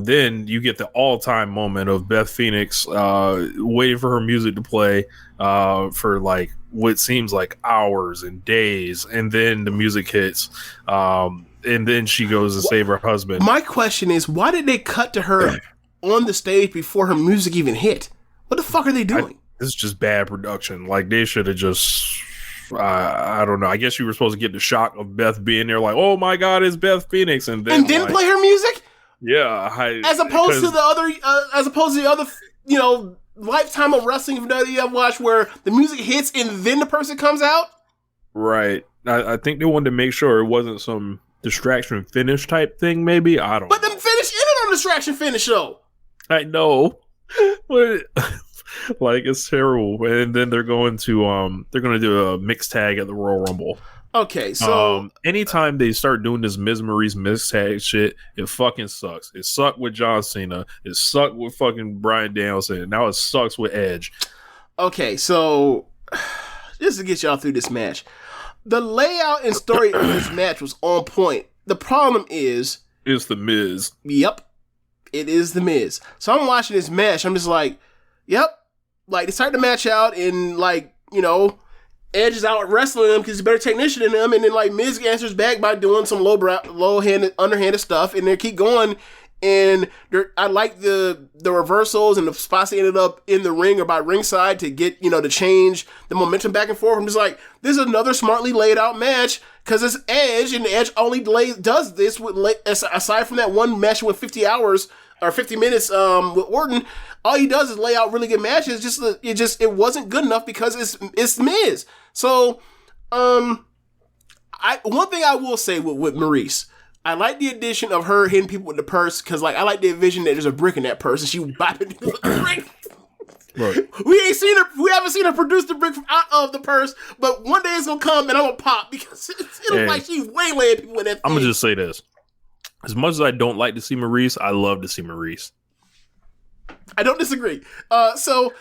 Then you get the all-time moment of Beth Phoenix waiting for her music to play for like what seems like hours and days, and then the music hits, and then she goes to save her husband. My question is, why did they cut to her on the stage before her music even hit? What the fuck are they doing? This is just bad production. Like, they should have just... I don't know. I guess you were supposed to get the shock of Beth being there, like, oh my god, it's Beth Phoenix, and then like, play her music. Yeah, as opposed to the other, Lifetime of Wrestling that you have watched, where the music hits and then the person comes out. Right. I think they wanted to make sure it wasn't some distraction finish type thing. Maybe, I don't. But the finish ended on distraction finish though. I know. Like, it's terrible. And then they're going to do a mixed tag at the Royal Rumble. Okay, so anytime they start doing this Miz Maurice mixed tag shit, it fucking sucks. It sucked with John Cena. It sucked with fucking Bryan Danielson. Now it sucks with Edge. Okay, so just to get y'all through this match, the layout and story of this match was on point. The problem is, it's the Miz. Yep, it is the Miz. So I'm watching this match. I'm just like, yep. Like, they start the match out, and like, Edge is out wrestling him because he's a better technician than him, and then like Miz answers back by doing some low-handed, underhanded stuff, and they keep going. And I like the reversals and the spots they ended up in the ring or by ringside to get to change the momentum back and forth. I'm just like, this is another smartly laid out match because it's Edge, and Edge only does this aside from that one match with 50 hours or 50 minutes with Orton. All he does is lay out really good matches. It wasn't good enough because it's Miz. So, one thing I will say with Maurice, I like the addition of her hitting people with the purse because, like, I like the vision that there's a brick in that purse and she bopping people with the brick. Right. We haven't seen her produce the brick out of the purse, but one day it's gonna come and I'm gonna pop because it looks like she's waylaying people with that thing. I'm gonna just say this: as much as I don't like to see Maurice, I love to see Maurice. I don't disagree. So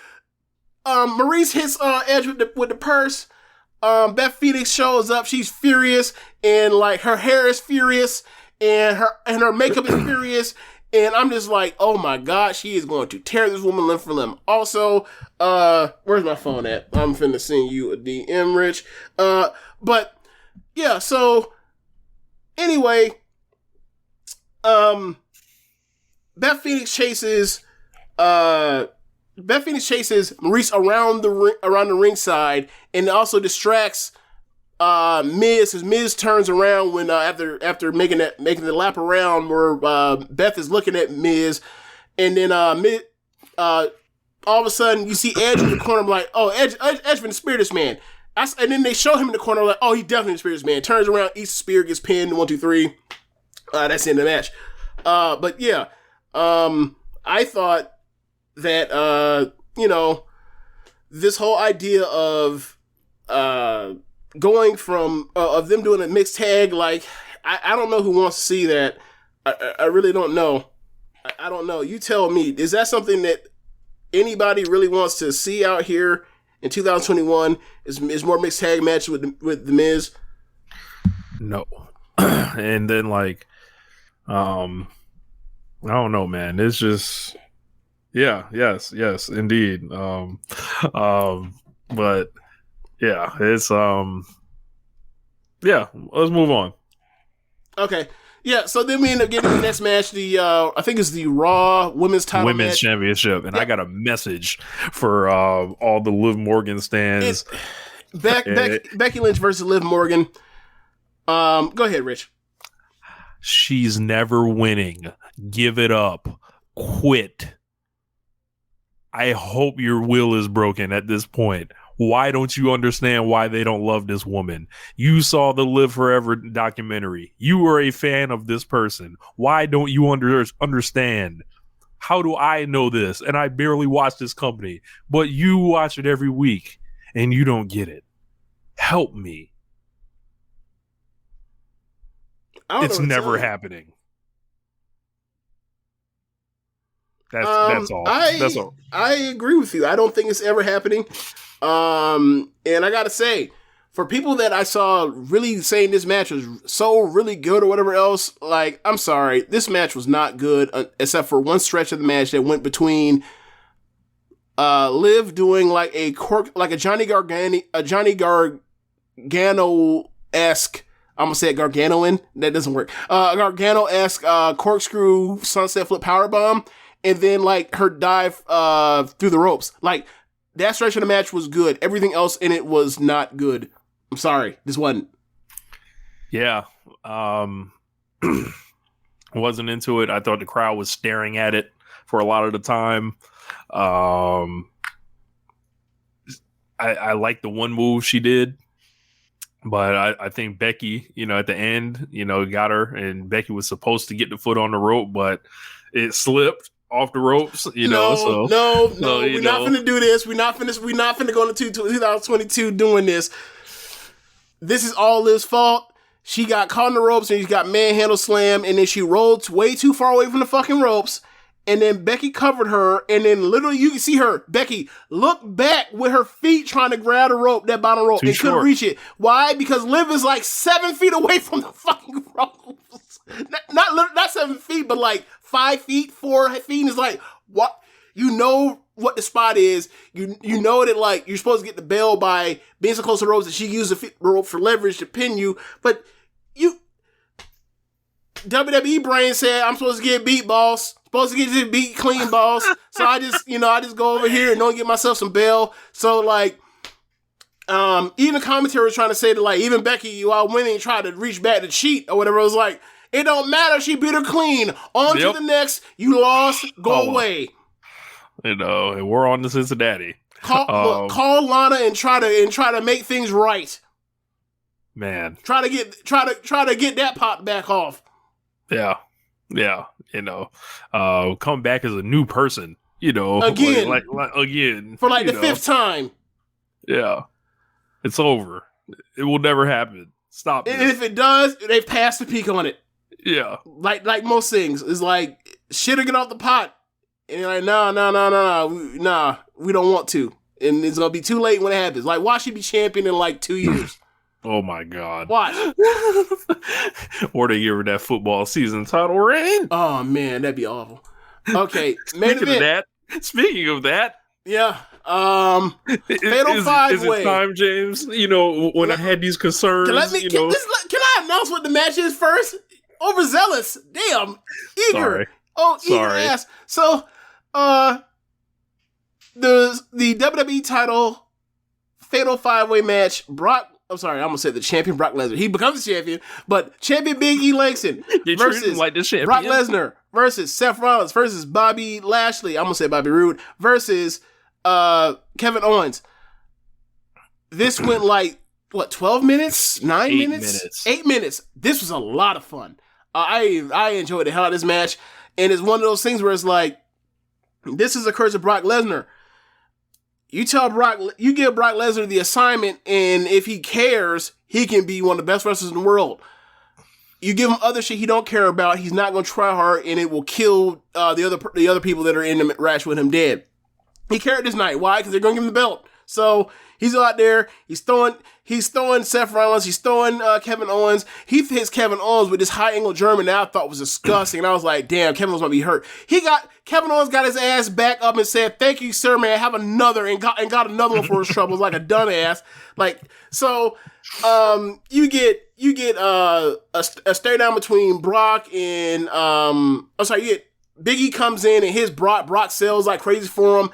Maurice hits Edge with the purse. Beth Phoenix shows up. She's furious, and like her hair is furious, and her makeup is furious. And I'm just like, oh my god, she is going to tear this woman limb for limb. Also, where's my phone at? I'm finna send you a DM, Rich. But yeah. So anyway, Beth Phoenix chases Maurice around the ringside, and also distracts Miz, because Miz turns around when after making the lap around where Beth is looking at Miz, and then Miz, all of a sudden you see Edge in the corner. I'm like, oh, Edge been the spear this man. And then they show him in the corner, like, oh, he definitely the spear this man. Turns around, eats the spear, gets pinned. 1, 2, 3. That's the end of the match. But yeah, I thought that this whole idea of going from of them doing a mixed tag, like, I don't know who wants to see that. I really don't know. I don't know. You tell me. Is that something that anybody really wants to see out here in 2021? Is more mixed tag matches with the Miz? No. And then like, I don't know, man. It's just, yeah, yes, indeed. But yeah, it's yeah. Let's move on. Okay. Yeah, so then we end up getting the next match, I think it's the Raw Women's Title match. Championship, and I got a message for all the Liv Morgan stands. Becky Lynch versus Liv Morgan. Go ahead, Rich. She's never winning. Give it up. Quit. I hope your will is broken at this point. Why don't you understand why they don't love this woman? You saw the Live Forever documentary. You were a fan of this person. Why don't you understand? How do I know this? And I barely watch this company, but you watch it every week and you don't get it. Help me. It's never happening. That's all. That's all. I agree with you. I don't think it's ever happening. And I gotta say, for people that I saw really saying this match was so really good or whatever else, like, I'm sorry, this match was not good, except for one stretch of the match that went between Liv doing like a Johnny Gargano-esque. I'm gonna say it Garganoan. That doesn't work. Gargano-esque corkscrew sunset flip powerbomb, and then like her dive through the ropes. Like, that stretch of the match was good. Everything else in it was not good. I'm sorry, this wasn't. Yeah, wasn't into it. I thought the crowd was staring at it for a lot of the time. I like the one move she did. But I think Becky, at the end, got her, and Becky was supposed to get the foot on the rope, but it slipped off the ropes, No, we're not finna do this. We're not finna go into 2022 doing this. This is all Liv's fault. She got caught in the ropes and she got manhandle slam, and then she rolled way too far away from the fucking ropes. And then Becky covered her, and then literally you can see her, Becky, look back with her feet trying to grab the rope, that bottom rope, and couldn't reach it. Why? Because Liv is like 7 feet away from the fucking ropes. Not 7 feet, but like 5 feet, 4 feet. Is like, what? You know what the spot is. You know that, like, you're supposed to get the bell by being so close to the ropes that she used the rope for leverage to pin you, but WWE brain said, I'm supposed to get beat, boss. Supposed to get beat clean, boss. So I just go over here and don't get myself some bell. So, like, even commentary was trying to say that, like, even Becky, while winning, tried to reach back to cheat or whatever. It was like, it don't matter. She beat her clean. On to the next. You lost. Go away. And we're on to Cincinnati. Call Lana and try to make things right. Man, try to get that pop back off. Yeah. Come back as a new person, again, like again for like the 5th time. Yeah, it's over. It will never happen. Stop. And if it does, they've passed the peak on it. Yeah, like most things, it's like shit'll get off the pot, and you're like, nah, we don't want to, and it's gonna be too late when it happens. Like, why should be champion in like 2 years? Oh my God. Watch. Or they give her that football season title reign. Oh man, that'd be awful. Okay, Speaking of that. Yeah. Fatal 5-way. Is it time, James? When I had these concerns. Can I announce what the match is first? Overzealous. Damn. Eager. Sorry. Oh, eager ass. So, the WWE title Fatal 5-way match, I'm going to say the champion, Brock Lesnar. He becomes the champion, but champion Big E Langston versus like this champion. Brock Lesnar versus Seth Rollins versus Bobby Lashley. I'm going to say Bobby Roode versus Kevin Owens. This went like, 12 minutes? 9 minutes? 8 minutes. This was a lot of fun. I enjoyed the hell out of this match, and it's one of those things where it's like, this is a curse of Brock Lesnar. You give Brock Lesnar the assignment, and if he cares, he can be one of the best wrestlers in the world. You give him other shit he don't care about, he's not going to try hard, and it will kill the other people that are in the match with him dead. He cared this night. Why? Because they're going to give him the belt. So he's out there. He's throwing Seth Rollins. He's throwing Kevin Owens. He hits Kevin Owens with this high angle German that I thought was disgusting. And I was like, damn, Kevin Owens might be hurt. Kevin Owens got his ass back up and said, "Thank you, sir, man. Have another," and got another one for his troubles, like a dumbass. Like, so you get a stare down between Brock and you get Big E comes in and his Brock sells like crazy for him.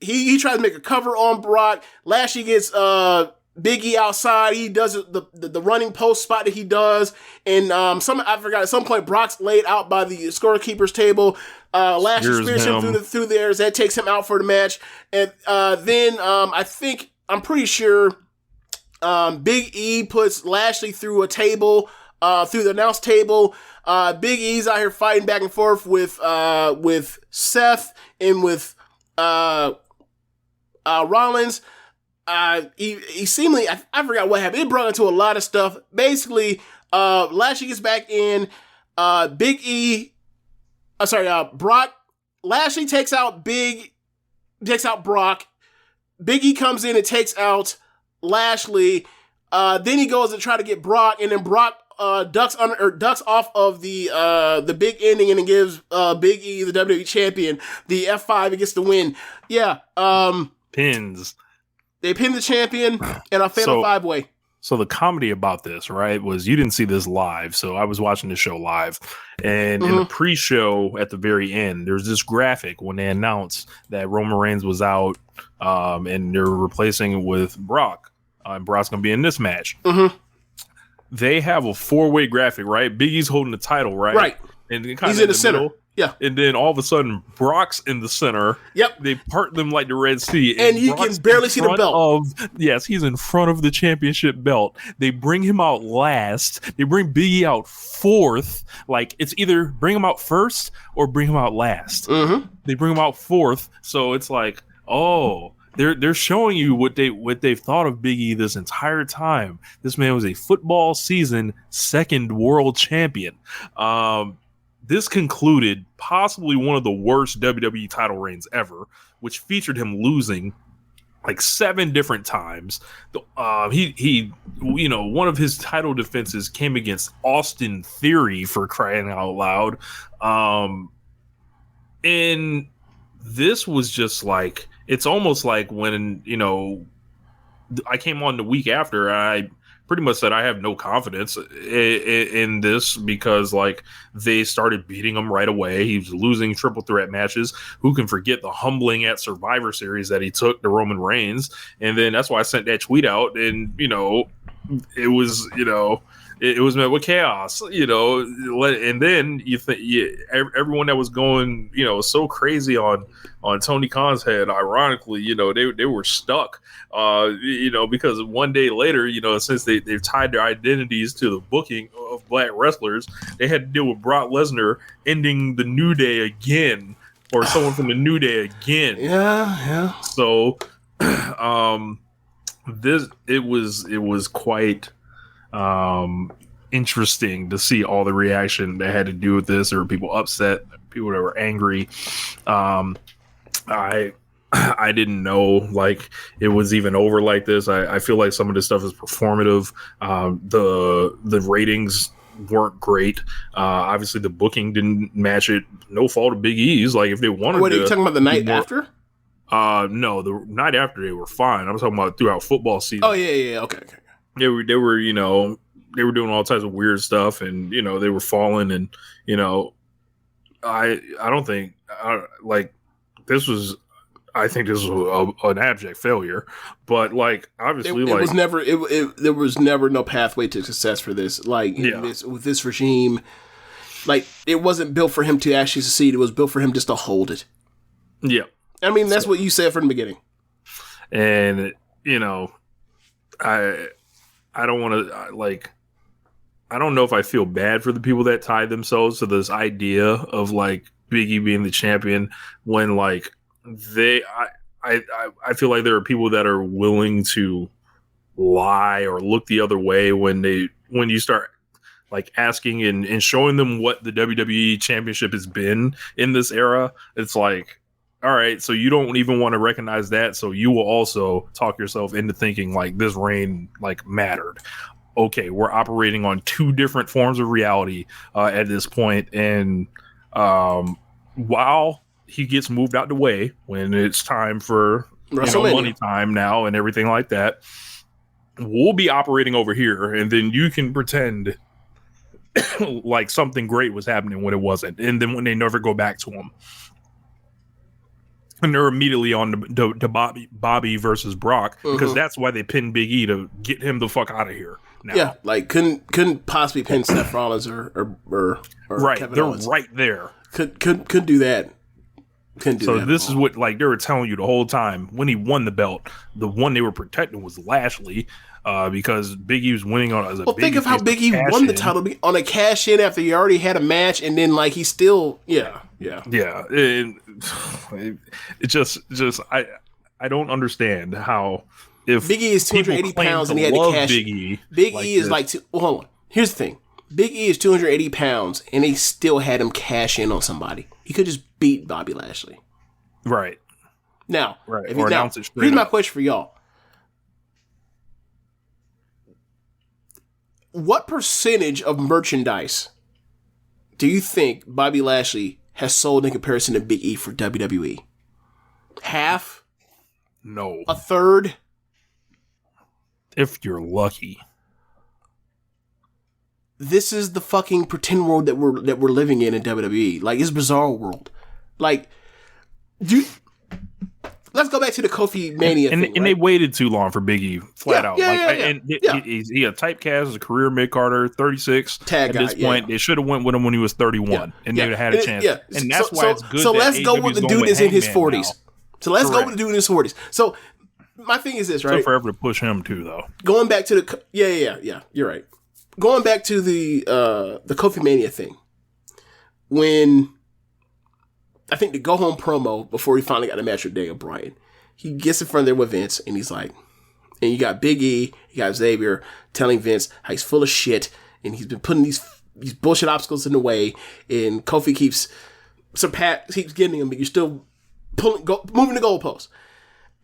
He tries to make a cover on Brock. Lashley gets Big E outside. He does the running post spot that he does. And I forgot, at some point, Brock's laid out by the scorekeeper's table. Lashley spears him through there. That takes him out for the match. And then I'm pretty sure Big E puts Lashley through a table, through the announce table. Big E's out here fighting back and forth with Seth and with Rollins. He seemingly, I forgot what happened. It brought into a lot of stuff. Basically, Lashley gets back in. Brock. Lashley takes out Brock. Big E comes in and takes out Lashley. Then he goes and try to get Brock, and then Brock ducks off of the big ending, and it gives Big E, the WWE champion, the F5 and gets the win. Yeah. Pins. They pinned the champion in a fatal 5-way. So the comedy about this, right, was you didn't see this live. So I was watching the show live, and in the pre-show at the very end, there's this graphic when they announced that Roman Reigns was out, and they're replacing it with Brock. And Brock's going to be in this match. Mm-hmm. They have a 4-way graphic, right? Big E's holding the title, right? Right. And he's in the center. Middle. Yeah. And then all of a sudden, Brock's in the center. Yep. They part them like the Red Sea. And you can barely see the belt. Yes, he's in front of the championship belt. They bring him out last. They bring Big E out fourth. Like, it's either bring him out first or bring him out last. Mm-hmm. They bring him out fourth. So it's like, oh, they're showing you what they've thought of Big E this entire time. This man was a football season second world champion. This concluded possibly one of the worst WWE title reigns ever, which featured him losing like 7 different times. He one of his title defenses came against Austin Theory, for crying out loud. And this was just like, it's almost like when, I came on the week after, I pretty much said I have no confidence in this because, like, they started beating him right away. He was losing triple threat matches. Who can forget the humbling at Survivor Series that he took to Roman Reigns? And then that's why I sent that tweet out. And, it was, it was met with chaos, and then you think everyone that was going, so crazy on Tony Khan's head, ironically, they were stuck, because one day later, since they've tied their identities to the booking of black wrestlers, they had to deal with Brock Lesnar ending the New Day again, or someone from the New Day again. Yeah. So, it was quite interesting to see all the reaction that had to do with this. There were people upset, people that were angry. I didn't know like it was even over like this. I feel like some of this stuff is performative. The ratings weren't great. Obviously the booking didn't match it. No fault of Big E's. Like if they wanted What are you talking about, the night after? No, the night after they were fine. I'm talking about throughout football season. Oh yeah. Okay. They were they were doing all types of weird stuff, and they were falling, and I don't think this was. I think this was an abject failure, but like obviously, there was never no pathway to success for this. Like with this regime, like it wasn't built for him to actually succeed. It was built for him just to hold it. Yeah, I mean that's what you said from the beginning, and I don't want to I don't know if I feel bad for the people that tied themselves to this idea of like Big E being the champion when like I feel like there are people that are willing to lie or look the other way when you start like asking and showing them what the WWE championship has been in this era. It's like, all right, so you don't even want to recognize that, so you will also talk yourself into thinking like this reign like mattered. Okay, we're operating on 2 different forms of reality at this point, and while he gets moved out the way when it's time for money time now and everything like that, we'll be operating over here, and then you can pretend like something great was happening when it wasn't, and then when they never go back to him. And they're immediately on to Bobby versus Brock because that's why they pinned Big E to get him the fuck out of here. Now. Yeah, like couldn't possibly pin Seth Rollins or right. Kevin They're Owens. right there. Could do that. Couldn't do that. So this is what like they were telling you the whole time when he won the belt. The one they were protecting was Lashley because Big E was winning on. Think of how Big E won the title on a cash in after he already had a match, and then like he still yeah. It just I don't understand how if Big E is 280 pounds and he had to cash. Big E is like hold on. Here's the thing. Big E is 280 pounds and they still had him cash in on somebody. He could just beat Bobby Lashley. Right. Now, right. If here's my question for y'all. What percentage of merchandise do you think Bobby Lashley has sold in comparison to Big E for WWE? Half? No. A third? If you're lucky. This is the fucking pretend world that we're living in WWE. Like, it's bizarre world. Like, let's go back to the Kofi Mania thing. And they waited too long for Big E, flat out. Yeah. He a typecast as a career mid-carder, 36. Tag At guy, this point, they should have went with him when he was 31, and they would have had a chance. Yeah. And that's why it's good. So let's go with the dude is in his 40s. Now. So let's go with the dude in his 40s. So my thing is this, right? Took forever to push him too, though. Going back to the yeah, you're right. Going back to the Kofi Mania thing, when I think the go home promo before he finally got a match with Daniel Bryan, he gets in front there with Vince and he's like, and you got Big E, you got Xavier telling Vince how he's full of shit and he's been putting these bullshit obstacles in the way, and Kofi keeps getting him, but you're still moving the goalposts.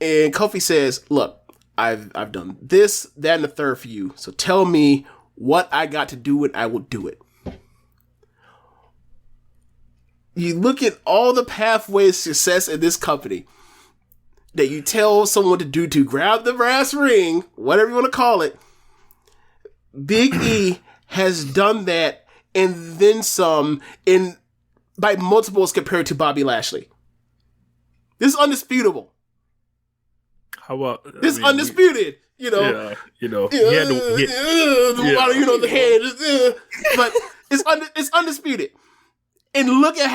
And Kofi says, "Look, I've done this, that, and the third for you. So tell me what I got to do and I will do it." You look at all the pathways to success in this company that you tell someone to do to grab the brass ring, whatever you want to call it. Big E has done that and then some by multiples compared to Bobby Lashley. This is undisputable. How about this? Undisputed. He had to, the hand, but it's undisputed. And look at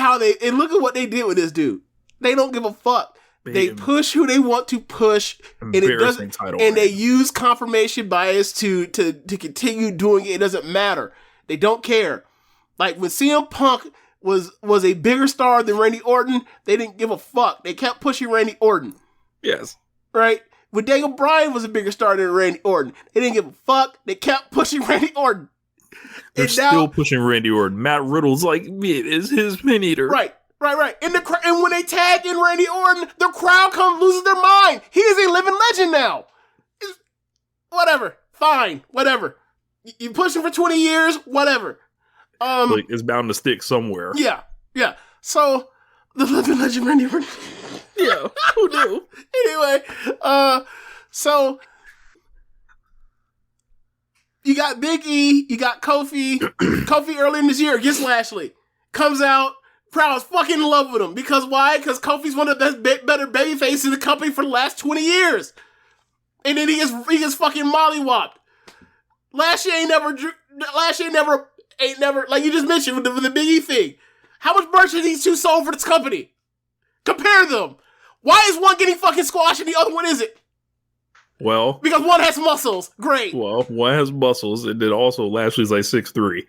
what they did with this dude. They don't give a fuck. They push who they want to push, and it doesn't. And they use confirmation bias to continue doing it. It doesn't matter. They don't care. Like when CM Punk was a bigger star than Randy Orton, they didn't give a fuck. They kept pushing Randy Orton. Yes. Right? When Daniel Bryan was a bigger star than Randy Orton, they didn't give a fuck. They kept pushing Randy Orton. They're still pushing Randy Orton. Matt Riddle's like, it is his pin eater. Right. And when they tag in Randy Orton, the crowd loses their mind. He is a living legend now. Whatever. Fine. Whatever. You push him for 20 years. Whatever. It's bound to stick somewhere. Yeah. So the living legend Randy Orton. Yeah. Who knew? Anyway, so you got Big E, you got Kofi. Kofi earlier in this year against Lashley comes out. Crowd's fucking in love with him. Because why? Because Kofi's one of the best, better babyfaces in the company for the last 20 years. And then he gets fucking mollywopped. Lashley ain't never, like you just mentioned with the Big E thing. How much merch have these two sold for this company? Compare them. Why is one getting fucking squashed and the other one isn't? Well, because one has muscles. Great. Well, one has muscles, and then also Lashley's like 6'3".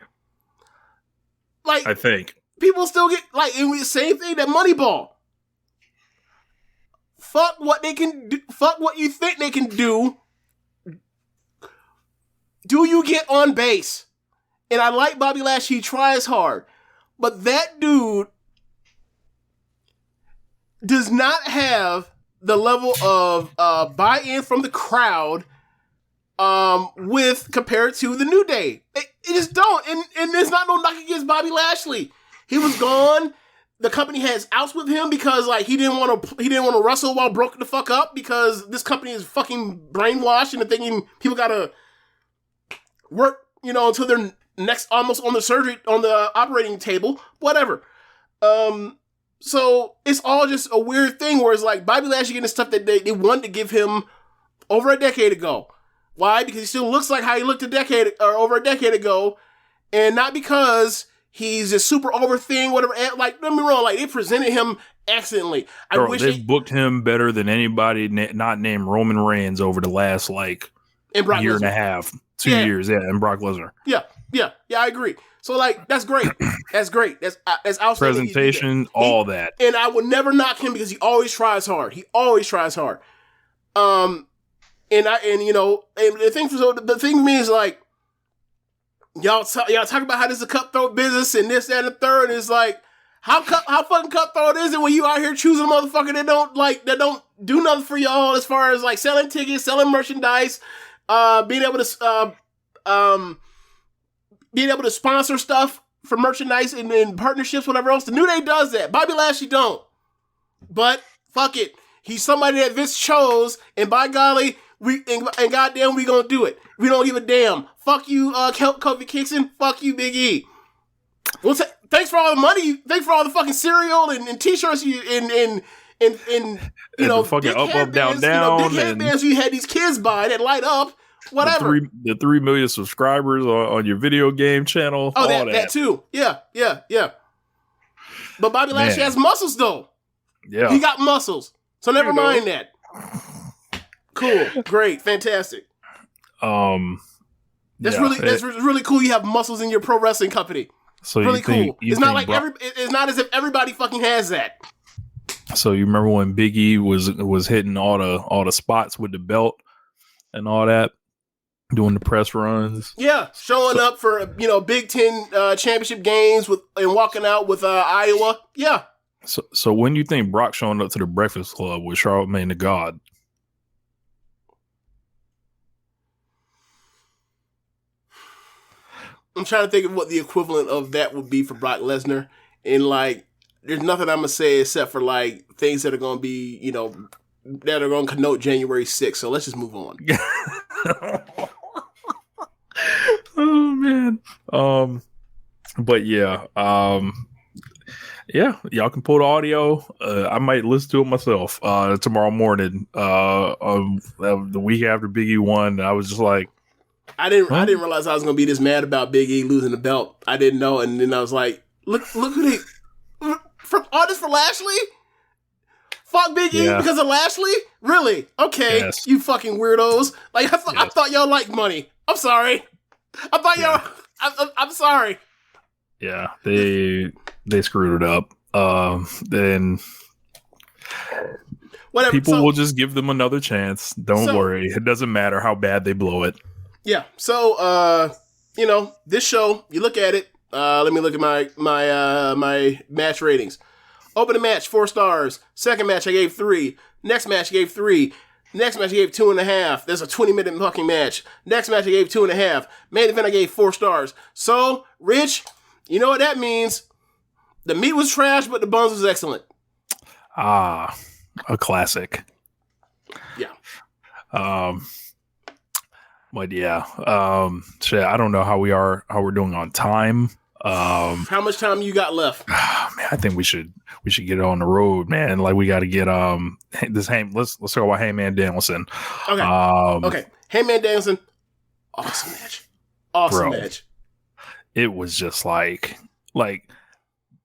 Like, I think. People still get, like, it was the same thing that Moneyball. Fuck what they can do. Fuck what you think they can do. Do you get on base? And I like Bobby Lashley, he tries hard. But that dude does not have the level of buy-in from the crowd compared to the New Day. It just don't. And there's not no knock against Bobby Lashley. He was gone. The company has outs with him because like he didn't want to wrestle while broken the fuck up because this company is fucking brainwashed and thinking people gotta work, until they're next almost on the surgery on the operating table. Whatever. So it's all just a weird thing where it's like Bobby Lashley getting stuff that they wanted to give him over a decade ago. Why? Because he still looks like how he looked over a decade ago, and not because he's a super over thing, whatever. Like, don't be wrong, like they presented him excellently. I wish they've booked him better than anybody not named Roman Reigns over the last year and a half, 2 years, and Brock Lesnar. Yeah, I agree. So like that's great. That's great. That's outstanding. Presentation, all that. And I would never knock him because he always tries hard. And the thing for me is like y'all talk about how this is a cutthroat business and this, that, and the third. And it's like how fucking cutthroat is it when you out here choosing a motherfucker that don't do nothing for y'all as far as like selling tickets, selling merchandise, being able to sponsor stuff for merchandise and partnerships, whatever else. The New Day does that. Bobby Lashley don't. But fuck it. He's somebody that Vince chose, and by golly, and goddamn, we gonna do it. We don't give a damn. Fuck you, Kofi Kingston. Fuck you, Big E. Well, thanks for all the money. Thanks for all the fucking cereal and t-shirts and fucking up, down, down. Big headbands you had these kids buy that light up. Whatever. The 3 million subscribers on your video game channel. Oh, that too. Yeah. But Bobby Lashley has muscles though. Yeah. He got muscles. So never mind that. Cool. Great. Fantastic. That's really cool. You have muscles in your pro wrestling company. So really cool. It's not like it's not as if everybody fucking has that. So you remember when Big E was hitting all the spots with the belt and all that, doing the press runs. Yeah, showing up for Big Ten championship games and walking out with Iowa. Yeah. So when do you think Brock showing up to the Breakfast Club with Charlamagne the God? I'm trying to think of what the equivalent of that would be for Brock Lesnar. And like, there's nothing I'm gonna say except for like things that are gonna be, that are gonna connote January 6th. So let's just move on. Oh man. But yeah. Yeah, y'all can pull the audio. I might listen to it myself tomorrow morning. The week after Big E won, I was just like, I didn't realize I was gonna be this mad about Big E losing the belt. I didn't know, and then I was like, look who they for Lashley. Fuck Big E because of Lashley? Really? Okay, yes. You fucking weirdos. Like I thought y'all liked money. I'm sorry. I thought y'all. I'm sorry. Yeah, they screwed it up. Then whatever. People will just give them another chance. Don't worry. It doesn't matter how bad they blow it. Yeah. So this show, you look at it. Let me look at my match ratings. Opening match, 4 stars. Second match, I gave 3. Next match, I gave 3. Next match, I gave 2.5. There's a 20-minute fucking match. Next match, I gave 2.5. Main event, I gave 4 stars. So, Rich, you know what that means? The meat was trash, but the buns was excellent. A classic. Yeah. But yeah, shit, I don't know how we're doing on time. How much time you got left? Man, I think we should get it on the road, man. Like we got to get let's talk about Hangman Danielson. Okay. Okay. Hangman Danielson, awesome match. Awesome match. It was just like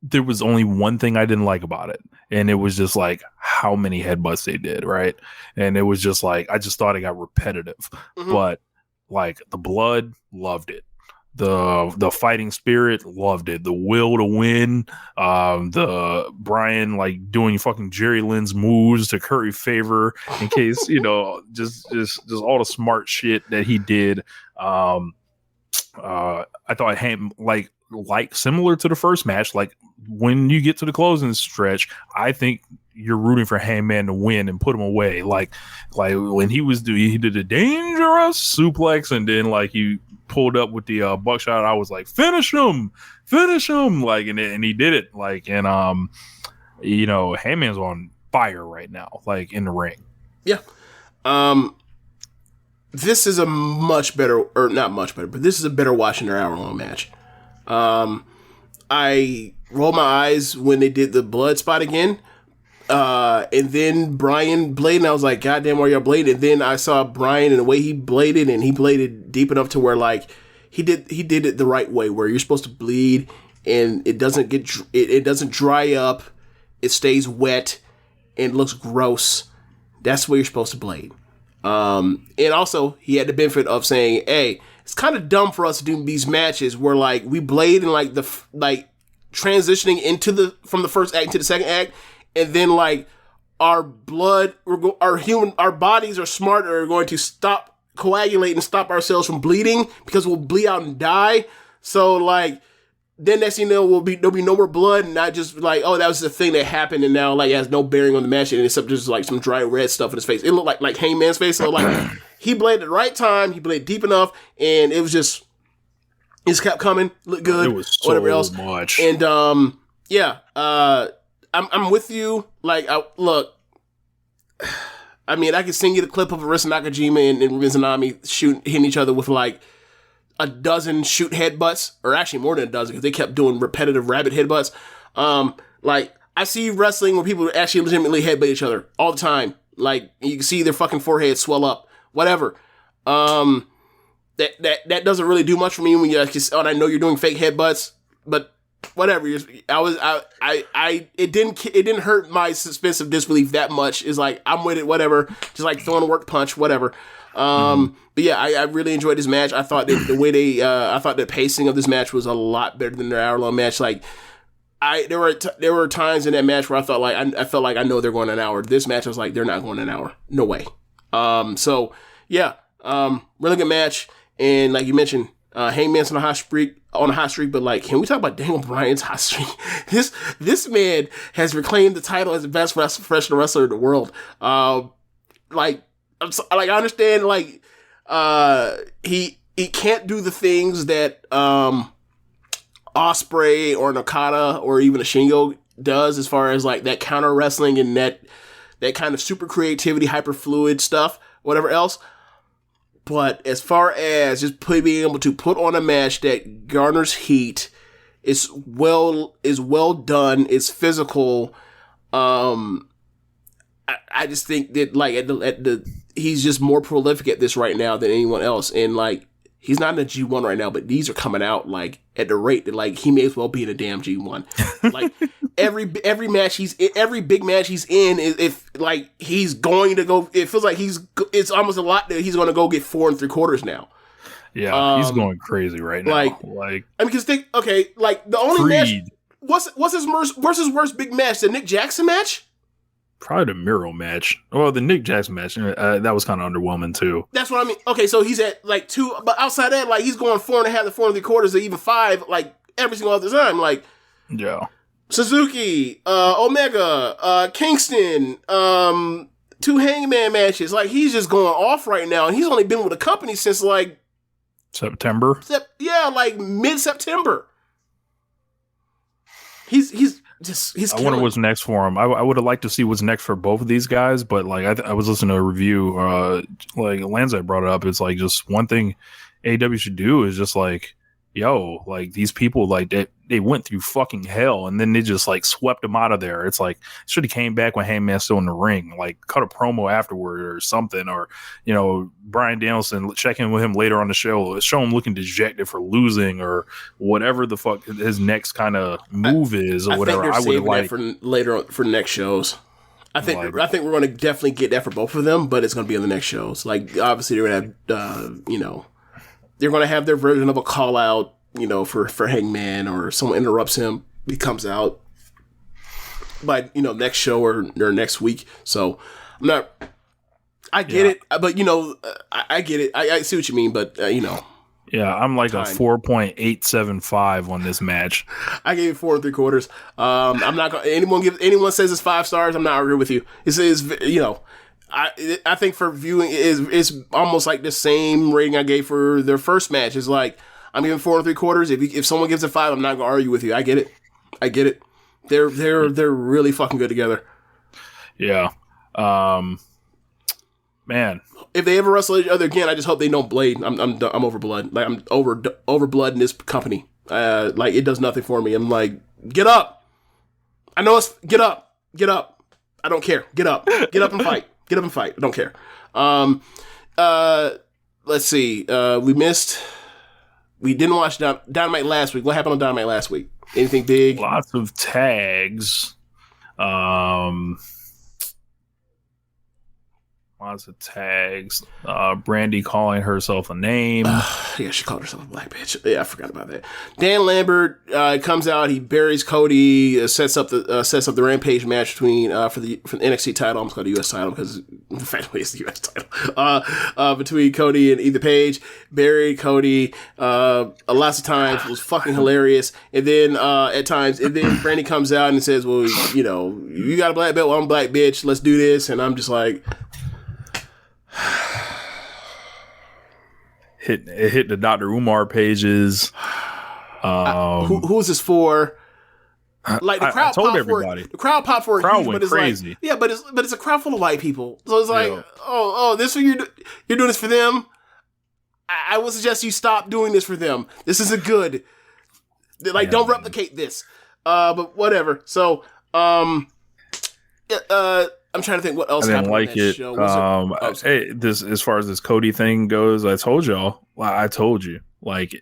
there was only one thing I didn't like about it, and it was just like how many headbutts they did, right? And it was just like I just thought it got repetitive, but like the blood, loved it. The fighting spirit, loved it. The will to win, the Brian like doing fucking Jerry Lynn's moves to curry favor in case just all the smart shit that he did. I thought like similar to the first match, like when you get to the closing stretch, I think you're rooting for Hangman to win and put him away. Like when he did a dangerous suplex and then like he pulled up with the buckshot, I was like, finish him. Like, and he did it. Like, and Hangman's on fire right now, like in the ring. Yeah. This is a much better, or not much better, but this is a better watching their hour-long match. I I rolled my eyes when they did the blood spot again. And then Brian bladed, and I was like, God damn, why y'all bladed? And then I saw Brian and the way he bladed, and he bladed deep enough to where like he did it the right way, where you're supposed to bleed and it doesn't it doesn't dry up, it stays wet and looks gross. That's where you're supposed to blade. And also he had the benefit of saying, hey, it's kind of dumb for us to do these matches where like we blade and like transitioning into from the first act to the second act, and then like our bodies are smart, are going to stop coagulate and stop ourselves from bleeding because we'll bleed out and die. So like then next thing you know, there'll be no more blood, and not just like, oh, that was the thing that happened, and now like it has no bearing on the match, and except just like some dry red stuff in his face. It looked like Hangman's face. So like he bladed at the right time, he bladed deep enough, and it just kept coming, looked good, it was so whatever else. Much. And I'm with you. Like, look, I mean, I can send you the clip of Arisa Nakajima and Mizunami hitting each other with like a dozen shoot headbutts, or actually more than a dozen, because they kept doing repetitive rabbit headbutts. Like, I see wrestling where people actually legitimately headbutt each other all the time. Like, you can see their fucking foreheads swell up, whatever. That doesn't really do much for me when you I know you're doing fake headbutts, but whatever. It didn't hurt my suspense of disbelief that much. It's like, I'm with it, whatever. Just like throwing a work punch, whatever. But yeah, I really enjoyed this match. I thought that the way I thought the pacing of this match was a lot better than their hour-long match. Like, there were times in that match where I felt like I know they're going an hour. This match I was like, they're not going an hour. No way. So yeah, really good match. And like you mentioned, Hangman's on a hot streak, but like, can we talk about Daniel Bryan's hot streak? This man has reclaimed the title as the best professional wrestler in the world. I understand, like, he can't do the things that Ospreay or Nakata or even a Shingo does, as far as like that counter wrestling and that kind of super creativity, hyper fluid stuff, whatever else. But as far as just being able to put on a match that garners heat, is well done, it's physical. I just think that like he's just more prolific at this right now than anyone else, and like he's not in a G1 right now, but these are coming out like at the rate that like he may as well be in a damn G1. Like every match every big match he's in, if like he's going to go, it feels like it's almost a lot that he's going to go get 4 3/4 now. Yeah, he's going crazy right now. Like I mean, because like the only match, what's his worst big match? The Nick Jackson match? Probably the Miro match. Well, the Nick Jackson match, that was kind of underwhelming too. That's what I mean. Okay, so he's at like 2, but outside that, like he's going 4.5 to 4 3/4 or even 5, like every single other time. Like, yeah, Suzuki, Omega, Kingston, 2 Hangman matches. Like, he's just going off right now, and he's only been with the company since like September. Like mid-September. He's I wonder what's next for him. I would have liked to see what's next for both of these guys, but like I was listening to a review, like Lanza brought it up. It's like just one thing AEW should do is just like, yo, like these people, like they went through fucking hell and then they just like swept them out of there. It's like, should have came back when Hangman's still in the ring, like cut a promo afterward or something, or, you know, Bryan Danielson, check in with him later on the show him looking dejected for losing or whatever the fuck his next kind of move is or whatever. I would like for later on, for next shows. I think we're going to definitely get that for both of them, but it's going to be on the next shows. Like, obviously they're going to have, they're going to have their version of a call out, for Hangman, or someone interrupts him, he comes out by, next show or next week. So I get it, but I get it. I see what you mean, but yeah, I'm like a 4.875 on this match. I gave it 4 3/4. I'm not going to, anyone says it's 5 stars, I'm not arguing with you. It says, I think for viewing it's almost like the same rating I gave for their first match. It's like, I'm giving 4 3/4. If someone gives it 5, I'm not gonna argue with you. I get it. They're really fucking good together. Yeah. Man, if they ever wrestle each other again, I just hope they don't blade. I'm over blood. Like, I'm over blood in this company. Like, it does nothing for me. I'm like, get up. I know it's get up. I don't care. Get up and fight. Get up and fight. I don't care. Let's see. We didn't watch Dynamite last week. What happened on Dynamite last week? Anything big? Lots of tags. Lots of tags. Brandy calling herself a name. Yeah, she called herself a black bitch. Yeah, I forgot about that. Dan Lambert comes out. He buries Cody. Sets up the Rampage match between for the NXT title. I'm just called the US title because the fact it's the US title. Between Cody and Ethan Page. Buried Cody. Lots of times. It was fucking hilarious. And then at times, Brandy comes out and says, "Well, you got a black belt. Well, I'm a black bitch. Let's do this." And I'm just like. Hit the Dr. Umar pages. Who is this for? Like the crowd popped everybody. For it. The crowd popped for it. Crowd huge, went but it's crazy. Like, yeah, but it's a crowd full of white people. So it's like, this what you're doing this for them? I would suggest you stop doing this for them. This isn't good. Like, don't replicate this. But whatever. So, I'm trying to think what else happened on that show. Hey, this as far as this Cody thing goes, I told y'all. I told you. Like,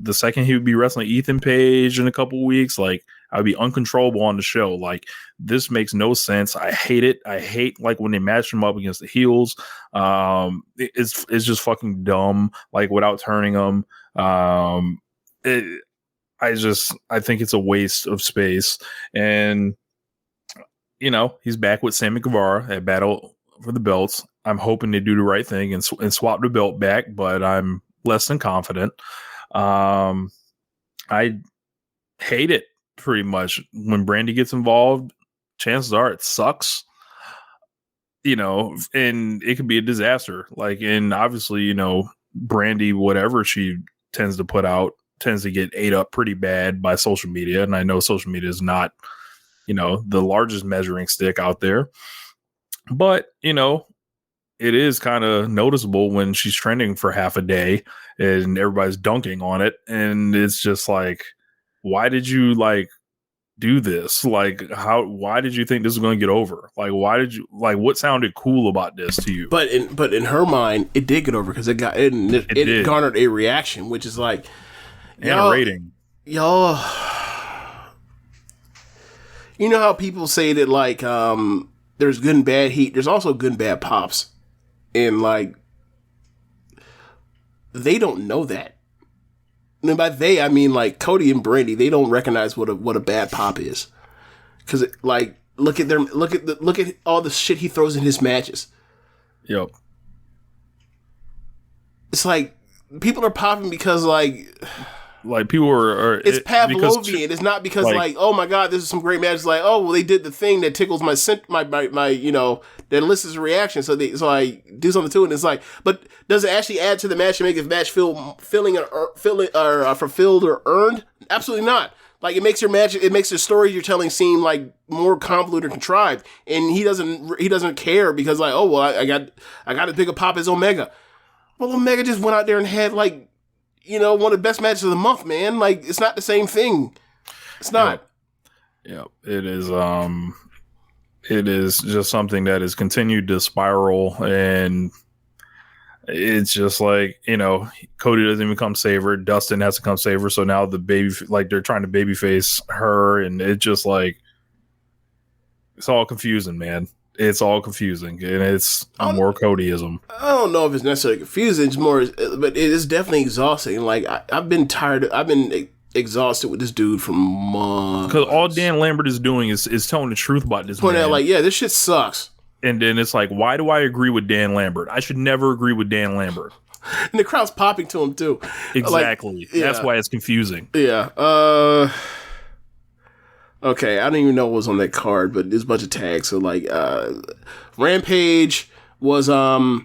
the second he would be wrestling Ethan Page in a couple weeks, like, I'd be uncontrollable on the show. Like, this makes no sense. I hate it. I hate, like, when they match him up against the heels. It's just fucking dumb. Like, without turning them. I think it's a waste of space. And he's back with Sammy Guevara at Battle for the Belts. I'm hoping they do the right thing and swap the belt back, but I'm less than confident. I hate it pretty much. When Brandy gets involved, chances are it sucks. And it could be a disaster. Like, and obviously, Brandy, whatever she tends to put out, tends to get ate up pretty bad by social media. And I know social media is not the largest measuring stick out there. But, it is kind of noticeable when she's trending for half a day and everybody's dunking on it. And it's just like, why did you do this? Like, why did you think this was going to get over? Like, what sounded cool about this to you? But in her mind, it did get over because it garnered a reaction, which is like, and a rating. Y'all, you know how people say that, like, there's good and bad heat. There's also good and bad pops. And, like, they don't know that. And by they, I mean, like, Cody and Brandy, they don't recognize what a bad pop is. Because, like, look at all the shit he throws in his matches. Yep. It's like, people are popping because, like people are it's Pavlovian. It's not because like, oh my god, this is some great match. It's like, oh well, they did the thing that tickles my that elicits a reaction. So I do something to it. And it's like, but does it actually add to the match and make the match feel fulfilled or earned? Absolutely not. Like, it makes the story you're telling seem like more convoluted or contrived. And he doesn't care because, like, oh well, I got as big a pop as Omega. Well, Omega just went out there and had, like, one of the best matches of the month, man. Like, it's not the same thing. It's not. Yeah, it is. It is just something that has continued to spiral, and it's just like, Cody doesn't even come save her. Dustin has to come save her. So now they're trying to babyface her, and it just like, it's all confusing, man. It's all confusing, and it's more Codyism. I don't know if it's necessarily confusing. It's more, but it is definitely exhausting. Like, I've been exhausted with this dude for months. Because all Dan Lambert is doing is telling the truth about this. Pointing out, like, yeah, this shit sucks. And then it's like, why do I agree with Dan Lambert? I should never agree with Dan Lambert. And the crowd's popping to him too. Exactly. Like, that's why it's confusing. Yeah. Okay, I don't even know what was on that card, but there's a bunch of tags. So, like, Rampage was, what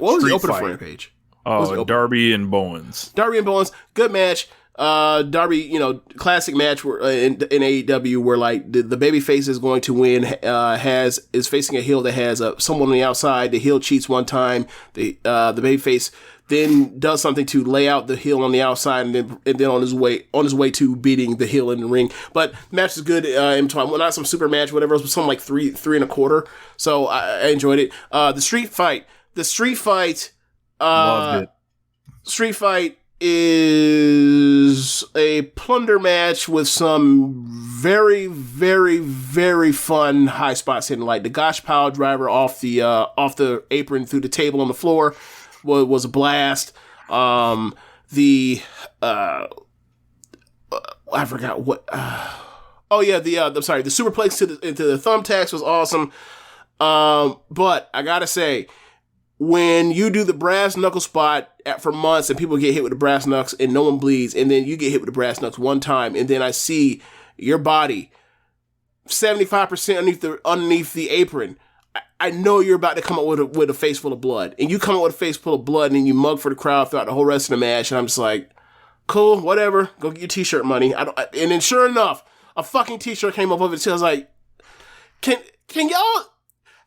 was the opener for Rampage? Darby and Bowens. Darby and Bowens, good match. Darby, classic match where in AEW where like the babyface is going to win, is facing a heel that has someone on the outside. The heel cheats one time. The babyface then does something to lay out the heel on the outside, and then on his way to beating the heel in the ring. But the match is good in between. Well, not some super match, whatever. It was something like three and a quarter. So I enjoyed it. The street fight. Loved it. Street fight is a plunder match with some very, very, very fun high spots in, like the gosh pile driver off the apron through the table on the floor was a blast. I forgot what. The superplex into the thumbtacks was awesome. But I gotta say, when you do the brass knuckle spot for months and people get hit with the brass knucks and no one bleeds, and then you get hit with the brass knucks one time, and then I see your body 75% underneath the apron, I know you're about to come up with a face full of blood. And you come up with a face full of blood, and then you mug for the crowd throughout the whole rest of the match, and I'm just like, cool, whatever, go get your t-shirt money. And then sure enough, a fucking t-shirt came up of it, so I was like, can y'all...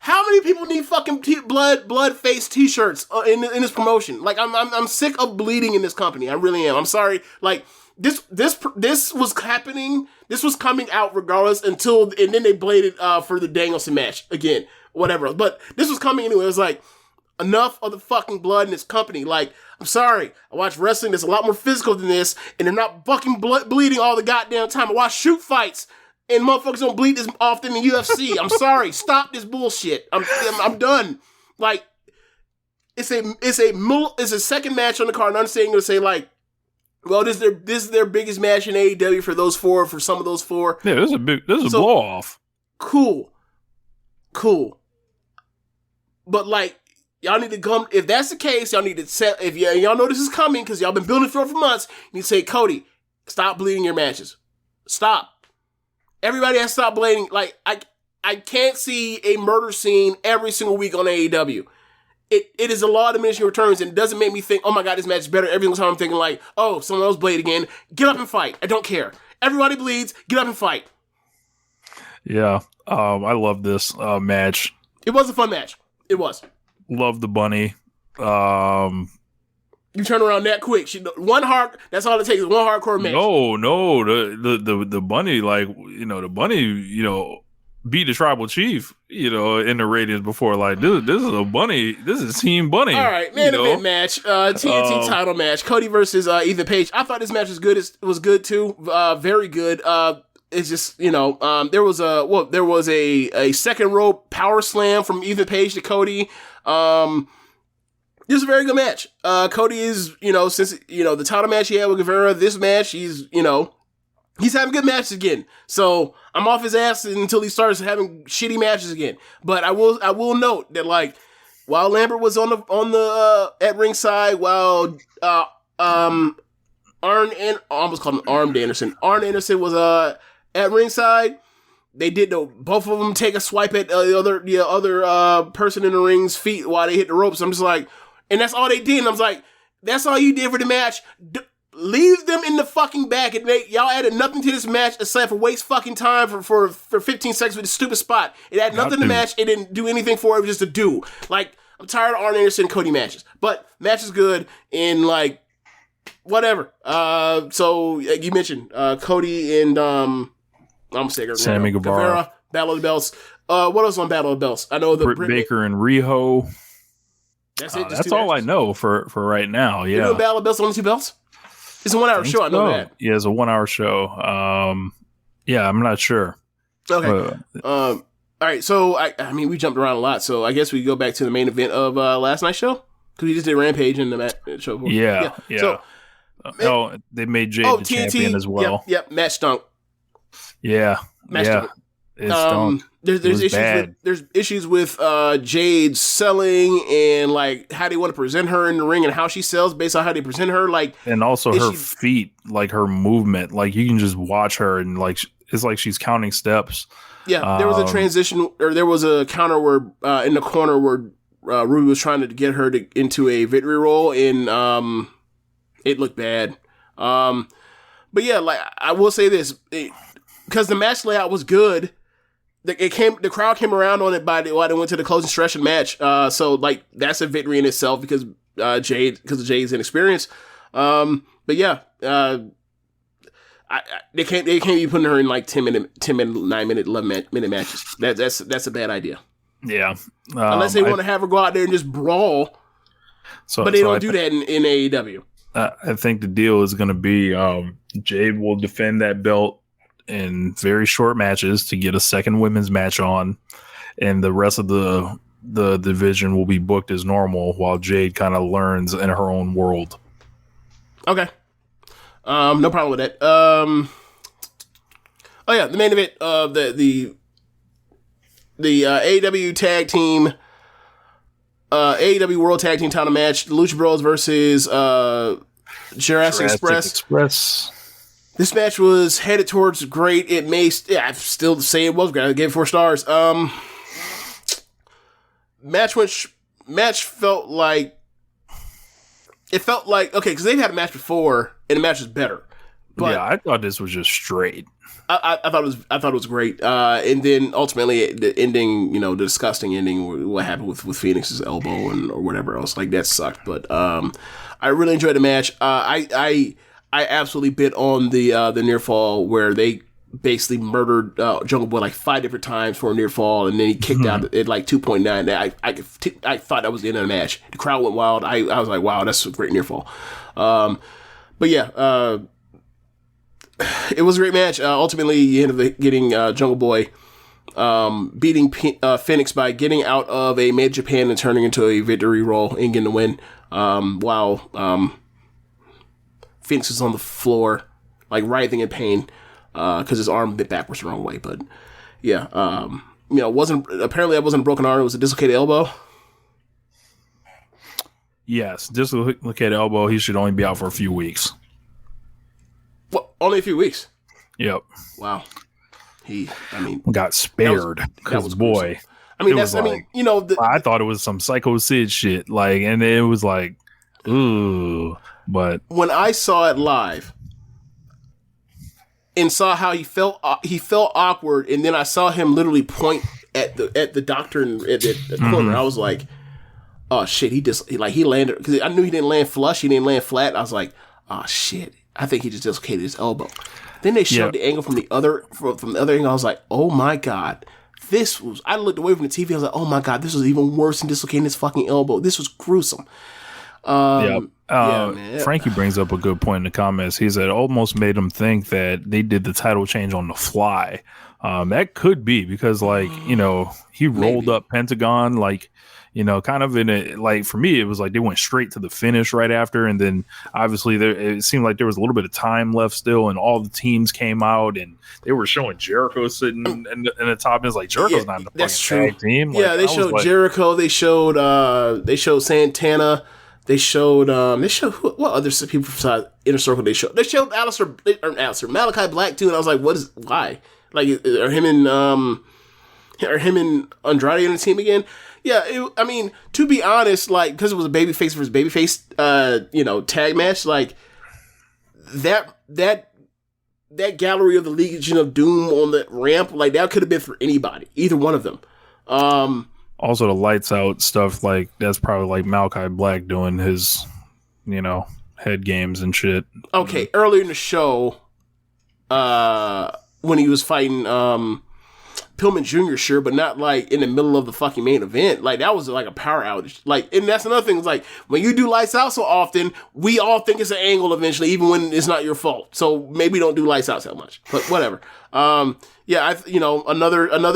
How many people need fucking blood face t-shirts in this promotion? Like, I'm sick of bleeding in this company. I really am. I'm sorry. Like, this was happening. This was coming out regardless and then they bladed for the Danielson match again, whatever. But this was coming anyway. It was like, enough of the fucking blood in this company. Like, I'm sorry. I watch wrestling that's a lot more physical than this, and they're not fucking bleeding all the goddamn time. I watch shoot fights, and motherfuckers don't bleed this often in UFC. I'm sorry. Stop this bullshit. I'm done. Like, it's a second match on the card. And I'm saying to say like, well, this is their biggest match in AEW for some of those four. Yeah, this is a blow off. Cool. But like, y'all need to come. If that's the case, y'all need to set. If y'all know this is coming because y'all been building for months, you need to say, Cody, stop bleeding your matches. Stop. Everybody has to stop bleeding. Like, I can't see a murder scene every single week on AEW. It is a law of diminishing returns, and it doesn't make me think, oh my god, this match is better. Every single time I'm thinking like, oh, someone else blade again. Get up and fight. I don't care. Everybody bleeds. Get up and fight. Yeah, I love this match. It was a fun match. It was. Love the bunny. You turn around that quick. That's all it takes is one hardcore match. No, the bunny, like, the bunny, beat the tribal chief, in the ratings before. Like, this is a bunny. This is Team Bunny. All right, main event match, TNT title match, Cody versus Ethan Page. I thought this match was good. It was good too. Very good. It's just, there was a second rope power slam from Ethan Page to Cody. This is a very good match. Cody is, since, the title match he had with Guevara, this match, he's having good matches again. So I'm off his ass until he starts having shitty matches again. But I will note that, like, while Lambert was on the at ringside, while Arn Anderson was at ringside, they did both of them take a swipe at the other person in the ring's feet while they hit the ropes. I'm just like, and that's all they did. And I was like, that's all you did for the match. Leave them in the fucking back. And y'all added nothing to this match except for waste fucking time for 15 seconds with this stupid spot. It added nothing to the match. It didn't do anything for it. It was just a do. Like, I'm tired of Arn Anderson and Cody matches. But match is good and like, whatever. So you mentioned Cody and I'm sick of Sammy Guevara. Battle of the Belts. What else on Battle of the Belts? I know the Britt Baker and Riho. That's it. That's all I know for right now. Yeah. You know Battle of the Belts on 2 belts? It's a 1 hour show. I know that. Yeah, it's a 1 hour show. Yeah, I'm not sure. Okay. All right. So I mean, we jumped around a lot. So I guess we go back to the main event of last night's show because we just did Rampage in the show. Yeah. So they made Jade the champion as well. Yep. Match stunk. Yeah. Stunk. It stunk. There's issues with Jade selling and like how they want to present her in the ring and how she sells based on how they present her, like, and also her feet, like her movement, like you can just watch her and like it's like she's counting steps. Yeah, there was a transition or there was a counter where in the corner where Ruby was trying to get her into a victory roll and it looked bad. But yeah, like I will say this, because the match layout was good. The crowd came around on it while they went to the closing stretch of the match. So like that's a victory in itself because of Jade's inexperience. But yeah, they can't be putting her in like 10 minute, 9 minute, 11 minute matches. That's a bad idea. Yeah, unless they want to have her go out there and just brawl. But they don't do that in AEW. I think the deal is going to be Jade will defend that belt in very short matches to get a second women's match on, and the rest of the division will be booked as normal while Jade kind of learns in her own world. Okay. No problem with that. Oh yeah, the main event of the AEW tag team, AEW World Tag Team Title match, the Lucha Bros versus Jurassic Express. This match was headed towards great. I still say it was great. I gave it 4 stars. Match felt like okay, because they've had a match before and the match was better. But yeah, I thought this was just straight. I thought it was great. And then ultimately the ending, the disgusting ending, what happened with Phoenix's elbow or whatever else, like that sucked. But I really enjoyed the match. I absolutely bit on the near fall where they basically murdered Jungle Boy like 5 different times for a near fall, and then he kicked out at like 2.9. I thought that was the end of the match. The crowd went wild. I was like, wow, that's a great near fall. But yeah, it was a great match. Ultimately, you ended up getting Jungle Boy beating Phoenix by getting out of a Made Japan and turning into a victory roll and getting the win. While Phoenix was on the floor, like writhing in pain because his arm bit backwards the wrong way. But yeah, apparently that wasn't a broken arm; it was a dislocated elbow. Yes, dislocated elbow. He should only be out for a few weeks. What? Only a few weeks? Yep. Wow. Got spared because boy. I thought it was some Psycho Sid shit, like, and it was like, ooh. But when I saw it live and saw how he felt awkward, and then I saw him literally point at the doctor at the corner. I was like, oh shit, he landed, because I knew he didn't land flush, he didn't land flat. I was like, oh shit, I think he just dislocated his elbow. Then they showed the angle from the other angle. I was like, oh my god, I looked away from the TV. I was like, oh my god, this was even worse than dislocating his fucking elbow. This was gruesome. Frankie brings up a good point in the comments. He said it almost made him think that they did the title change on the fly. That could be because, like, he rolled up Pentagon, like, kind of in a, like, for me, it was like they went straight to the finish right after. And then obviously it seemed like there was a little bit of time left still, and all the teams came out and they were showing Jericho sitting in the top. And it's like, Jericho's not in the fucking tag team. Yeah, they showed Jericho. They showed Santana. They showed what other people from Inner Circle they showed? They showed Malachi Black too, and I was like, why? Like, are him and Andrade on the team again? Yeah, to be honest, like, because it was a babyface versus babyface, tag match, like that gallery of the Legion of Doom on the ramp, like that could have been for anybody, either one of them. Also, the lights out stuff, like, that's probably like Malachi Black doing his, head games and shit. Okay, earlier in the show, when he was fighting Pillman Jr., sure, but not like in the middle of the fucking main event. Like, that was like a power outage. Like, and that's another thing. It's like, when you do lights out so often, we all think it's an angle eventually, even when it's not your fault. So maybe don't do lights out so much. But whatever. Another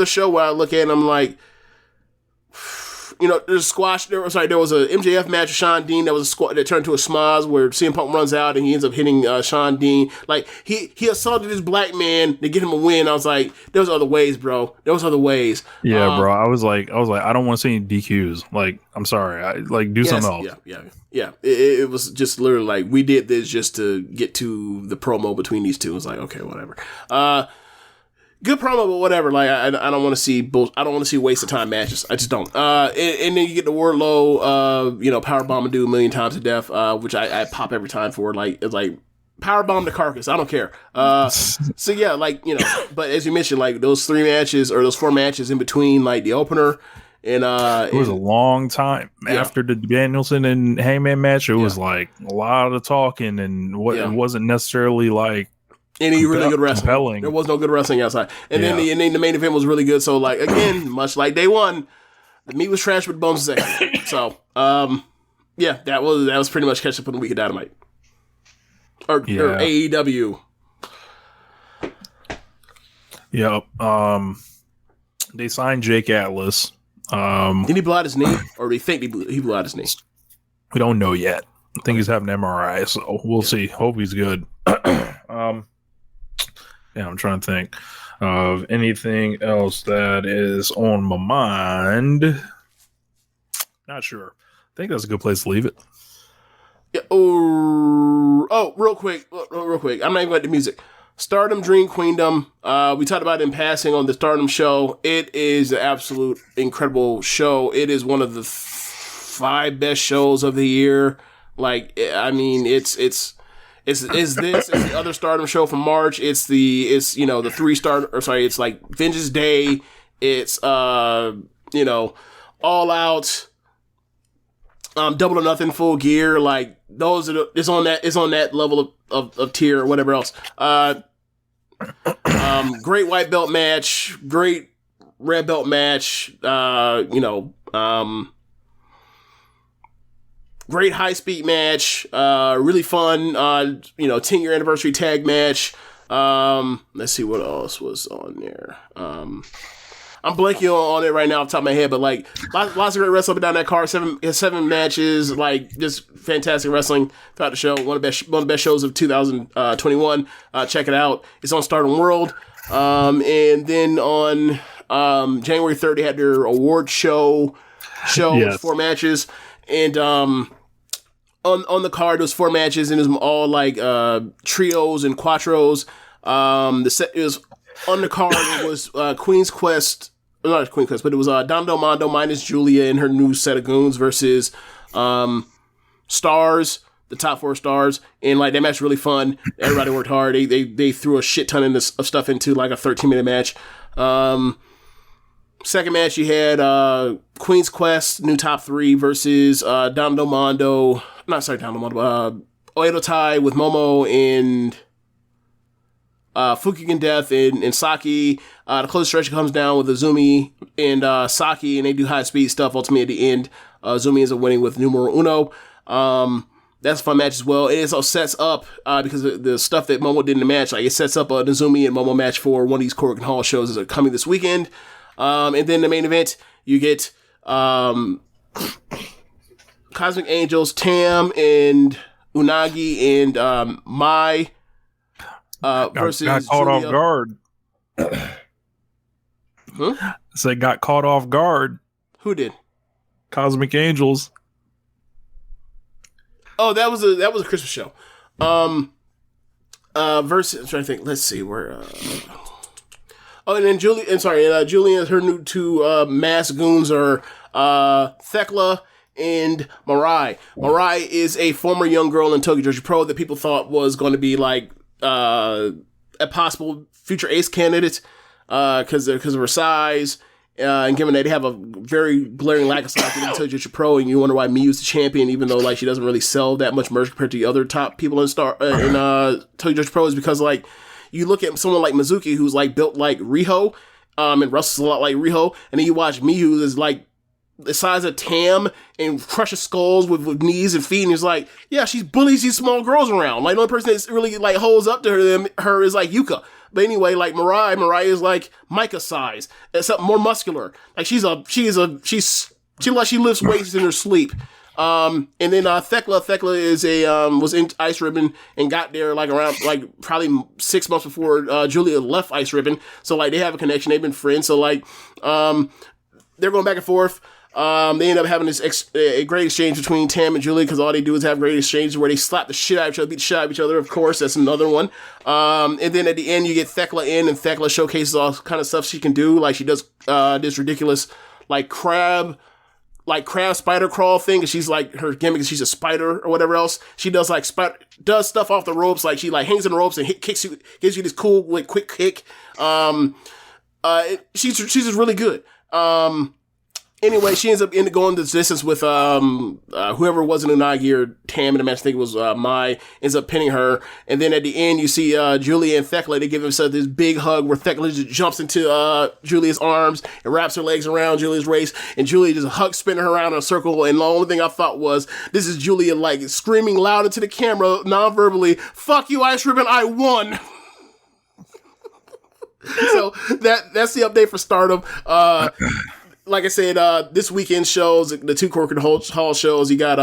show where I look at it and I'm like, there's squash. There was a MJF match with Sean Dean that was a squash that turned into a schmoz where CM Punk runs out and he ends up hitting Sean Dean. Like, he assaulted this black man to get him a win. I was like, there was other ways, bro. There was other ways. Yeah, bro. I was like, I don't want to see any DQs. Like, I'm sorry. Do something else. Yeah. It was just literally like, we did this just to get to the promo between these two. It was like, okay, whatever. Good promo, but whatever. Like, I don't want to see I don't want to see waste of time matches. I just don't. And then you get the Wardlow, power bomb a dude a million times to death, which I pop every time for. Like, it's like Powerbomb the carcass. I don't care. So yeah, like, you know, but as you mentioned, like those 4 matches in between, like the opener and it was a long time after the Danielson and Hangman match. It was like a lot of talking, and it wasn't necessarily like any really good wrestling. Compelling. There was no good wrestling outside, and then the main event was really good. So like again, much like day one, the meat was trash, but the bones was excellent. So yeah, that was pretty much catch up on the week of Dynamite. Or AEW. Yep. They signed Jake Atlas. Did he blow out his knee? Or do you think he blew out his knee? We don't know yet. I think he's having an MRI, so we'll see. Hope he's good. I'm trying to think of anything else that is on my mind. Not sure. I think that's a good place to leave it. Yeah, real quick. I'm not even going to the music. Stardom Dream Queendom. We talked about it in passing on the Stardom show. It is an absolute incredible show. It is one of the 5 best shows of the year. Like, I mean, it's this. It's the other Stardom show from March. It's the 3-star. Or sorry, it's like Vengeance Day. It's All Out. Double or Nothing, Full Gear, like those are it's on that level of tier or whatever else. Great white belt match, great red belt match. Great high speed match. Really fun. 10-year anniversary tag match. Let's see what else was on there. I'm blanking on it right now off the top of my head, but like lots of great wrestling up and down that card. 7 matches, like just fantastic wrestling throughout the show. One of the best shows of 2021. Check it out. It's on Stardom World. And then on January 3rd, they had their award show. Yes. 4 matches, and on the card there was 4 matches, and it was all like trios and quattros. It was on the card. It was Queen's Quest. Not Queen's Quest, but it was Don Del Mondo minus Julia and her new set of goons versus Stars, the top 4 stars, and like that match was really fun. Everybody worked hard. They threw a shit ton of stuff into like a 13-minute match. Second match, you had Queen's Quest, new top 3 versus Don Del Mondo. Oedo Tai with Momo and Fukigen Death and Saki. The closest stretch comes down with Azumi and Saki, and they do high speed stuff. Ultimately, at the end, Azumi ends up winning with numero uno. That's a fun match as well. It also sets up, because of the stuff that Momo did in the match, like it sets up an Azumi and Momo match for one of these Korakuen Hall shows that are coming this weekend. And then the main event, you get Cosmic Angels, Tam and Unagi and Mai versus got caught Julia. off guard. So got caught off guard. Who did? Cosmic Angels. Oh, that was a Christmas show. Versus, I'm trying to think. Let's see where. And then Julia, her new 2 mass goons are Thekla and Mirai. Mirai is a former young girl in Tokyo Joshi Pro that people thought was going to be like a possible future ace candidate because of her size. And given that they have a very glaring lack of size in Tokyo Joshi Pro, and you wonder why Miyu's the champion, even though like she doesn't really sell that much merch compared to the other top people in Tokyo Joshi Pro, is because like you look at someone like Mizuki who's like built like Riho, and wrestles a lot like Riho, and then you watch Miyu is like the size of Tam and crushes skulls with knees and feet, and he's like, yeah, she bullies these small girls around. Like the only person that really like holds up to her is like Yuka. But anyway, like Mirai is like Micah size, except more muscular. Like she lifts weights in her sleep. And then Thekla is was in Ice Ribbon and got there like around like probably 6 months before Julia left Ice Ribbon. So like they have a connection. They've been friends. So like they're going back and forth. They end up having a great exchange between Tam and Julia, because all they do is have great exchanges where they slap the shit out of each other, beat the shit out of each other. Of course, that's another one. And then at the end, you get Thekla in, and Thekla showcases all kind of stuff she can do. Like she does this ridiculous like crab spider crawl thing. She's like, her gimmick is she's a spider or whatever else. She does like does stuff off the ropes, like she like hangs in the ropes and kicks you, gives you this cool like quick kick. She's just really good. Anyway, she ends up going the distance with whoever was in Unagi or Tam in the match. I think it was Mai, ends up pinning her. And then at the end, you see Julia and Thekla. They give themselves this big hug where Thekla just jumps into Julia's arms and wraps her legs around Julia's waist. And Julia just hugs, spinning her around in a circle. And the only thing I thought was, this is Julia like screaming loud into the camera, non-verbally, "Fuck you, Ice Ribbon, I won!" So that's the update for Stardom. Like I said, this weekend shows, the two Corcoran Hall shows, you got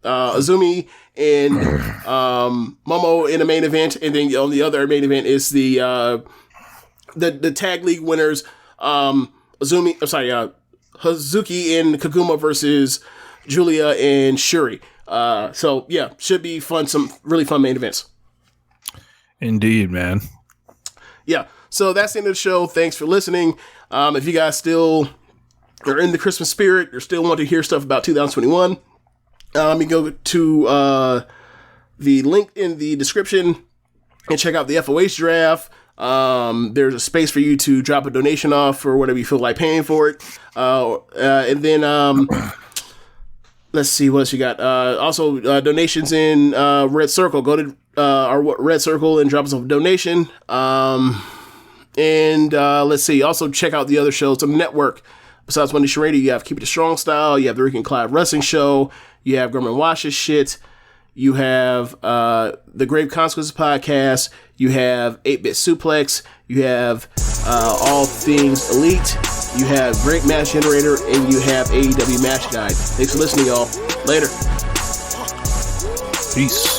Azumi and Momo in the main event, and then on the other main event is the tag league winners, Hazuki and Kaguma versus Julia and Shuri. So yeah, should be fun. Some really fun main events. Indeed, man. Yeah. So that's the end of the show. Thanks for listening. If you guys still are in the Christmas spirit, or still want to hear stuff about 2021, you go to the link in the description and check out the FOH draft. There's a space for you to drop a donation off for whatever you feel like paying for it. And then let's see what else you got. Also, donations in Red Circle. Go to our Red Circle and drop us a donation. And let's see. Also, check out the other shows on the network. Besides One Nation Radio, you have Keepin It Strong Style, you have the Ricky Clive Wrestling Show, you have Grumman Wash's shit, you have the Grave Consequences Podcast, you have 8-Bit Suplex, you have All Things Elite, you have Great Match Generator, and you have AEW Match Guide. Thanks for listening, y'all. Later. Peace.